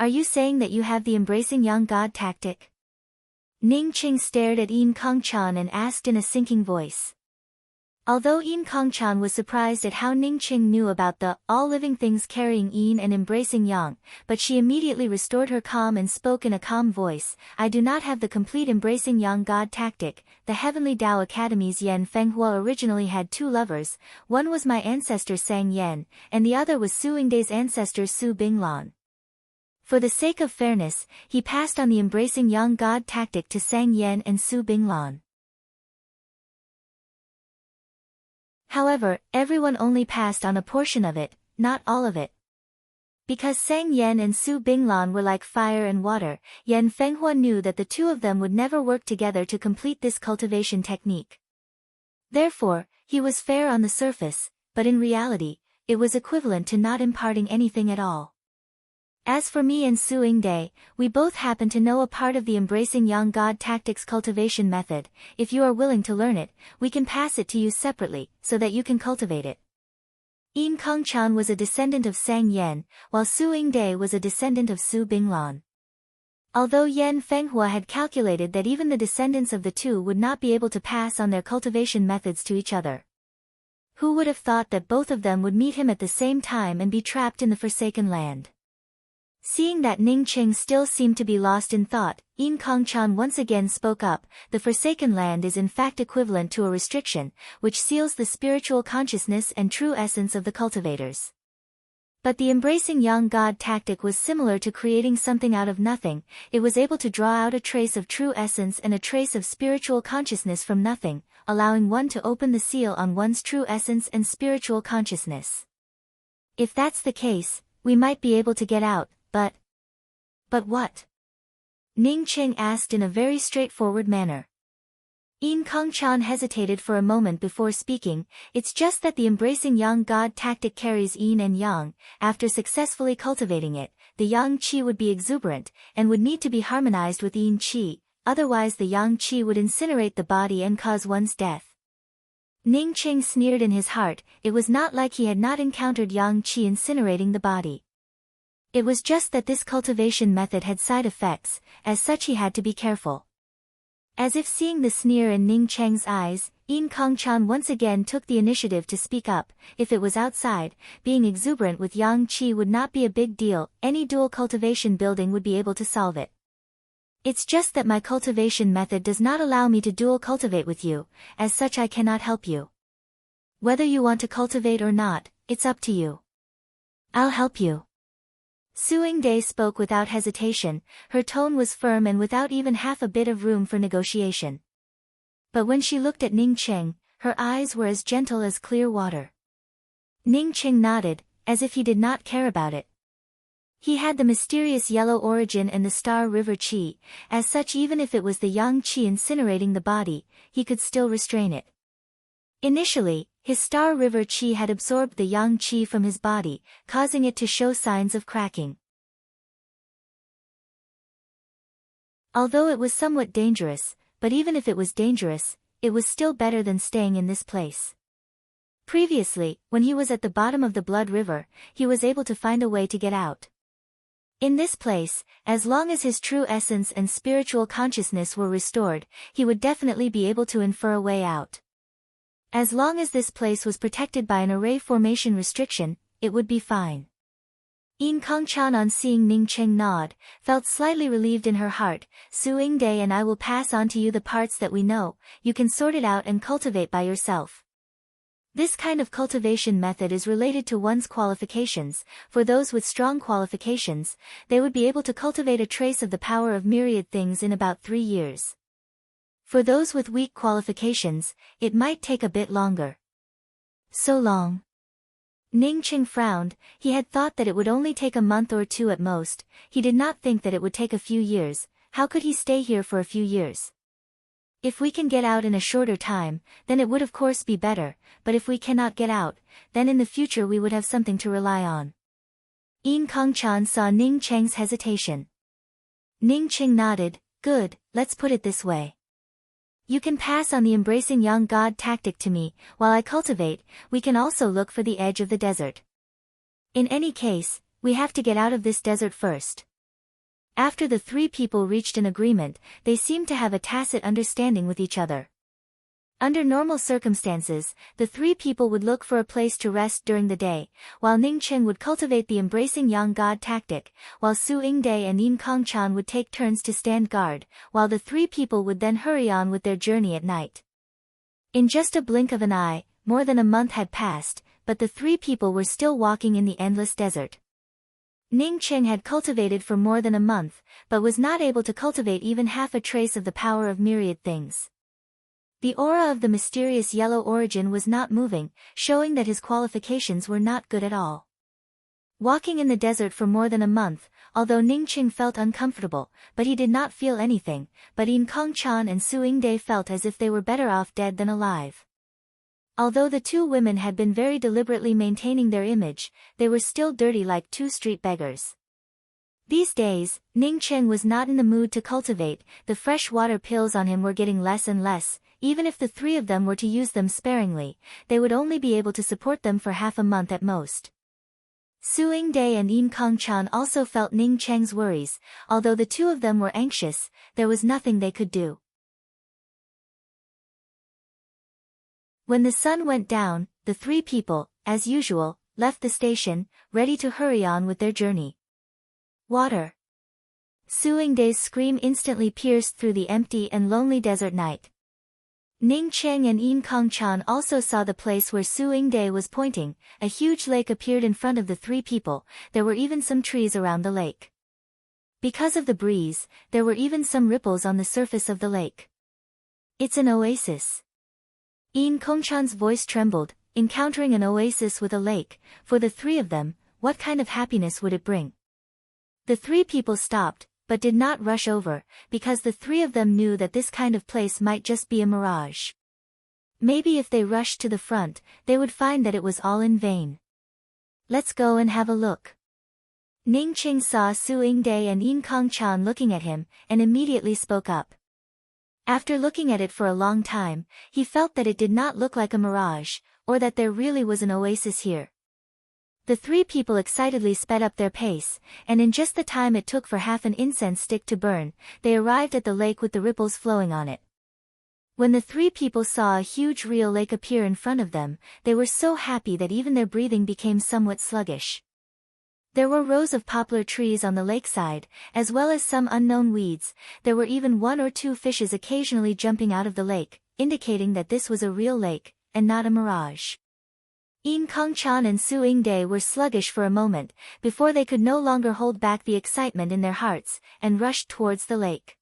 Are you saying that you have the embracing yang God tactic? Ning Qing stared at Yin Kongchan and asked in a sinking voice. Although Yin Kongchan was surprised at how Ning Qing knew about the all living things carrying yin and embracing yang, but she immediately restored her calm and spoke in a calm voice, I do not have the complete embracing yang God tactic. The Heavenly Tao Academy's Yan Fenghua originally had two lovers, one was my ancestor Sang Yen, and the other was Su Yingde's ancestor Su Binglan. For the sake of fairness, he passed on the embracing yang God tactic to Sang Yen and Su Binglan. However, everyone only passed on a portion of it, not all of it. Because Sang Yen and Su Binglan were like fire and water, Yan Fenghua knew that the two of them would never work together to complete this cultivation technique. Therefore, he was fair on the surface, but in reality, it was equivalent to not imparting anything at all. As for me and Su Yingde, we both happen to know a part of the embracing yang God tactics cultivation method. If you are willing to learn it, we can pass it to you separately, so that you can cultivate it. Yin Kongchan was a descendant of Sang Yen, while Su Yingde was a descendant of Su Binglan. Although Yan Fenghua had calculated that even the descendants of the two would not be able to pass on their cultivation methods to each other. Who would have thought that both of them would meet him at the same time and be trapped in the Forsaken Land? Seeing that Ning Qing still seemed to be lost in thought, Yin Kongchan once again spoke up, the Forsaken Land is in fact equivalent to a restriction, which seals the spiritual consciousness and true essence of the cultivators. But the embracing yang God tactic was similar to creating something out of nothing. It was able to draw out a trace of true essence and a trace of spiritual consciousness from nothing, allowing one to open the seal on one's true essence and spiritual consciousness. If that's the case, we might be able to get out. But what? Ning Qing asked in a very straightforward manner. Yin Kongchan hesitated for a moment before speaking, it's just that the embracing yang God tactic carries yin and yang. After successfully cultivating it, the yang qi would be exuberant, and would need to be harmonized with yin qi. otherwise the yang qi would incinerate the body and cause one's death. Ning Qing sneered in his heart. It was not like he had not encountered yang qi incinerating the body. It was just that this cultivation method had side effects, as such he had to be careful. As if seeing the sneer in Ning Cheng's eyes, Yin Kongchan once again took the initiative to speak up. If it was outside, being exuberant with yang qi would not be a big deal, any dual cultivation building would be able to solve it. It's just that my cultivation method does not allow me to dual cultivate with you, as such I cannot help you. Whether you want to cultivate or not, it's up to you. I'll help you. Su Yingde spoke without hesitation, her tone was firm and without even half a bit of room for negotiation. But when she looked at Ning Cheng, her eyes were as gentle as clear water. Ning Cheng nodded, as if he did not care about it. He had the mysterious yellow origin and the star river qi, as such even if it was the yang qi incinerating the body, he could still restrain it. Initially, his star river qi had absorbed the yang qi from his body, causing it to show signs of cracking. Although it was somewhat dangerous, but even if it was dangerous, it was still better than staying in this place. Previously, when he was at the bottom of the blood river, he was able to find a way to get out. In this place, as long as his true essence and spiritual consciousness were restored, he would definitely be able to infer a way out. As long as this place was protected by an array formation restriction, it would be fine. Yin Kongchan on seeing Ning Cheng nod, felt slightly relieved in her heart. Su Yingde and I will pass on to you the parts that we know, you can sort it out and cultivate by yourself. This kind of cultivation method is related to one's qualifications. For those with strong qualifications, they would be able to cultivate a trace of the power of myriad things in about 3 years. For those with weak qualifications, it might take a bit longer. So long. Ning Cheng frowned. He had thought that it would only take a month or 2 at most. He did not think that it would take a few years. How could he stay here for a few years? If we can get out in a shorter time, then it would of course be better, but if we cannot get out, then in the future we would have something to rely on. Yin Kongchan saw Ning Cheng's hesitation. Ning Cheng nodded. Good, let's put it this way. You can pass on the embracing young god tactic to me, while I cultivate. We can also look for the edge of the desert. In any case, we have to get out of this desert first. After the 3 people reached an agreement, they seemed to have a tacit understanding with each other. Under normal circumstances, the 3 people would look for a place to rest during the day, while Ning Cheng would cultivate the embracing young god tactic, while Su Yingde and Yin Kongchan would take turns to stand guard, while the 3 people would then hurry on with their journey at night. In just a blink of an eye, more than a month had passed, but the 3 people were still walking in the endless desert. Ning Cheng had cultivated for more than a month, but was not able to cultivate even half a trace of the power of myriad things. The aura of the mysterious yellow origin was not moving, showing that his qualifications were not good at all. Walking in the desert for more than a month, although Ning Cheng felt uncomfortable, but he did not feel anything, but Yin Kongchan and Su Yingde felt as if they were better off dead than alive. Although the 2 women had been very deliberately maintaining their image, they were still dirty like 2 street beggars. These days, Ning Cheng was not in the mood to cultivate. The fresh water pills on him were getting less and less. Even if the 3 of them were to use them sparingly, they would only be able to support them for half a month at most. Su Yingde and Yin Kongchan also felt Ning Cheng's worries. Although the 2 of them were anxious, there was nothing they could do. When the sun went down, the 3 people, as usual, left the station, ready to hurry on with their journey. Water. Su Yingde's scream instantly pierced through the empty and lonely desert night. Ning Cheng and Yin Kongchan also saw the place where Su Yingde was pointing. A huge lake appeared in front of the 3 people. There were even some trees around the lake. Because of the breeze, there were even some ripples on the surface of the lake. It's an oasis. Yin Kongchan's voice trembled. Encountering an oasis with a lake, for the 3 of them, what kind of happiness would it bring? The 3 people stopped, but did not rush over, because the 3 of them knew that this kind of place might just be a mirage. Maybe if they rushed to the front, they would find that it was all in vain. Let's go and have a look. Ning Cheng saw Su Yingde and Yin Kongchan looking at him, and immediately spoke up. After looking at it for a long time, he felt that it did not look like a mirage, or that there really was an oasis here. The three people excitedly sped up their pace, and in just the time it took for half an incense stick to burn, they arrived at the lake with the ripples flowing on it. When the three people saw a huge real lake appear in front of them, they were so happy that even their breathing became somewhat sluggish. There were rows of poplar trees on the lakeside, as well as some unknown weeds. There were even one or two fishes occasionally jumping out of the lake, indicating that this was a real lake, and not a mirage. Yin Kongchan and Su Yingde were sluggish for a moment, before they could no longer hold back the excitement in their hearts, and rushed towards the lake.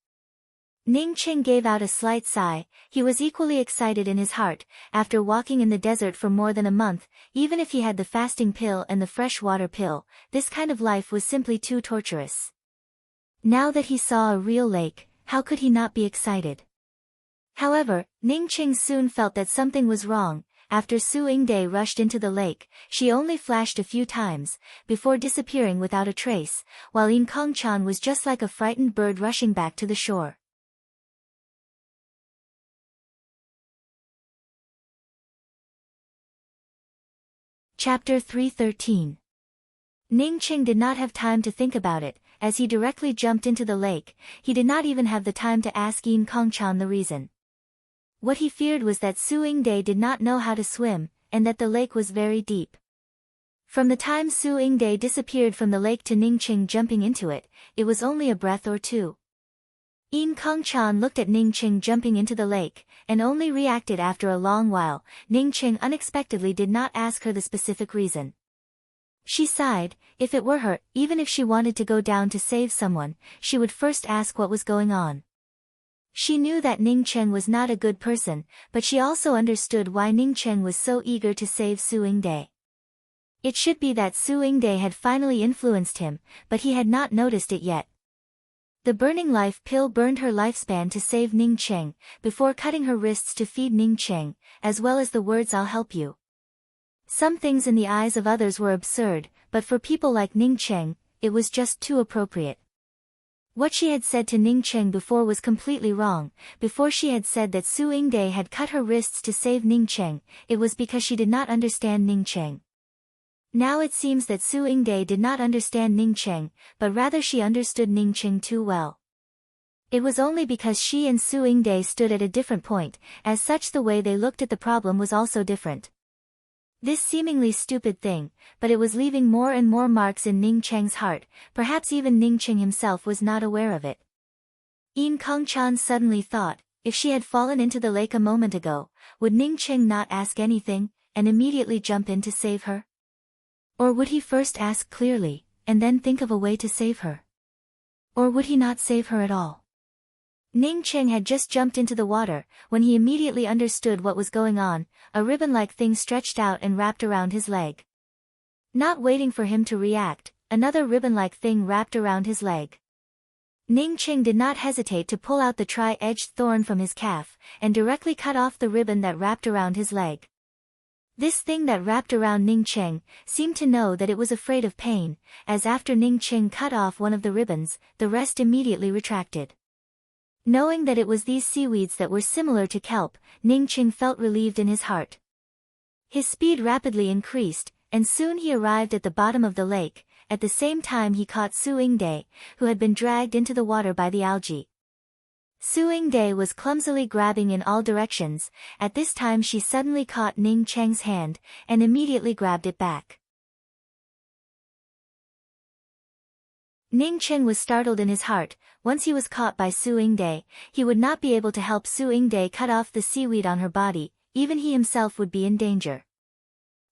Ning Qing gave out a slight sigh. He was equally excited in his heart. After walking in the desert for more than a month, even if he had the fasting pill and the fresh water pill, this kind of life was simply too torturous. Now that he saw a real lake, how could he not be excited? However, Ning Qing soon felt that something was wrong. After Su Yingde rushed into the lake, she only flashed a few times, before disappearing without a trace, while Yin Kongchan was just like a frightened bird rushing back to the shore. Chapter 313. Ning Qing did not have time to think about it. As he directly jumped into the lake, he did not even have the time to ask Yin Kongchan the reason. What he feared was that Su Yingde did not know how to swim, and that the lake was very deep. From the time Su Yingde disappeared from the lake to Ning Qing jumping into it, it was only a breath or two. Yin Kongchan looked at Ning Qing jumping into the lake, and only reacted after a long while. Ning Qing unexpectedly did not ask her the specific reason. She sighed. If it were her, even if she wanted to go down to save someone, she would first ask what was going on. She knew that Ning Qing was not a good person, but she also understood why Ning Qing was so eager to save Su Yingde. It should be that Su Yingde had finally influenced him, but he had not noticed it yet. The burning life pill burned her lifespan to save Ning Qing, before cutting her wrists to feed Ning Qing, as well as the words "I'll help you." Some things in the eyes of others were absurd, but for people like Ning Qing, it was just too appropriate. What she had said to Ning Qing before was completely wrong. Before she had said that Su Yingde had cut her wrists to save Ning Qing, it was because she did not understand Ning Qing. Now it seems that Su Yingde did not understand Ning Qing, but rather she understood Ning Qing too well. It was only because she and Su Yingde stood at a different point, as such the way they looked at the problem was also different. This seemingly stupid thing, but it was leaving more and more marks in Ning Qing's heart. Perhaps even Ning Qing himself was not aware of it. Yin Kongchan suddenly thought, if she had fallen into the lake a moment ago, would Ning Qing not ask anything, and immediately jump in to save her? Or would he first ask clearly, and then think of a way to save her? Or would he not save her at all? Ning Qing had just jumped into the water, when he immediately understood what was going on. A ribbon-like thing stretched out and wrapped around his leg. Not waiting for him to react, another ribbon-like thing wrapped around his leg. Ning Qing did not hesitate to pull out the tri-edged thorn from his calf, and directly cut off the ribbon that wrapped around his leg. This thing that wrapped around Ning Qing seemed to know that it was afraid of pain, as after Ning Qing cut off one of the ribbons, the rest immediately retracted. Knowing that it was these seaweeds that were similar to kelp, Ning Qing felt relieved in his heart. His speed rapidly increased, and soon he arrived at the bottom of the lake. At the same time he caught Su Yingde, who had been dragged into the water by the algae. Su Yingde was clumsily grabbing in all directions. At this time she suddenly caught Ning Qing's hand, and immediately grabbed it back. Ning Qing was startled in his heart. Once he was caught by Su Yingde, he would not be able to help Su Yingde cut off the seaweed on her body, even he himself would be in danger.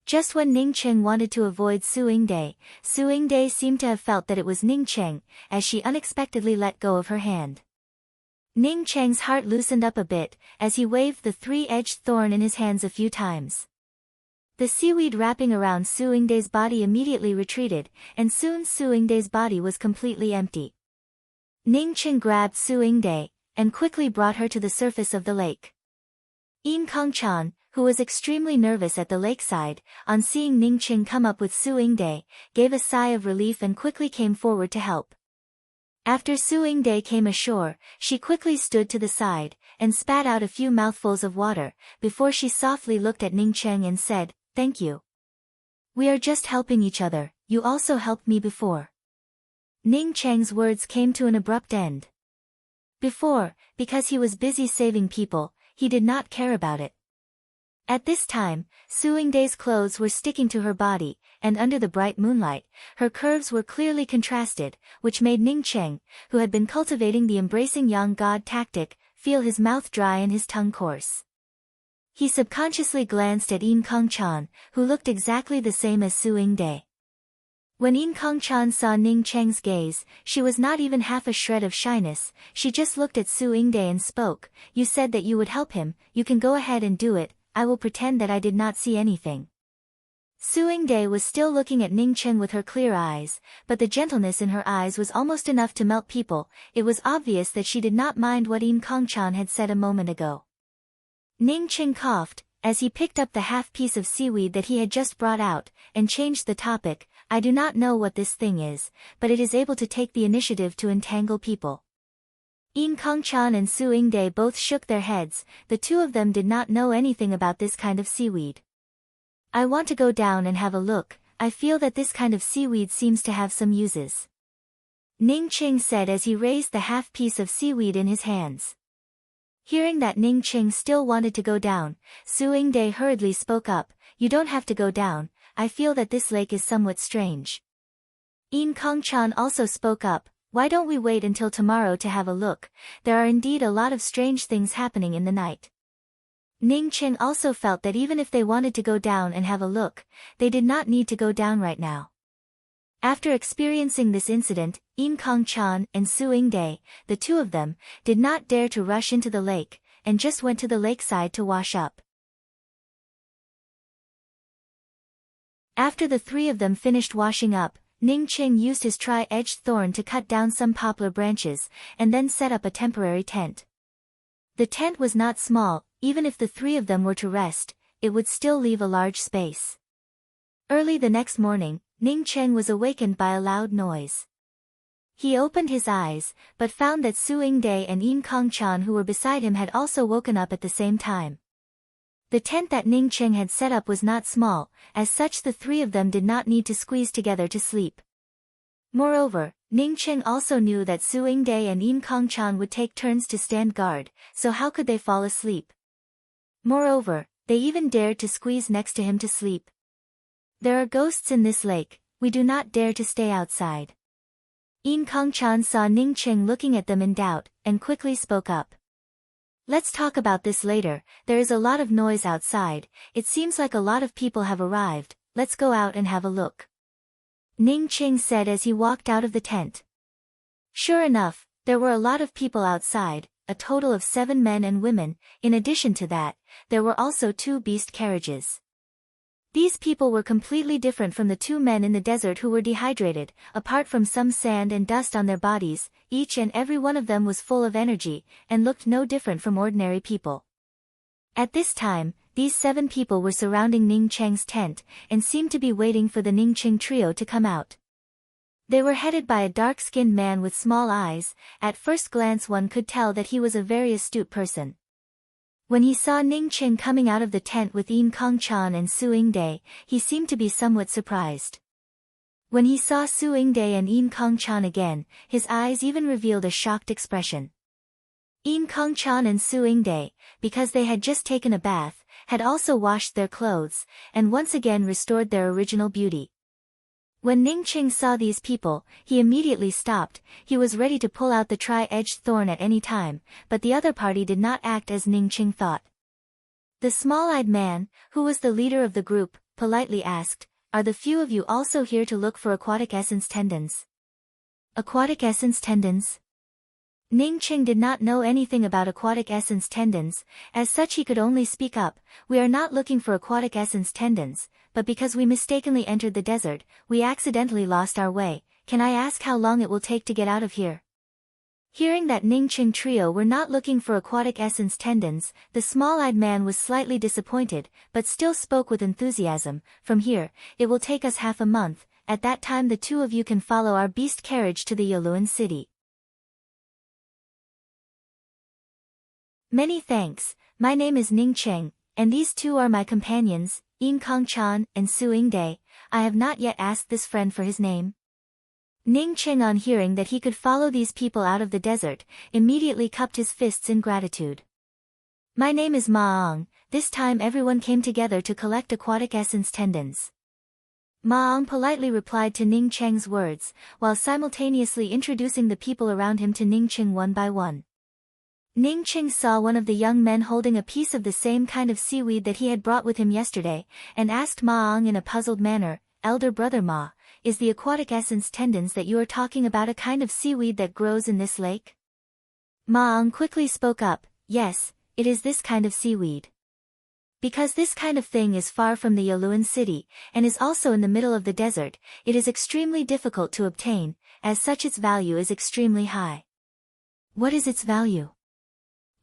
Just when Ning Qing wanted to avoid Su Yingde seemed to have felt that it was Ning Qing, as she unexpectedly let go of her hand. Ning Qing's heart loosened up a bit, as he waved the three-edged thorn in his hands a few times. The seaweed wrapping around Su Yingde's body immediately retreated, and soon Su Yingde's body was completely empty. Ning Qing grabbed Su Yingde, and quickly brought her to the surface of the lake. Yin Kongchan, who was extremely nervous at the lakeside, on seeing Ning Qing come up with Su Yingde, gave a sigh of relief and quickly came forward to help. After Suing Day came ashore, she quickly stood to the side, and spat out a few mouthfuls of water, before she softly looked at Ning Cheng and said, "Thank you. We are just helping each other, you also helped me before." Ning Cheng's words came to an abrupt end. Before, because he was busy saving people, he did not care about it. At this time, Suing Day's clothes were sticking to her body, and under the bright moonlight, her curves were clearly contrasted, which made Ning Cheng, who had been cultivating the embracing young god tactic, feel his mouth dry and his tongue coarse. He subconsciously glanced at Yin Kong Chan, who looked exactly the same as Suing Day. When Yin Kong Chan saw Ning Cheng's gaze, she was not even half a shred of shyness, she just looked at Suing Day and spoke, "You said that you would help him, you can go ahead and do it, I will pretend that I did not see anything." Suing Day was still looking at Ning Cheng with her clear eyes, but the gentleness in her eyes was almost enough to melt people. It was obvious that she did not mind what Yin Kong Chan had said a moment ago. Ning Cheng coughed, as he picked up the half-piece of seaweed that he had just brought out, and changed the topic. "I do not know what this thing is, but it is able to take the initiative to entangle people." Yin Kong Chan and Suing Day both shook their heads, the two of them did not know anything about this kind of seaweed. "I want to go down and have a look, I feel that this kind of seaweed seems to have some uses," Ning Cheng said as he raised the half-piece of seaweed in his hands. Hearing that Ning Cheng still wanted to go down, Suing Day hurriedly spoke up, "You don't have to go down, I feel that this lake is somewhat strange." Yin Kong Chan also spoke up, "Why don't we wait until tomorrow to have a look, there are indeed a lot of strange things happening in the night." Ning Cheng also felt that even if they wanted to go down and have a look, they did not need to go down right now. After experiencing this incident, Yin Kong Chan and Suing Day, the two of them, did not dare to rush into the lake, and just went to the lakeside to wash up. After the three of them finished washing up, Ning Cheng used his tri-edged thorn to cut down some poplar branches, and then set up a temporary tent. The tent was not small, even if the three of them were to rest, it would still leave a large space. Early the next morning, Ning Cheng was awakened by a loud noise. He opened his eyes, but found that Suing Day and Yin Kong Chan who were beside him had also woken up at the same time. The tent that Ning Cheng had set up was not small, as such the three of them did not need to squeeze together to sleep. Moreover, Ning Cheng also knew that Suing Day and Yin Kong Chan would take turns to stand guard, so how could they fall asleep? Moreover, they even dared to squeeze next to him to sleep. "There are ghosts in this lake, we do not dare to stay outside." Yin Kong Chan saw Ning Cheng looking at them in doubt, and quickly spoke up. "Let's talk about this later, there is a lot of noise outside, it seems like a lot of people have arrived, let's go out and have a look," Ning Cheng said as he walked out of the tent. Sure enough, there were a lot of people outside, a total of 7 men and women. In addition to that, there were also 2 beast carriages. These people were completely different from the 2 men in the desert who were dehydrated, apart from some sand and dust on their bodies, each and every one of them was full of energy, and looked no different from ordinary people. At this time, these 7 people were surrounding Ning Cheng's tent, and seemed to be waiting for the Ning Cheng trio to come out. They were headed by a dark-skinned man with small eyes. At first glance one could tell that he was a very astute person. When he saw Ning Cheng coming out of the tent with Yin Kong Chan and Suing Day, he seemed to be somewhat surprised. When he saw Suing Day and Yin Kong Chan again, his eyes even revealed a shocked expression. Yin Kong Chan and Suing Day, because they had just taken a bath, had also washed their clothes, and once again restored their original beauty. When Ning Cheng saw these people, he immediately stopped. He was ready to pull out the tri-edged thorn at any time, but the other party did not act as Ning Cheng thought. The small-eyed man, who was the leader of the group, politely asked, "Are the few of you also here to look for aquatic essence tendons?" Aquatic essence tendons? Ning Cheng did not know anything about aquatic essence tendons, as such he could only speak up, "We are not looking for aquatic essence tendons, but because we mistakenly entered the desert, we accidentally lost our way. Can I ask how long it will take to get out of here?" Hearing that Ning Cheng trio were not looking for aquatic essence tendons, the small-eyed man was slightly disappointed, but still spoke with enthusiasm, "From here, it will take us half a month, at that time the 2 of you can follow our beast carriage to the Yaluan city. Many thanks, my name is Ning Cheng, and these two are my companions, Yin Kong-chan and Su Yingde. I have not yet asked this friend for his name. Ning Cheng, on hearing that he could follow these people out of the desert, immediately cupped his fists in gratitude. My name is Ma-ong. This time everyone came together to collect aquatic essence tendons. Ma-ong politely replied to Ning Cheng's words, while simultaneously introducing the people around him to Ning Cheng one by one. Ning Cheng saw one of the young men holding a piece of the same kind of seaweed that he had brought with him yesterday, and asked Ma-ong in a puzzled manner, "Elder brother Ma, is the aquatic essence tendons that you are talking about a kind of seaweed that grows in this lake?" Ma-ong quickly spoke up, "Yes, it is this kind of seaweed. Because this kind of thing is far from the Yaluan city, and is also in the middle of the desert, it is extremely difficult to obtain, as such its value is extremely high." What is its value?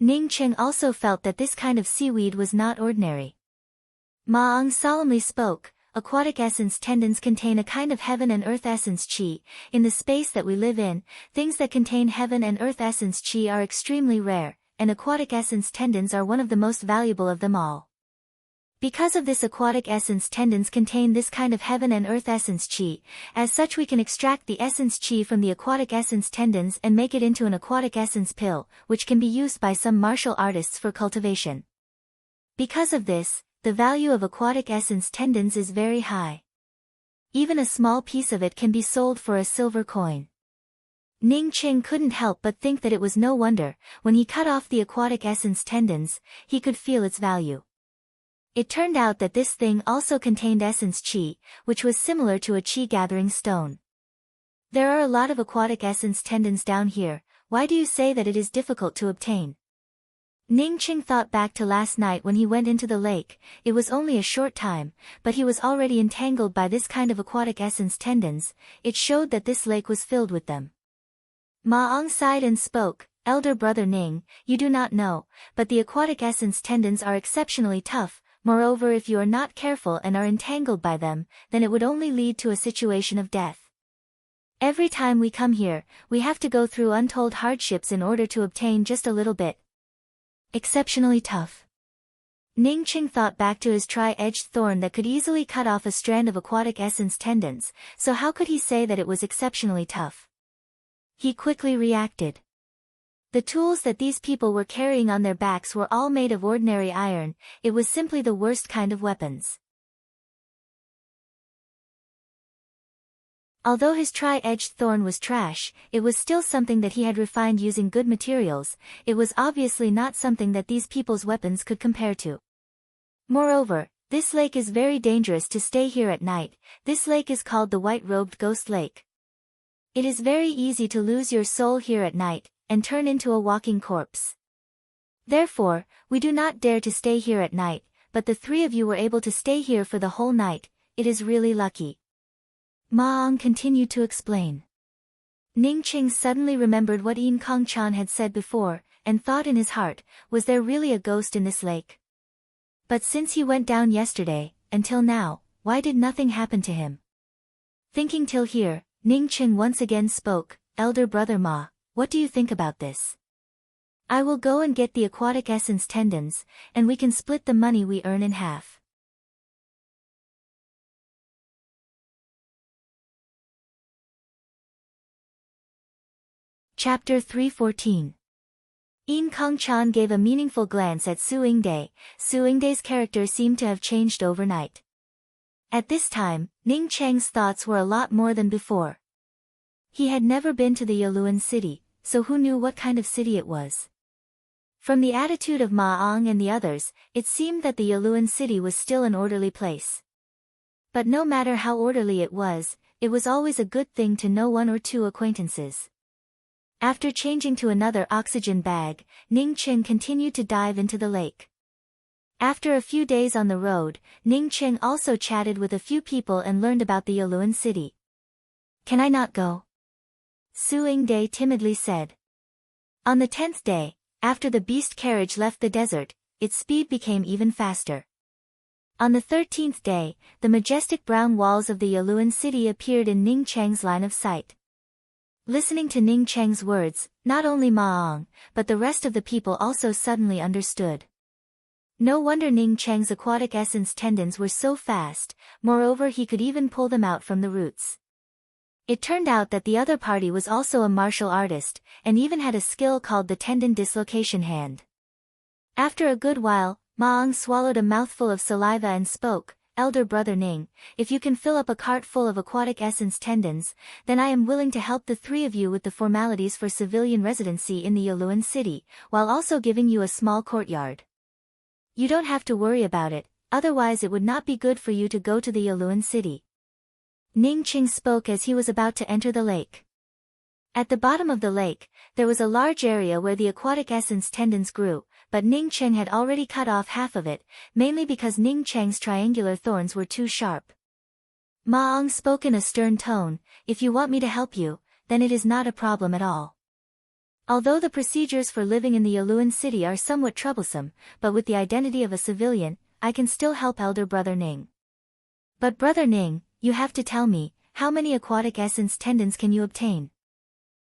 Ning Cheng also felt that this kind of seaweed was not ordinary. Ma-ong solemnly spoke, "Aquatic essence tendons contain a kind of heaven and earth essence qi. In the space that we live in, things that contain heaven and earth essence qi are extremely rare, and aquatic essence tendons are one of the most valuable of them all. Because of this, aquatic essence tendons contain this kind of heaven and earth essence qi. As such, we can extract the essence qi from the aquatic essence tendons and make it into an aquatic essence pill, which can be used by some martial artists for cultivation. Because of this, the value of aquatic essence tendons is very high. Even a small piece of it can be sold for a silver coin." Ning Cheng couldn't help but think that it was no wonder, when he cut off the aquatic essence tendons, he could feel its value. It turned out that this thing also contained essence qi, which was similar to a qi-gathering stone. "There are a lot of aquatic essence tendons down here, why do you say that it is difficult to obtain?" Ning Cheng thought back to last night when he went into the lake. It was only a short time, but he was already entangled by this kind of aquatic essence tendons. It showed that this lake was filled with them. Ma-ong sighed and spoke, "Elder brother Ning, you do not know, but the aquatic essence tendons are exceptionally tough. Moreover, if you are not careful and are entangled by them, then it would only lead to a situation of death. Every time we come here, we have to go through untold hardships in order to obtain just a little bit." Exceptionally tough. Ning Cheng thought back to his tri-edged thorn that could easily cut off a strand of aquatic essence tendons, so how could he say that it was exceptionally tough? He quickly reacted. The tools that these people were carrying on their backs were all made of ordinary iron. It was simply the worst kind of weapons. Although his tri-edged thorn was trash, it was still something that he had refined using good materials. It was obviously not something that these people's weapons could compare to. Moreover, this lake is very dangerous to stay here at night. This lake is called the White-Robed Ghost Lake. It is very easy to lose your soul here at night, and turn into a walking corpse. Therefore, we do not dare to stay here at night, but the three of you were able to stay here for the whole night. It is really lucky." Ma-ong continued to explain. Ning Cheng suddenly remembered what Yin Kong-chan had said before, and thought in his heart, was there really a ghost in this lake? But since he went down yesterday, until now, why did nothing happen to him? Thinking till here, Ning Cheng once again spoke, "Elder brother Ma, what do you think about this? I will go and get the aquatic essence tendons, and we can split the money we earn in half." Chapter 314. Yin Kong-chan gave a meaningful glance at Su Yingde. Su Yingde's character seemed to have changed overnight. At this time, Ning Cheng's thoughts were a lot more than before. He had never been to the Yaluan city, so who knew what kind of city it was? From the attitude of Ma-ong and the others, it seemed that the Yaluan city was still an orderly place. But no matter how orderly it was always a good thing to know one or two acquaintances. After changing to another oxygen bag, Ning Cheng continued to dive into the lake. After a few days on the road, Ning Cheng also chatted with a few people and learned about the Yaluan city. "Can I not go?" Su Yingde timidly said. On the 10th day, after the beast carriage left the desert, its speed became even faster. On the 13th day, the majestic brown walls of the Yaluan city appeared in Ning Cheng's line of sight. Listening to Ning Cheng's words, not only Ma Ong, but the rest of the people also suddenly understood. No wonder Ning Cheng's aquatic essence tendons were so fast, moreover he could even pull them out from the roots. It turned out that the other party was also a martial artist, and even had a skill called the tendon dislocation hand. After a good while, Ma Ong swallowed a mouthful of saliva and spoke, "Elder brother Ning, if you can fill up a cart full of aquatic essence tendons, then I am willing to help the three of you with the formalities for civilian residency in the Yaluan city, while also giving you a small courtyard. You don't have to worry about it, otherwise it would not be good for you to go to the Yaluan city." Ning Cheng spoke as he was about to enter the lake. At the bottom of the lake, there was a large area where the aquatic essence tendons grew, but Ning Cheng had already cut off half of it, mainly because Ning Cheng's triangular thorns were too sharp. Ma Ong spoke in a stern tone, "If you want me to help you, then it is not a problem at all. Although the procedures for living in the Yaluan city are somewhat troublesome, but with the identity of a civilian, I can still help elder brother Ning. But brother Ning, you have to tell me, how many aquatic essence tendons can you obtain?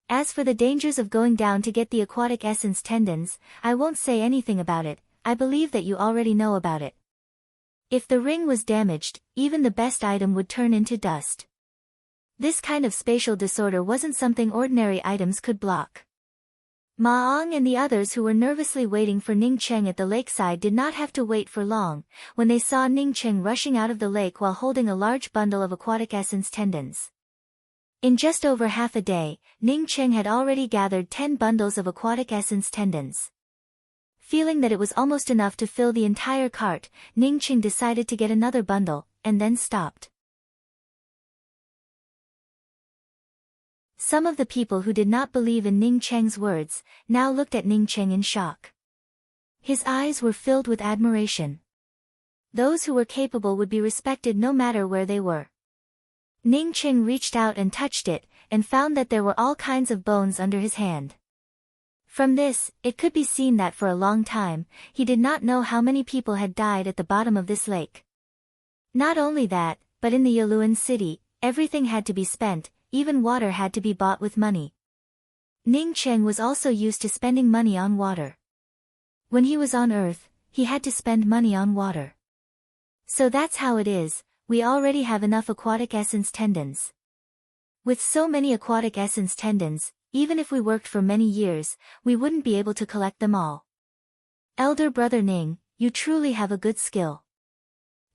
As for the dangers of going down to get the aquatic essence tendons, I won't say anything about it, I believe that you already know about it. If the ring was damaged, even the best item would turn into dust. This kind of spatial disorder wasn't something ordinary items could block." Ma Ong and the others who were nervously waiting for Ning Cheng at the lakeside did not have to wait for long, when they saw Ning Cheng rushing out of the lake while holding a large bundle of aquatic essence tendons. In just over half a day, Ning Cheng had already gathered 10 bundles of aquatic essence tendons. Feeling that it was almost enough to fill the entire cart, Ning Cheng decided to get another bundle, and then stopped. Some of the people who did not believe in Ning Cheng's words, now looked at Ning Cheng in shock. His eyes were filled with admiration. Those who were capable would be respected no matter where they were. Ning Cheng reached out and touched it, and found that there were all kinds of bones under his hand. From this, it could be seen that for a long time, he did not know how many people had died at the bottom of this lake. Not only that, but in the Yaluan city, everything had to be spent, even water had to be bought with money. Ning Cheng was also used to spending money on water. When he was on Earth, he had to spend money on water. So that's how it is, we already have enough aquatic essence tendons. With so many aquatic essence tendons, even if we worked for many years, we wouldn't be able to collect them all. Elder brother Ning, you truly have a good skill."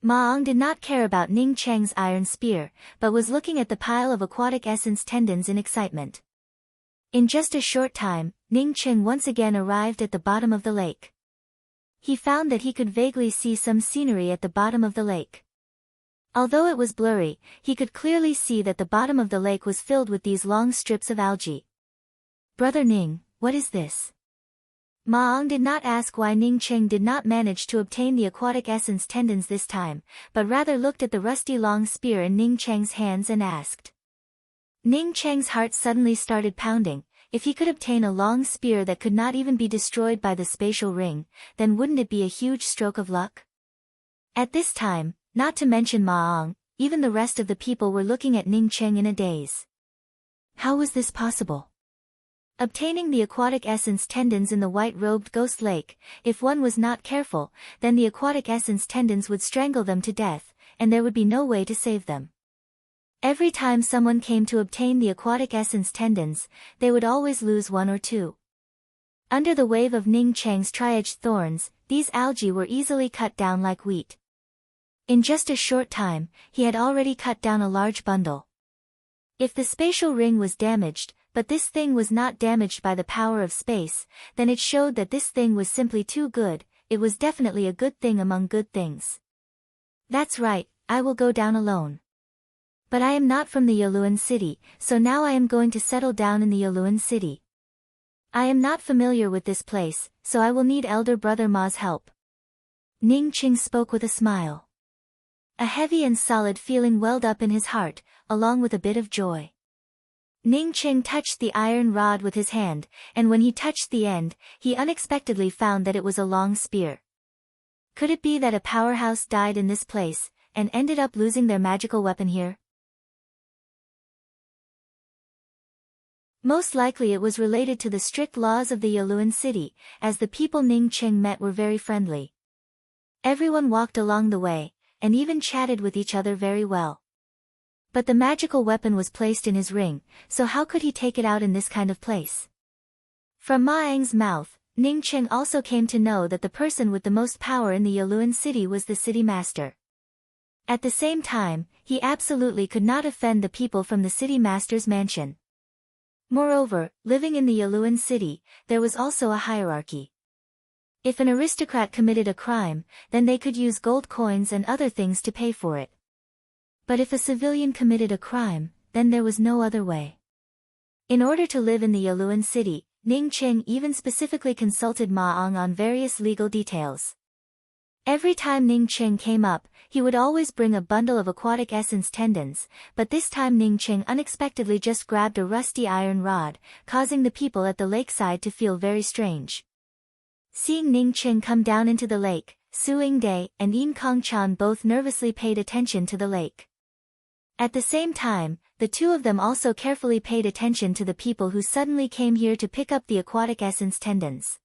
Ma Ong did not care about Ning Cheng's iron spear, but was looking at the pile of aquatic essence tendons in excitement. In just a short time, Ning Cheng once again arrived at the bottom of the lake. He found that he could vaguely see some scenery at the bottom of the lake. Although it was blurry, he could clearly see that the bottom of the lake was filled with these long strips of algae. "Brother Ning, what is this?" Ma Ong did not ask why Ning Cheng did not manage to obtain the aquatic essence tendons this time, but rather looked at the rusty long spear in Ning Cheng's hands and asked. Ning Cheng's heart suddenly started pounding. If he could obtain a long spear that could not even be destroyed by the spatial ring, then wouldn't it be a huge stroke of luck? At this time, not to mention Ma Ong, even the rest of the people were looking at Ning Cheng in a daze. How was this possible? Obtaining the aquatic essence tendons in the white-robed ghost lake, if one was not careful, then the aquatic essence tendons would strangle them to death, and there would be no way to save them. Every time someone came to obtain the aquatic essence tendons, they would always lose one or two. Under the wave of Ning Cheng's tri-edged thorns, these algae were easily cut down like wheat. In just a short time, he had already cut down a large bundle. If the spatial ring was damaged, but this thing was not damaged by the power of space, then it showed that this thing was simply too good, it was definitely a good thing among good things. That's right, I will go down alone. But I am not from the Yaluan city, so now I am going to settle down in the Yaluan city. I am not familiar with this place, so I will need elder brother Ma's help. Ning Cheng spoke with a smile. A heavy and solid feeling welled up in his heart, along with a bit of joy. Ning Cheng touched the iron rod with his hand, and when he touched the end, he unexpectedly found that it was a long spear. Could it be that a powerhouse died in this place, and ended up losing their magical weapon here? Most likely it was related to the strict laws of the Yaluan city, as the people Ning Cheng met were very friendly. Everyone walked along the way, and even chatted with each other very well. But the magical weapon was placed in his ring, so how could he take it out in this kind of place? From Ma Ang's mouth, Ning Cheng also came to know that the person with the most power in the Yaluan city was the city master. At the same time, he absolutely could not offend the people from the city master's mansion. Moreover, living in the Yaluan city, there was also a hierarchy. If an aristocrat committed a crime, then they could use gold coins and other things to pay for it. But if a civilian committed a crime, then there was no other way. In order to live in the Yaluan city, Ning Cheng even specifically consulted Ma Ang on various legal details. Every time Ning Cheng came up, he would always bring a bundle of aquatic essence tendons, but this time Ning Cheng unexpectedly just grabbed a rusty iron rod, causing the people at the lakeside to feel very strange. Seeing Ning Cheng come down into the lake, Su Yingde and Yin Kongchan both nervously paid attention to the lake. At the same time, the two of them also carefully paid attention to the people who suddenly came here to pick up the aquatic essence tendons.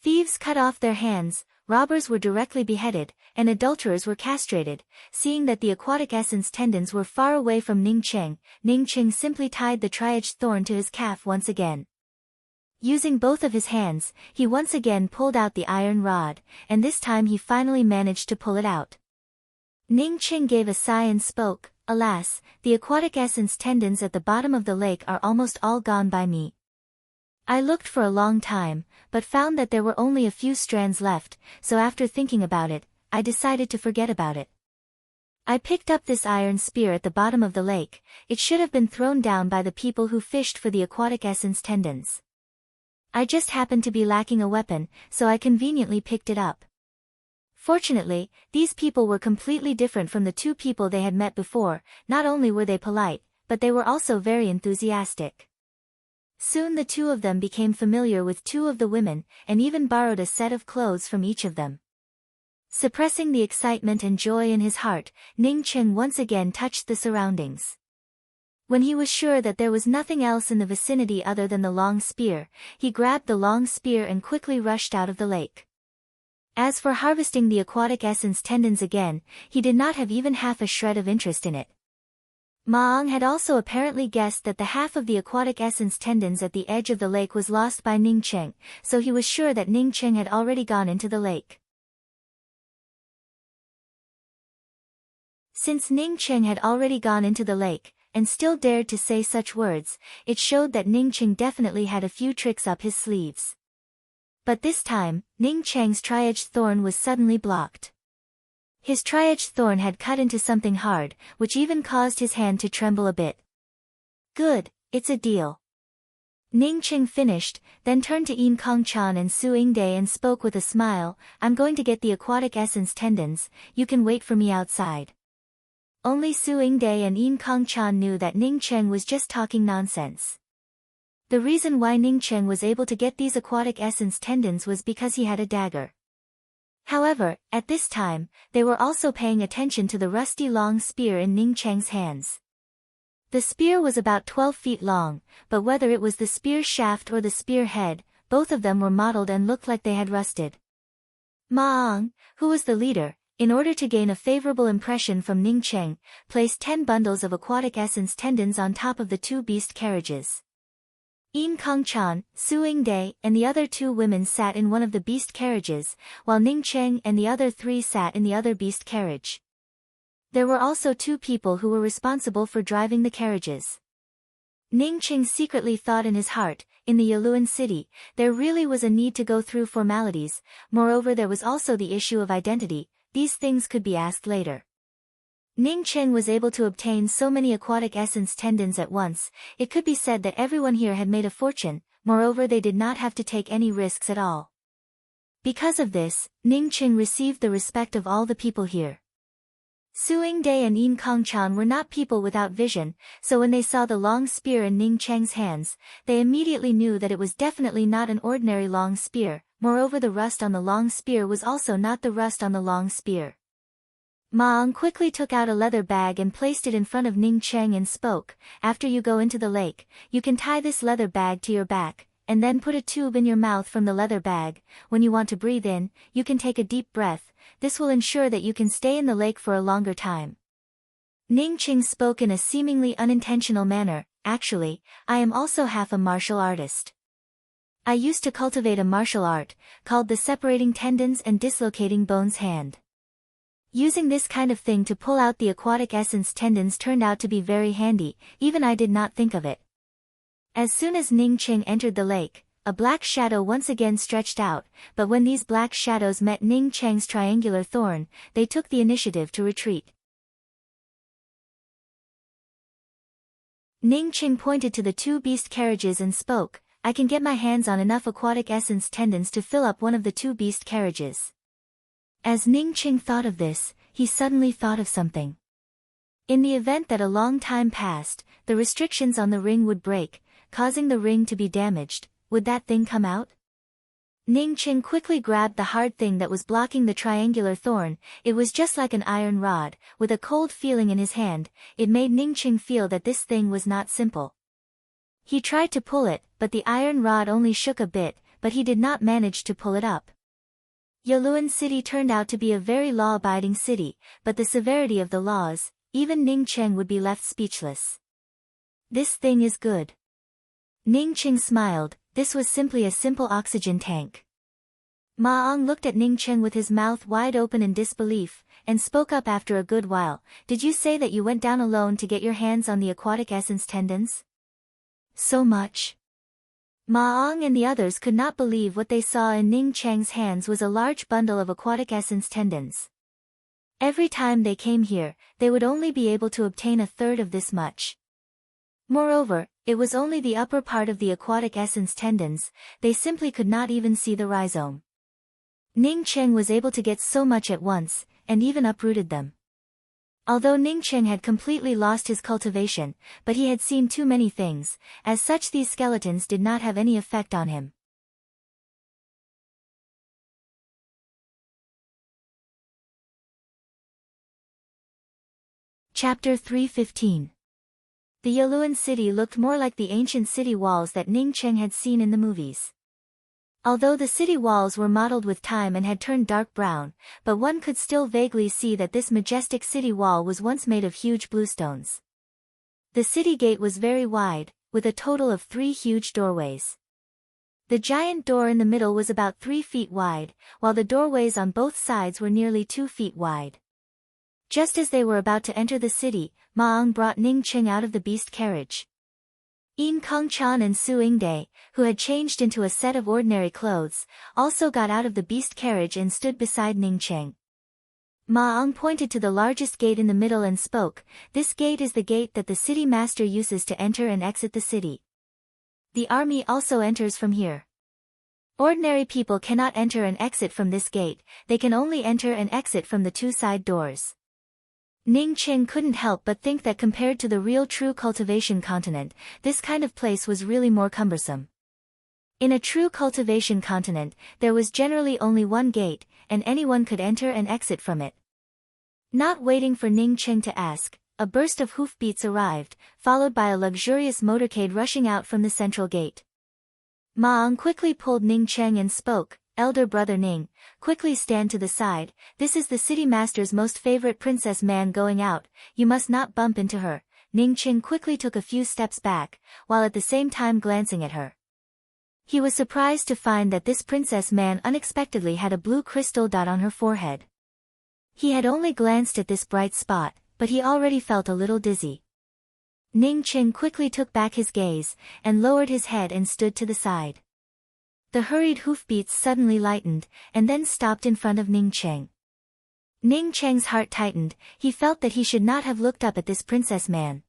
Thieves cut off their hands, robbers were directly beheaded, and adulterers were castrated. Seeing that the aquatic essence tendons were far away from Ning Cheng simply tied the tri-edged thorn to his calf once again. Using both of his hands, he once again pulled out the iron rod, and this time he finally managed to pull it out. Ning Cheng gave a sigh and spoke, "Alas, the aquatic essence tendons at the bottom of the lake are almost all gone by me. I looked for a long time, but found that there were only a few strands left, so after thinking about it, I decided to forget about it. I picked up this iron spear at the bottom of the lake. It should have been thrown down by the people who fished for the aquatic essence tendons. I just happened to be lacking a weapon, so I conveniently picked it up." Fortunately, these people were completely different from the two people they had met before. Not only were they polite, but they were also very enthusiastic. Soon the two of them became familiar with two of the women, and even borrowed a set of clothes from each of them. Suppressing the excitement and joy in his heart, Ning Cheng once again touched the surroundings. When he was sure that there was nothing else in the vicinity other than the long spear, he grabbed the long spear and quickly rushed out of the lake. As for harvesting the aquatic essence tendons again, he did not have even half a shred of interest in it. Ma Ang had also apparently guessed that the half of the aquatic essence tendons at the edge of the lake was lost by Ning Cheng, so he was sure that Ning Cheng had already gone into the lake. Since Ning Cheng had already gone into the lake, and still dared to say such words, it showed that Ning Cheng definitely had a few tricks up his sleeves. But this time, Ning Cheng's tri-edged thorn was suddenly blocked. His tri-edged thorn had cut into something hard, which even caused his hand to tremble a bit. "Good, it's a deal." Ning Cheng finished, then turned to Yin Kongchan and Su Yingde and spoke with a smile, "I'm going to get the aquatic essence tendons, you can wait for me outside." Only Su Yingde and Yin Kongchan knew that Ning Cheng was just talking nonsense. The reason why Ning Cheng was able to get these aquatic essence tendons was because he had a dagger. However, at this time, they were also paying attention to the rusty long spear in Ning Cheng's hands. The spear was about 12 feet long, but whether it was the spear shaft or the spear head, both of them were mottled and looked like they had rusted. Ma Ang, who was the leader, in order to gain a favorable impression from Ning Cheng, placed 10 bundles of aquatic essence tendons on top of the two beast carriages. Yin Kongchan, Su Yingde, and the other two women sat in one of the beast carriages, while Ning Cheng and the other three sat in the other beast carriage. There were also two people who were responsible for driving the carriages. Ning Cheng secretly thought in his heart, in the Yaluan city, there really was a need to go through formalities. Moreover, there was also the issue of identity. These things could be asked later. Ning Cheng was able to obtain so many aquatic essence tendons at once. It could be said that everyone here had made a fortune. Moreover, they did not have to take any risks at all. Because of this, Ning Cheng received the respect of all the people here. Su Yingde and Yin Kongchan were not people without vision, so when they saw the long spear in Ning Cheng's hands, they immediately knew that it was definitely not an ordinary long spear. Moreover, the rust on the long spear was also not the rust on the long spear. Maong quickly took out a leather bag and placed it in front of Ning Cheng and spoke, "After you go into the lake, you can tie this leather bag to your back, and then put a tube in your mouth from the leather bag. When you want to breathe in, you can take a deep breath. This will ensure that you can stay in the lake for a longer time." Ning Cheng spoke in a seemingly unintentional manner, "Actually, I am also half a martial artist. I used to cultivate a martial art, called the separating tendons and dislocating bones hand. Using this kind of thing to pull out the aquatic essence tendons turned out to be very handy, even I did not think of it." As soon as Ning Cheng entered the lake, a black shadow once again stretched out, but when these black shadows met Ning Cheng's triangular thorn, they took the initiative to retreat. Ning Cheng pointed to the two beast carriages and spoke, "I can get my hands on enough aquatic essence tendons to fill up one of the two beast carriages." As Ning Cheng thought of this, he suddenly thought of something. In the event that a long time passed, the restrictions on the ring would break, causing the ring to be damaged, would that thing come out? Ning Cheng quickly grabbed the hard thing that was blocking the triangular thorn. It was just like an iron rod, with a cold feeling in his hand. It made Ning Cheng feel that this thing was not simple. He tried to pull it, but the iron rod only shook a bit, but he did not manage to pull it up. Yaluan City turned out to be a very law-abiding city, but the severity of the laws, even Ning Cheng would be left speechless. "This thing is good." Ning Cheng smiled. This was simply a simple oxygen tank. Maong looked at Ning Cheng with his mouth wide open in disbelief, and spoke up after a good while, "Did you say that you went down alone to get your hands on the aquatic essence tendons?" "So much." Maong and the others could not believe what they saw in Ning Cheng's hands was a large bundle of aquatic essence tendons. Every time they came here, they would only be able to obtain a third of this much. Moreover, it was only the upper part of the aquatic essence tendons, they simply could not even see the rhizome. Ning Cheng was able to get so much at once, and even uprooted them. Although Ning Cheng had completely lost his cultivation, but he had seen too many things, as such these skeletons did not have any effect on him. Chapter 3:15. The Yaluan city looked more like the ancient city walls that Ning Cheng had seen in the movies. Although the city walls were mottled with time and had turned dark brown, but one could still vaguely see that this majestic city wall was once made of huge bluestones. The city gate was very wide, with a total of 3 huge doorways. The giant door in the middle was about 3 feet wide, while the doorways on both sides were nearly 2 feet wide. Just as they were about to enter the city, Maong brought Ning Cheng out of the beast carriage. Yin Kongchan and Su Yingde, who had changed into a set of ordinary clothes, also got out of the beast carriage and stood beside Ning Cheng. Maong pointed to the largest gate in the middle and spoke, "This gate is the gate that the city master uses to enter and exit the city. The army also enters from here. Ordinary people cannot enter and exit from this gate, they can only enter and exit from the 2 side doors." Ning Cheng couldn't help but think that compared to the real true cultivation continent, this kind of place was really more cumbersome. In a true cultivation continent, there was generally only one gate, and anyone could enter and exit from it. Not waiting for Ning Cheng to ask, a burst of hoofbeats arrived, followed by a luxurious motorcade rushing out from the central gate. Maong quickly pulled Ning Cheng and spoke, "Elder brother Ning, quickly stand to the side, this is the city master's most favorite princess man going out, you must not bump into her." Ning Cheng quickly took a few steps back, while at the same time glancing at her. He was surprised to find that this princess man unexpectedly had a blue crystal dot on her forehead. He had only glanced at this bright spot, but he already felt a little dizzy. Ning Cheng quickly took back his gaze, and lowered his head and stood to the side. The hurried hoofbeats suddenly lightened, and then stopped in front of Ning Cheng. Ning Cheng's heart tightened, he felt that he should not have looked up at this princess man.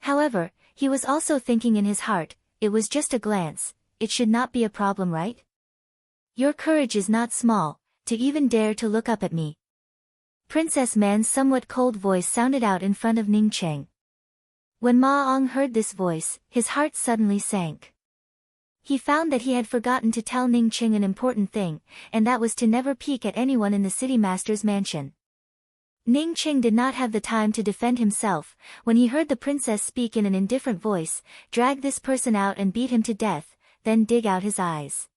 However, he was also thinking in his heart, it was just a glance, it should not be a problem, right? Your courage is not small, to even dare to look up at me. Princess man's somewhat cold voice sounded out in front of Ning Cheng. When Maong heard this voice, his heart suddenly sank. He found that he had forgotten to tell Ning Cheng an important thing, and that was to never peek at anyone in the city master's mansion. Ning Qing did not have the time to defend himself. When he heard the princess speak in an indifferent voice, drag this person out and beat him to death, then dig out his eyes.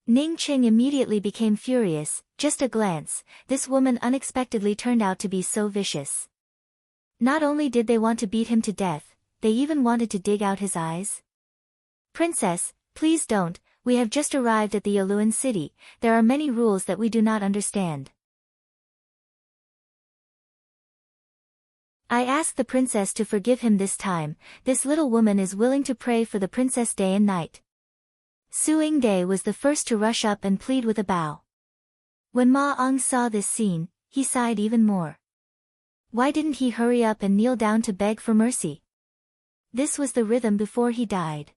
Ning Qing immediately became furious. Just a glance, this woman unexpectedly turned out to be so vicious. Not only did they want to beat him to death, they even wanted to dig out his eyes. Princess, please don't, we have just arrived at the Yaluan city, there are many rules that we do not understand. I ask the princess to forgive him this time, this little woman is willing to pray for the princess day and night. Su Yingde was the first to rush up and plead with a bow. When Ma Ong saw this scene, he sighed even more. Why didn't he hurry up and kneel down to beg for mercy? This was the rhythm before he died.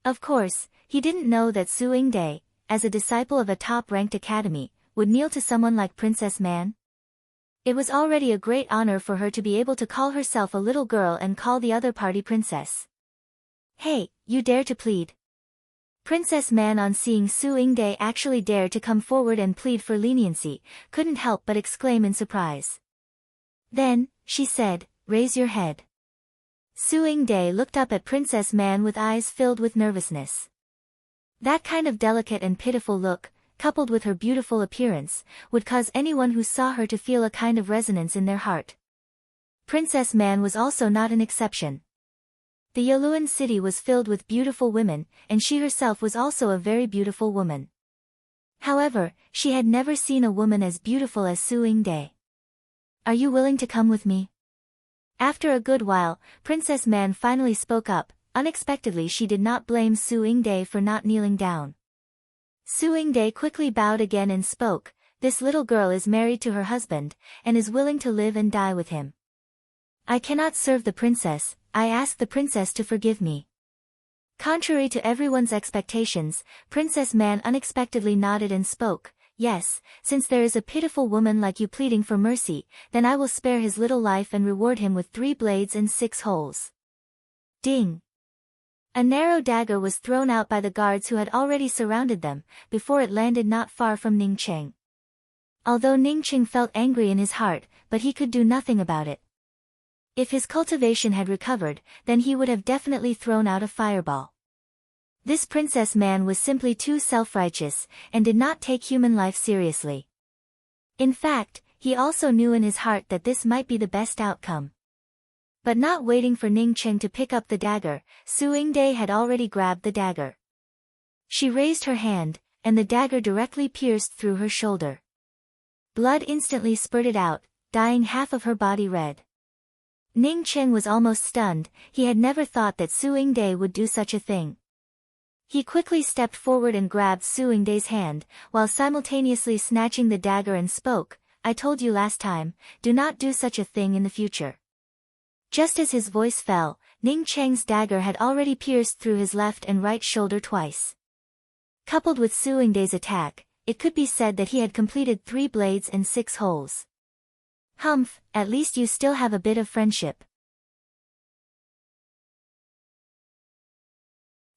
Of course, he didn't know that Su Yingde, as a disciple of a top-ranked academy, would kneel to someone like Princess Man. It was already a great honor for her to be able to call herself a little girl and call the other party princess. Hey, you dare to plead? Princess Man, on seeing Su Yingde actually dare to come forward and plead for leniency, couldn't help but exclaim in surprise. Then, she said, raise your head. Su Yingde looked up at Princess Man with eyes filled with nervousness. That kind of delicate and pitiful look, coupled with her beautiful appearance, would cause anyone who saw her to feel a kind of resonance in their heart. Princess Man was also not an exception. The Yaluan city was filled with beautiful women, and she herself was also a very beautiful woman. However, she had never seen a woman as beautiful as Su Yingde. Are you willing to come with me? After a good while, Princess Man finally spoke up. Unexpectedly, she did not blame Su Yingde for not kneeling down. Su Yingde quickly bowed again and spoke, this little girl is married to her husband, and is willing to live and die with him. I cannot serve the princess, I ask the princess to forgive me. Contrary to everyone's expectations, Princess Man unexpectedly nodded and spoke, yes, since there is a pitiful woman like you pleading for mercy, then I will spare his little life and reward him with 3 blades and 6 holes. Ding! A narrow dagger was thrown out by the guards who had already surrounded them, before it landed not far from Ning Qing. Although Ning Qing felt angry in his heart, but he could do nothing about it. If his cultivation had recovered, then he would have definitely thrown out a fireball. This Princess Man was simply too self-righteous, and did not take human life seriously. In fact, he also knew in his heart that this might be the best outcome. But not waiting for Ning Qing to pick up the dagger, Su Yingde had already grabbed the dagger. She raised her hand, and the dagger directly pierced through her shoulder. Blood instantly spurted out, dyeing half of her body red. Ning Qing was almost stunned, he had never thought that Su Yingde would do such a thing. He quickly stepped forward and grabbed Su Yingde's hand, while simultaneously snatching the dagger and spoke, I told you last time, do not do such a thing in the future. Just as his voice fell, Ning Qing's dagger had already pierced through his left and right shoulder twice. Coupled with Su Yingde's attack, it could be said that he had completed 3 blades and 6 holes. Humph, at least you still have a bit of friendship.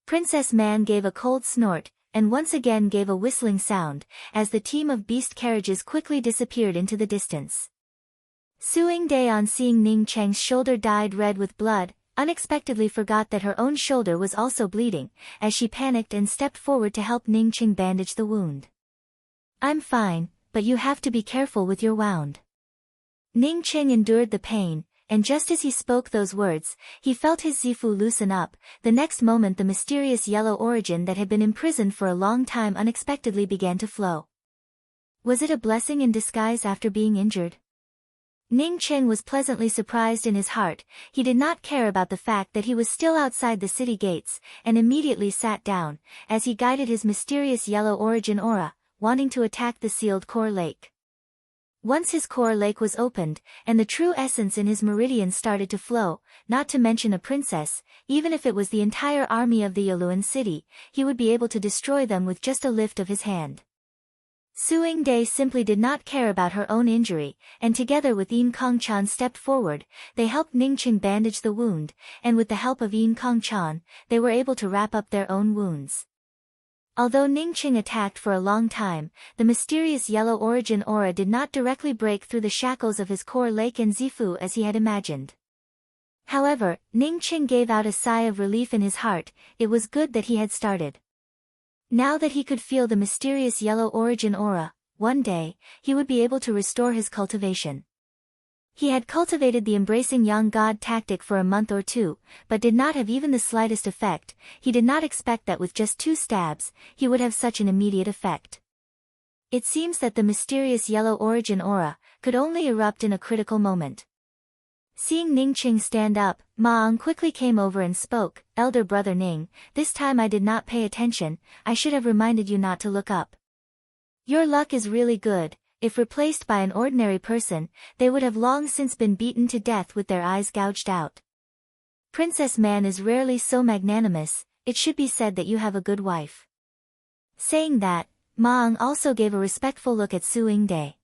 Princess Man gave a cold snort, and once again gave a whistling sound, as the team of beast carriages quickly disappeared into the distance. Su Yingde, on seeing Ning Qing's shoulder dyed red with blood, unexpectedly forgot that her own shoulder was also bleeding, as she panicked and stepped forward to help Ning Qing bandage the wound. I'm fine, but you have to be careful with your wound. Ning Qing endured the pain, and just as he spoke those words, he felt his zifu loosen up. The next moment the mysterious yellow origin that had been imprisoned for a long time unexpectedly began to flow. Was it a blessing in disguise after being injured? Ning Qing was pleasantly surprised in his heart. He did not care about the fact that he was still outside the city gates, and immediately sat down, as he guided his mysterious yellow origin aura, wanting to attack the sealed core lake. Once his core lake was opened, and the true essence in his meridian started to flow, not to mention a princess, even if it was the entire army of the Yaluan city, he would be able to destroy them with just a lift of his hand. Su Yingde simply did not care about her own injury, and together with Yin Kongchan stepped forward, they helped Ning Qing bandage the wound, and with the help of Yin Kongchan, they were able to wrap up their own wounds. Although Ningqing attacked for a long time, the mysterious yellow origin aura did not directly break through the shackles of his core lake and Zifu as he had imagined. However, Ningqing gave out a sigh of relief in his heart. It was good that he had started. Now that he could feel the mysterious yellow origin aura, one day, he would be able to restore his cultivation. He had cultivated the embracing young god tactic for a month or two, but did not have even the slightest effect. He did not expect that with just 2 stabs, he would have such an immediate effect. It seems that the mysterious yellow origin aura could only erupt in a critical moment. Seeing Ningqing stand up, Ma-Ang quickly came over and spoke, "Elder brother Ning, this time I did not pay attention, I should have reminded you not to look up. Your luck is really good. If replaced by an ordinary person, they would have long since been beaten to death with their eyes gouged out. Princess Man is rarely so magnanimous, it should be said that you have a good wife." Saying that, Ma-Ang also gave a respectful look at Su Yingde.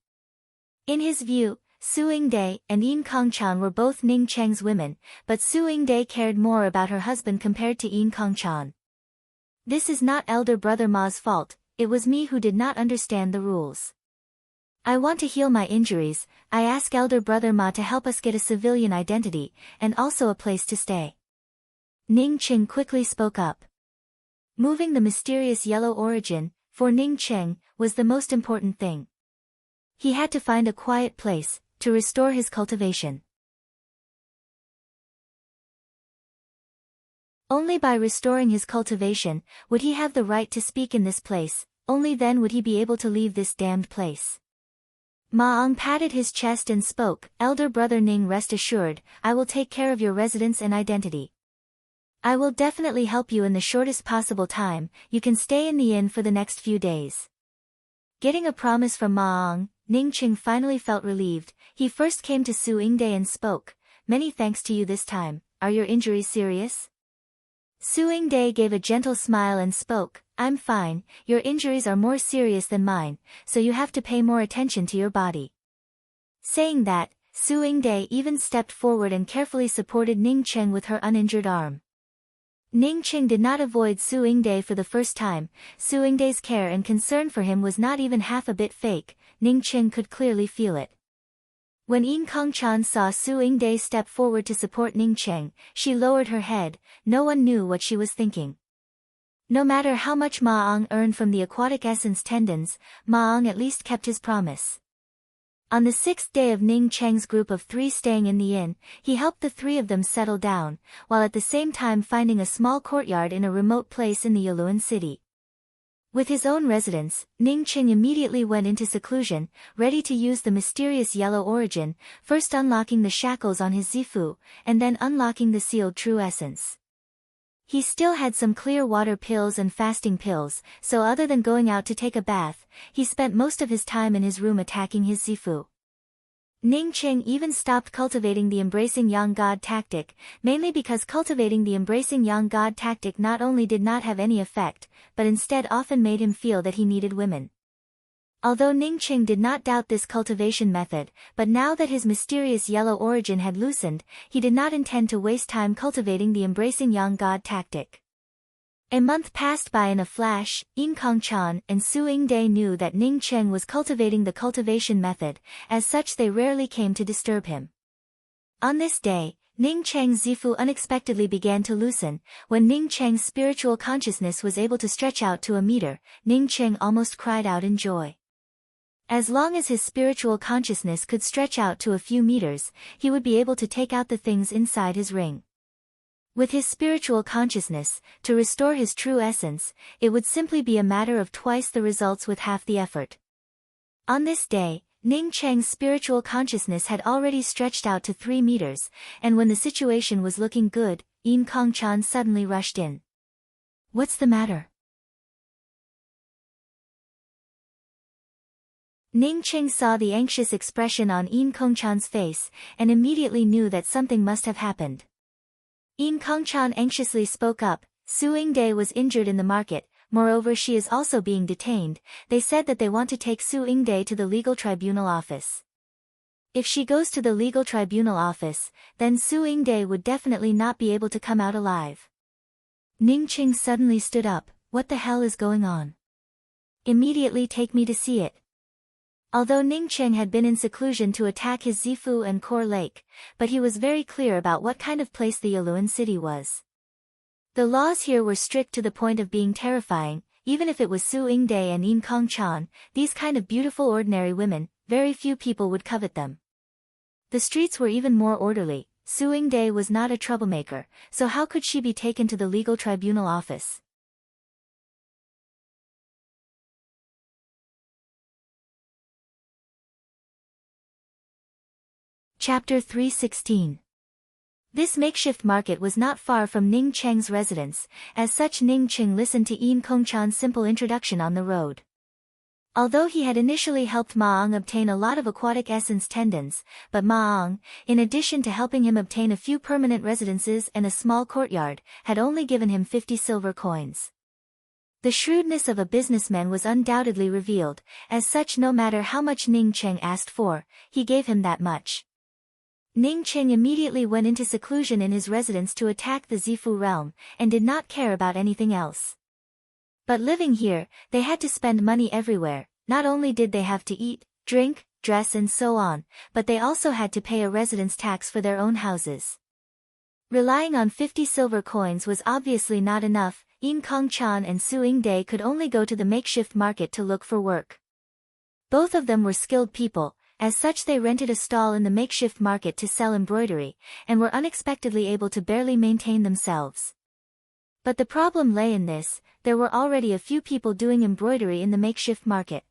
In his view, Su Yingde and Yin Kongchan were both Ning Cheng's women, but Su Yingde cared more about her husband compared to Yin Kongchan. This is not elder brother Ma's fault, it was me who did not understand the rules. I want to heal my injuries. I ask elder brother Ma to help us get a civilian identity, and also a place to stay. Ningqing quickly spoke up. Moving the mysterious yellow origin, for Ningqing, was the most important thing. He had to find a quiet place, to restore his cultivation. Only by restoring his cultivation, would he have the right to speak in this place, only then would he be able to leave this damned place. Ma-Ang patted his chest and spoke, "Elder brother Ning, rest assured, I will take care of your residence and identity. I will definitely help you in the shortest possible time. You can stay in the inn for the next few days." Getting a promise from Ma-Ang, Ningqing finally felt relieved. He first came to Su Yingde and spoke, "Many thanks to you this time. Are your injuries serious?" Su Yingde gave a gentle smile and spoke, "I'm fine, your injuries are more serious than mine, so you have to pay more attention to your body." Saying that, Su Yingde even stepped forward and carefully supported Ningqing with her uninjured arm. Ningqing did not avoid Su Yingde for the first time. Su Yingde's care and concern for him was not even half a bit fake. Ningqing could clearly feel it. When Yin Kongchan saw Su Yingde step forward to support Ningqing, she lowered her head. No one knew what she was thinking. No matter how much Ma-Ang earned from the aquatic essence tendons, Ma-Ang at least kept his promise. On the 6th day of Ningqing's group of 3 staying in the inn, he helped the 3 of them settle down, while at the same time finding a small courtyard in a remote place in the Yaluan city. With his own residence, Ningqing immediately went into seclusion, ready to use the mysterious yellow origin, first unlocking the shackles on his Zifu, and then unlocking the sealed true essence. He still had some clear water pills and fasting pills, so other than going out to take a bath, he spent most of his time in his room attacking his Zifu. Ningqing even stopped cultivating the embracing young god tactic, mainly because cultivating the embracing young god tactic not only did not have any effect, but instead often made him feel that he needed women. Although Ningqing did not doubt this cultivation method, but now that his mysterious yellow origin had loosened, he did not intend to waste time cultivating the embracing young god tactic. A month passed by in a flash. Yin Kongchan and Su Yingde knew that Ningqing was cultivating the cultivation method, as such they rarely came to disturb him. On this day, Ningqing's Zifu unexpectedly began to loosen. When Ningqing's spiritual consciousness was able to stretch out to a meter, Ningqing almost cried out in joy. As long as his spiritual consciousness could stretch out to a few meters, he would be able to take out the things inside his ring. With his spiritual consciousness, to restore his true essence, it would simply be a matter of twice the results with half the effort. On this day, Ningqing's spiritual consciousness had already stretched out to 3 meters, and when the situation was looking good, Yin Kongchan suddenly rushed in. "What's the matter?" Ningqing saw the anxious expression on Yin Kongchan's face, and immediately knew that something must have happened. Yin Kongchan anxiously spoke up, "Su Yingde was injured in the market, moreover she is also being detained. They said that they want to take Su Yingde to the legal tribunal office. If she goes to the legal tribunal office, then Su Yingde would definitely not be able to come out alive." Ningqing suddenly stood up, What the hell is going on? Immediately take me to see it. Although Ning Cheng had been in seclusion to attack his Zifu and Core Lake, but he was very clear about what kind of place the Yaluan city was. The laws here were strict to the point of being terrifying. Even if it was Su Yingde and Yin Kong Chan, these kind of beautiful ordinary women, very few people would covet them. The streets were even more orderly. Su Yingde was not a troublemaker, so how could she be taken to the legal tribunal office? Chapter 316. This makeshift market was not far from Ning Cheng's residence. As such, Ning Cheng listened to Yin Kongchan's simple introduction on the road. Although he had initially helped Ma Ang obtain a lot of aquatic essence tendons, but Ma Ang, in addition to helping him obtain a few permanent residences and a small courtyard, had only given him 50 silver coins. The shrewdness of a businessman was undoubtedly revealed. As such, no matter how much Ning Cheng asked for, he gave him that much. Ning Cheng immediately went into seclusion in his residence to attack the Zifu realm, and did not care about anything else. But living here, they had to spend money everywhere. Not only did they have to eat, drink, dress and so on, but they also had to pay a residence tax for their own houses. Relying on 50 silver coins was obviously not enough. Yin Kong Chan and Su Yingde could only go to the makeshift market to look for work. Both of them were skilled people. As such, they rented a stall in the makeshift market to sell embroidery, and were unexpectedly able to barely maintain themselves. But the problem lay in this: there were already a few people doing embroidery in the makeshift market.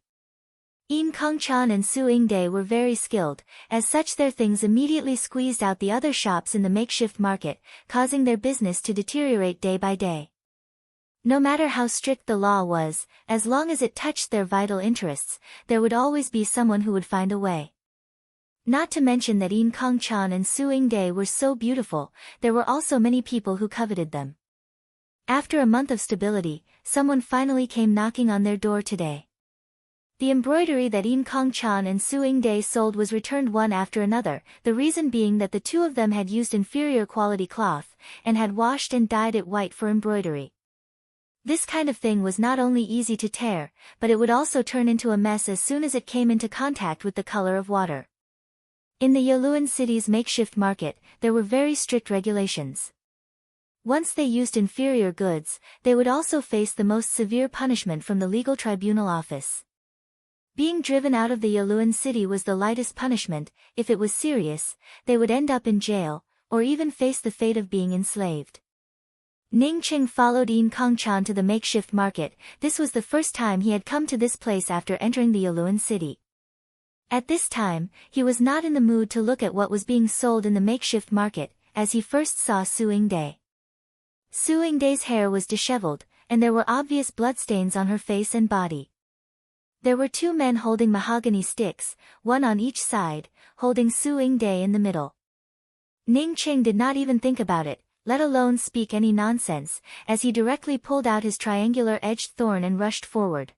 Yin Kongchan and Su Yingde were very skilled. As such, their things immediately squeezed out the other shops in the makeshift market, causing their business to deteriorate day by day. No matter how strict the law was, as long as it touched their vital interests, there would always be someone who would find a way. Not to mention that Yin Kongchan and Su Yingde were so beautiful, there were also many people who coveted them. After a month of stability, someone finally came knocking on their door today. The embroidery that Yin Kongchan and Su Yingde sold was returned one after another, the reason being that the two of them had used inferior quality cloth, and had washed and dyed it white for embroidery. This kind of thing was not only easy to tear, but it would also turn into a mess as soon as it came into contact with the color of water. In the Yaluan city's makeshift market, there were very strict regulations. Once they used inferior goods, they would also face the most severe punishment from the legal tribunal office. Being driven out of the Yaluan city was the lightest punishment. If it was serious, they would end up in jail, or even face the fate of being enslaved. Ning Cheng followed Yin Kongchan to the makeshift market. This was the first time he had come to this place after entering the Yaluan city. At this time, he was not in the mood to look at what was being sold in the makeshift market, as he first saw Su Yingde. Su Yingde's hair was disheveled, and there were obvious bloodstains on her face and body. There were two men holding mahogany sticks, one on each side, holding Su Yingde in the middle. Ning Cheng did not even think about it, let alone speak any nonsense, as he directly pulled out his triangular-edged thorn and rushed forward.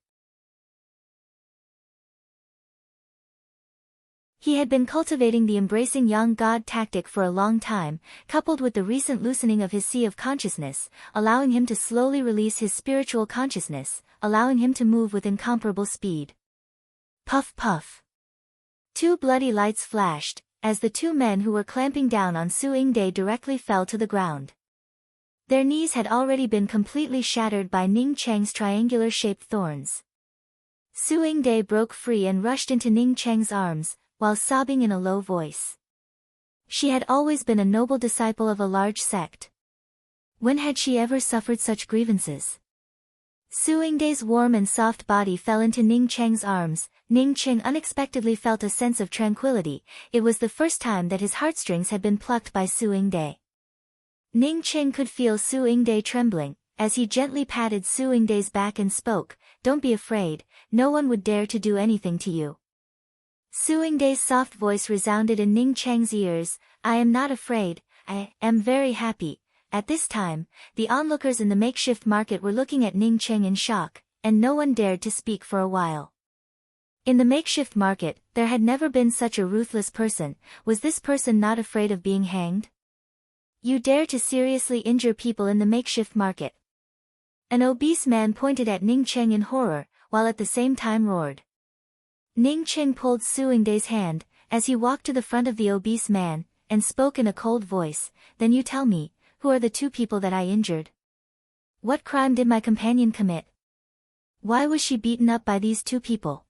He had been cultivating the embracing young god tactic for a long time, coupled with the recent loosening of his sea of consciousness, allowing him to slowly release his spiritual consciousness, allowing him to move with incomparable speed. Puff puff. Two bloody lights flashed, as the two men who were clamping down on Su Yingde directly fell to the ground. Their knees had already been completely shattered by Ning Cheng's triangular-shaped thorns. Su Yingde broke free and rushed into Ning Cheng's arms, while sobbing in a low voice. She had always been a noble disciple of a large sect. When had she ever suffered such grievances? Su Yingde's warm and soft body fell into Ning Cheng's arms. Ning Cheng unexpectedly felt a sense of tranquility. It was the first time that his heartstrings had been plucked by Su Yingde. Ning Cheng could feel Su Yingde trembling, as he gently patted Su Yingde's back and spoke, "Don't be afraid, no one would dare to do anything to you." Su Yingde's soft voice resounded in Ning Cheng's ears, "I am not afraid, I am very happy." At this time, the onlookers in the makeshift market were looking at Ning Cheng in shock, and no one dared to speak for a while. In the makeshift market, there had never been such a ruthless person. Was this person not afraid of being hanged? You dare to seriously injure people in the makeshift market? An obese man pointed at Ning Cheng in horror, while at the same time roared. Ning Cheng pulled Su Yingday's hand, as he walked to the front of the obese man, and spoke in a cold voice, "Then you tell me, who are the two people that I injured? What crime did my companion commit? Why was she beaten up by these two people?"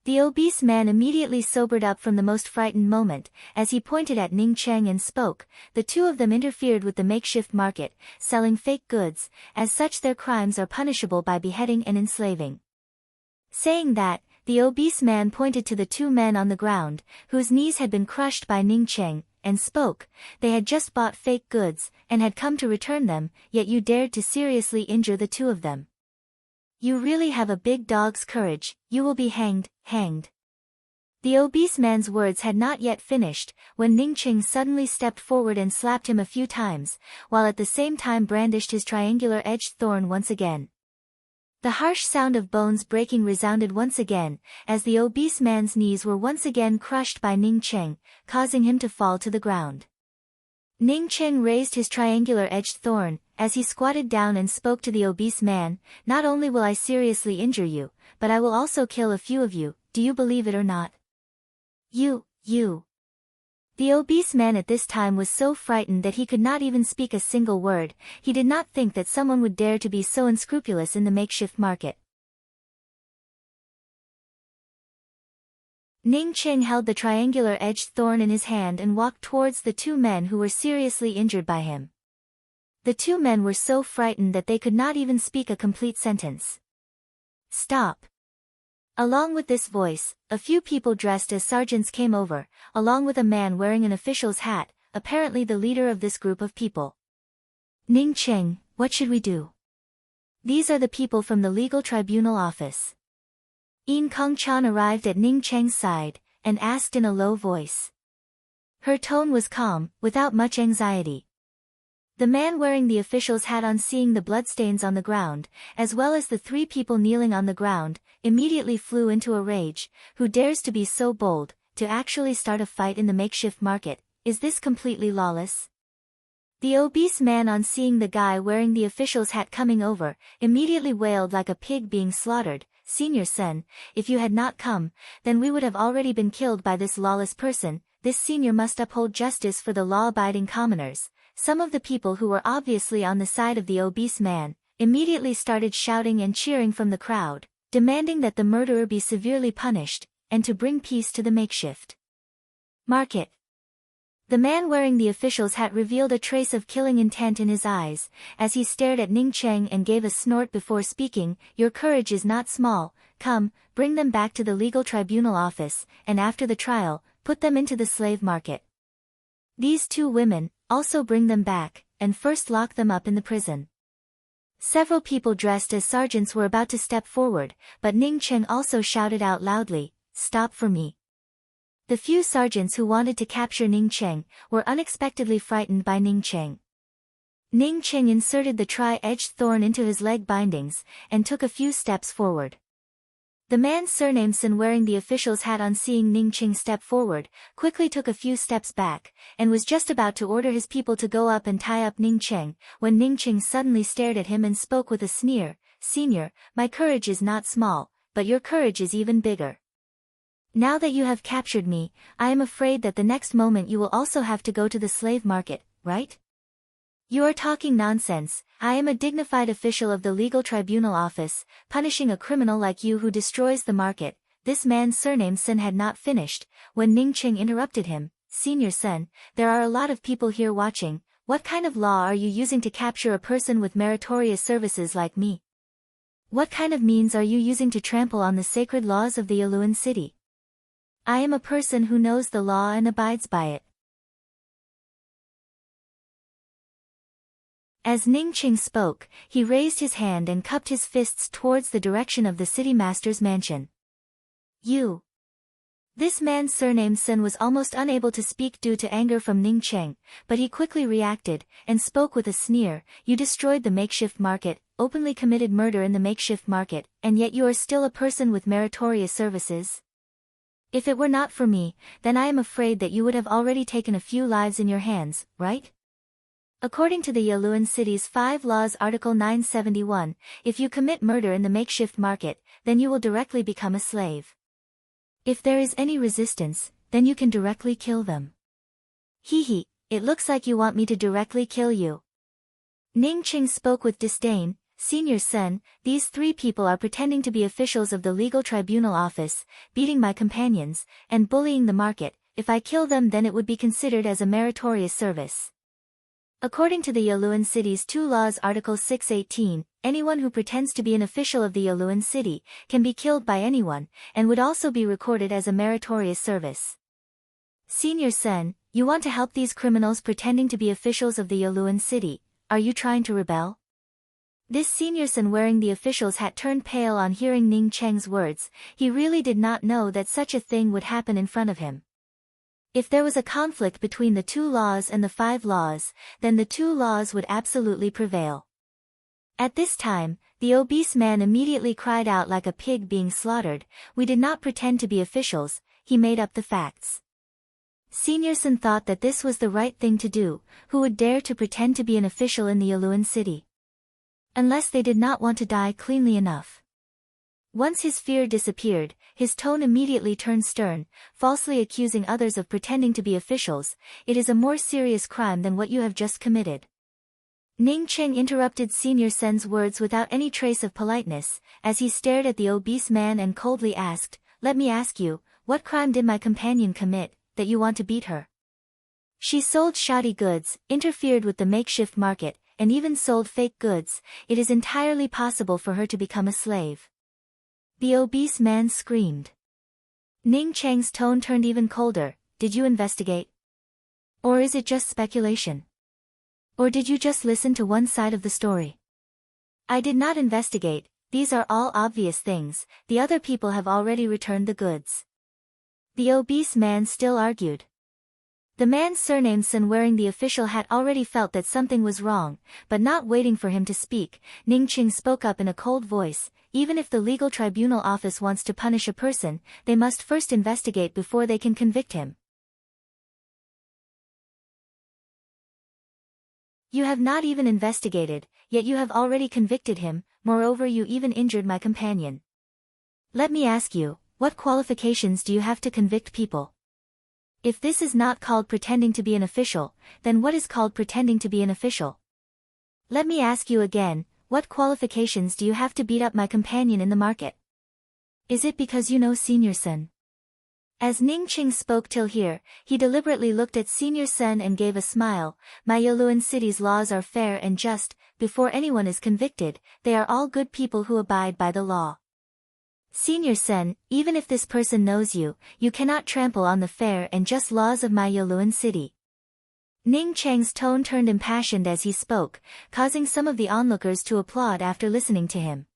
The obese man immediately sobered up from the most frightened moment, as he pointed at Ning Cheng and spoke, "The two of them interfered with the makeshift market, selling fake goods, as such their crimes are punishable by beheading and enslaving." Saying that, the obese man pointed to the two men on the ground, whose knees had been crushed by Ning Cheng, and spoke, "They had just bought fake goods, and had come to return them, yet you dared to seriously injure the two of them. You really have a big dog's courage, you will be hanged, hanged." The obese man's words had not yet finished, when Ning Cheng suddenly stepped forward and slapped him a few times, while at the same time brandished his triangular-edged thorn once again. The harsh sound of bones breaking resounded once again, as the obese man's knees were once again crushed by Ning Cheng, causing him to fall to the ground. Ning Cheng raised his triangular-edged thorn, as he squatted down and spoke to the obese man, "Not only will I seriously injure you, but I will also kill a few of you, do you believe it or not?" You. The obese man at this time was so frightened that he could not even speak a single word. He did not think that someone would dare to be so unscrupulous in the makeshift market. Ning Cheng held the triangular-edged thorn in his hand and walked towards the two men who were seriously injured by him. The two men were so frightened that they could not even speak a complete sentence. "Stop!" Along with this voice, a few people dressed as sergeants came over, along with a man wearing an official's hat, apparently the leader of this group of people. "Ning Cheng, what should we do?" "These are the people from the legal tribunal office." Yin Kongchan arrived at Ning Cheng's side, and asked in a low voice. Her tone was calm, without much anxiety. The man wearing the official's hat, on seeing the bloodstains on the ground, as well as the three people kneeling on the ground, immediately flew into a rage. "Who dares to be so bold, to actually start a fight in the makeshift market? Is this completely lawless?" The obese man, on seeing the guy wearing the official's hat coming over, immediately wailed like a pig being slaughtered, "Senior Sen, if you had not come, then we would have already been killed by this lawless person. This senior must uphold justice for the law-abiding commoners." Some of the people who were obviously on the side of the obese man, immediately started shouting and cheering from the crowd, demanding that the murderer be severely punished, and to bring peace to the makeshift market. The man wearing the official's hat revealed a trace of killing intent in his eyes, as he stared at Ning Cheng and gave a snort before speaking, "Your courage is not small. Come, bring them back to the legal tribunal office, and after the trial, put them into the slave market. These two women, also bring them back, and first lock them up in the prison." Several people dressed as sergeants were about to step forward, but Ning Cheng also shouted out loudly, "Stop for me." The few sergeants who wanted to capture Ning Cheng were unexpectedly frightened by Ning Cheng. Ning Cheng inserted the tri-edged thorn into his leg bindings, and took a few steps forward. The man surnamed Sun, wearing the official's hat, on seeing Ning Cheng step forward, quickly took a few steps back, and was just about to order his people to go up and tie up Ning Cheng, when Ning Cheng suddenly stared at him and spoke with a sneer, "Senior, my courage is not small, but your courage is even bigger. Now that you have captured me, I am afraid that the next moment you will also have to go to the slave market, right? You are talking nonsense. I am a dignified official of the legal tribunal office, punishing a criminal like you who destroys the market." This man's surname Sun had not finished, when Ning Cheng interrupted him, "Senior Sun, there are a lot of people here watching. What kind of law are you using to capture a person with meritorious services like me? What kind of means are you using to trample on the sacred laws of the Aluan city? I am a person who knows the law and abides by it." As Ning Cheng spoke, he raised his hand and cupped his fists towards the direction of the city master's mansion. "You." This man's surname Sun was almost unable to speak due to anger from Ning Cheng, but he quickly reacted, and spoke with a sneer, "You destroyed the makeshift market, openly committed murder in the makeshift market, and yet you are still a person with meritorious services? If it were not for me, then I am afraid that you would have already taken a few lives in your hands, right?" According to the Yaluan City's 5 Laws Article 971, if you commit murder in the makeshift market, then you will directly become a slave. If there is any resistance, then you can directly kill them. Hee, it looks like you want me to directly kill you. Ning Qing spoke with disdain. Senior Sen, these 3 people are pretending to be officials of the legal tribunal office, beating my companions, and bullying the market. If I kill them, then it would be considered as a meritorious service. According to the Yaluan City's 2 Laws Article 618, anyone who pretends to be an official of the Yaluan City can be killed by anyone, and would also be recorded as a meritorious service. Senior Sen, you want to help these criminals pretending to be officials of the Yaluan City. Are you trying to rebel? This Senior Sen wearing the official's hat turned pale on hearing Ning Cheng's words. He really did not know that such a thing would happen in front of him. If there was a conflict between the 2 laws and the 5 laws, then the 2 laws would absolutely prevail. At this time, the obese man immediately cried out like a pig being slaughtered, "We did not pretend to be officials," he made up the facts. Senior Sen thought that this was the right thing to do. Who would dare to pretend to be an official in the Yaluan City? Unless they did not want to die cleanly enough. Once his fear disappeared, his tone immediately turned stern, falsely accusing others of pretending to be officials. It is a more serious crime than what you have just committed. Ning Cheng interrupted Senior Sen's words without any trace of politeness, as he stared at the obese man and coldly asked, "Let me ask you, what crime did my companion commit, that you want to beat her?" She sold shoddy goods, interfered with the makeshift market, and even sold fake goods. It is entirely possible for her to become a slave. The obese man screamed. Ning Cheng's tone turned even colder. Did you investigate? Or is it just speculation? Or did you just listen to one side of the story? I did not investigate. These are all obvious things. The other people have already returned the goods. The obese man still argued. The man surnamed Sen wearing the official hat already felt that something was wrong, but not waiting for him to speak, Ning Cheng spoke up in a cold voice. Even if the legal tribunal office wants to punish a person, they must first investigate before they can convict him. You have not even investigated, yet you have already convicted him. Moreover, you even injured my companion. Let me ask you, what qualifications do you have to convict people? If this is not called pretending to be an official, then what is called pretending to be an official? Let me ask you again, what qualifications do you have to beat up my companion in the market? Is it because you know Senior Sen? As Ning Cheng spoke till here, he deliberately looked at Senior Sen and gave a smile. My Yaluan City's laws are fair and just. Before anyone is convicted, they are all good people who abide by the law. Senior Sen, even if this person knows you, you cannot trample on the fair and just laws of my Yaluan City. Ning Cheng's tone turned impassioned as he spoke, causing some of the onlookers to applaud after listening to him.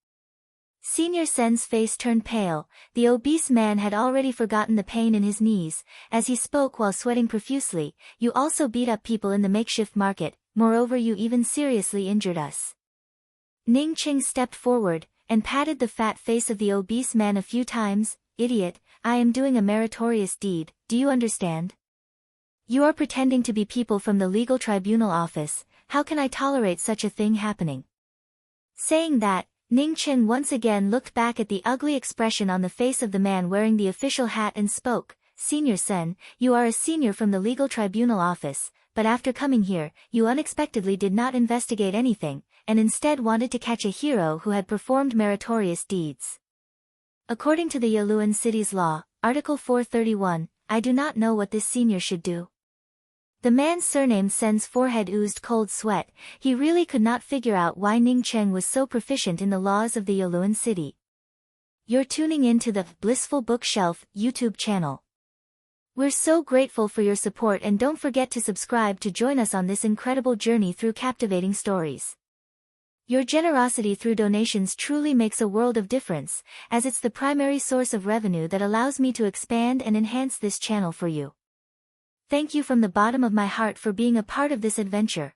Senior Sen's face turned pale. The obese man had already forgotten the pain in his knees, as he spoke while sweating profusely. You also beat up people in the makeshift market, moreover you even seriously injured us. Ning Cheng stepped forward, and patted the fat face of the obese man a few times. Idiot, I am doing a meritorious deed, do you understand? You are pretending to be people from the legal tribunal office. How can I tolerate such a thing happening? Saying that, Ning Cheng once again looked back at the ugly expression on the face of the man wearing the official hat and spoke. Senior Sen, you are a senior from the legal tribunal office, but after coming here, you unexpectedly did not investigate anything, and instead wanted to catch a hero who had performed meritorious deeds. According to the Yaluan City's law, Article 431, I do not know what this senior should do. The man's surname Sen's forehead oozed cold sweat. He really could not figure out why Ning Cheng was so proficient in the laws of the Yaluan City. You're tuning in to the Blissful Bookshelf YouTube channel. We're so grateful for your support, and don't forget to subscribe to join us on this incredible journey through captivating stories. Your generosity through donations truly makes a world of difference, as it's the primary source of revenue that allows me to expand and enhance this channel for you. Thank you from the bottom of my heart for being a part of this adventure.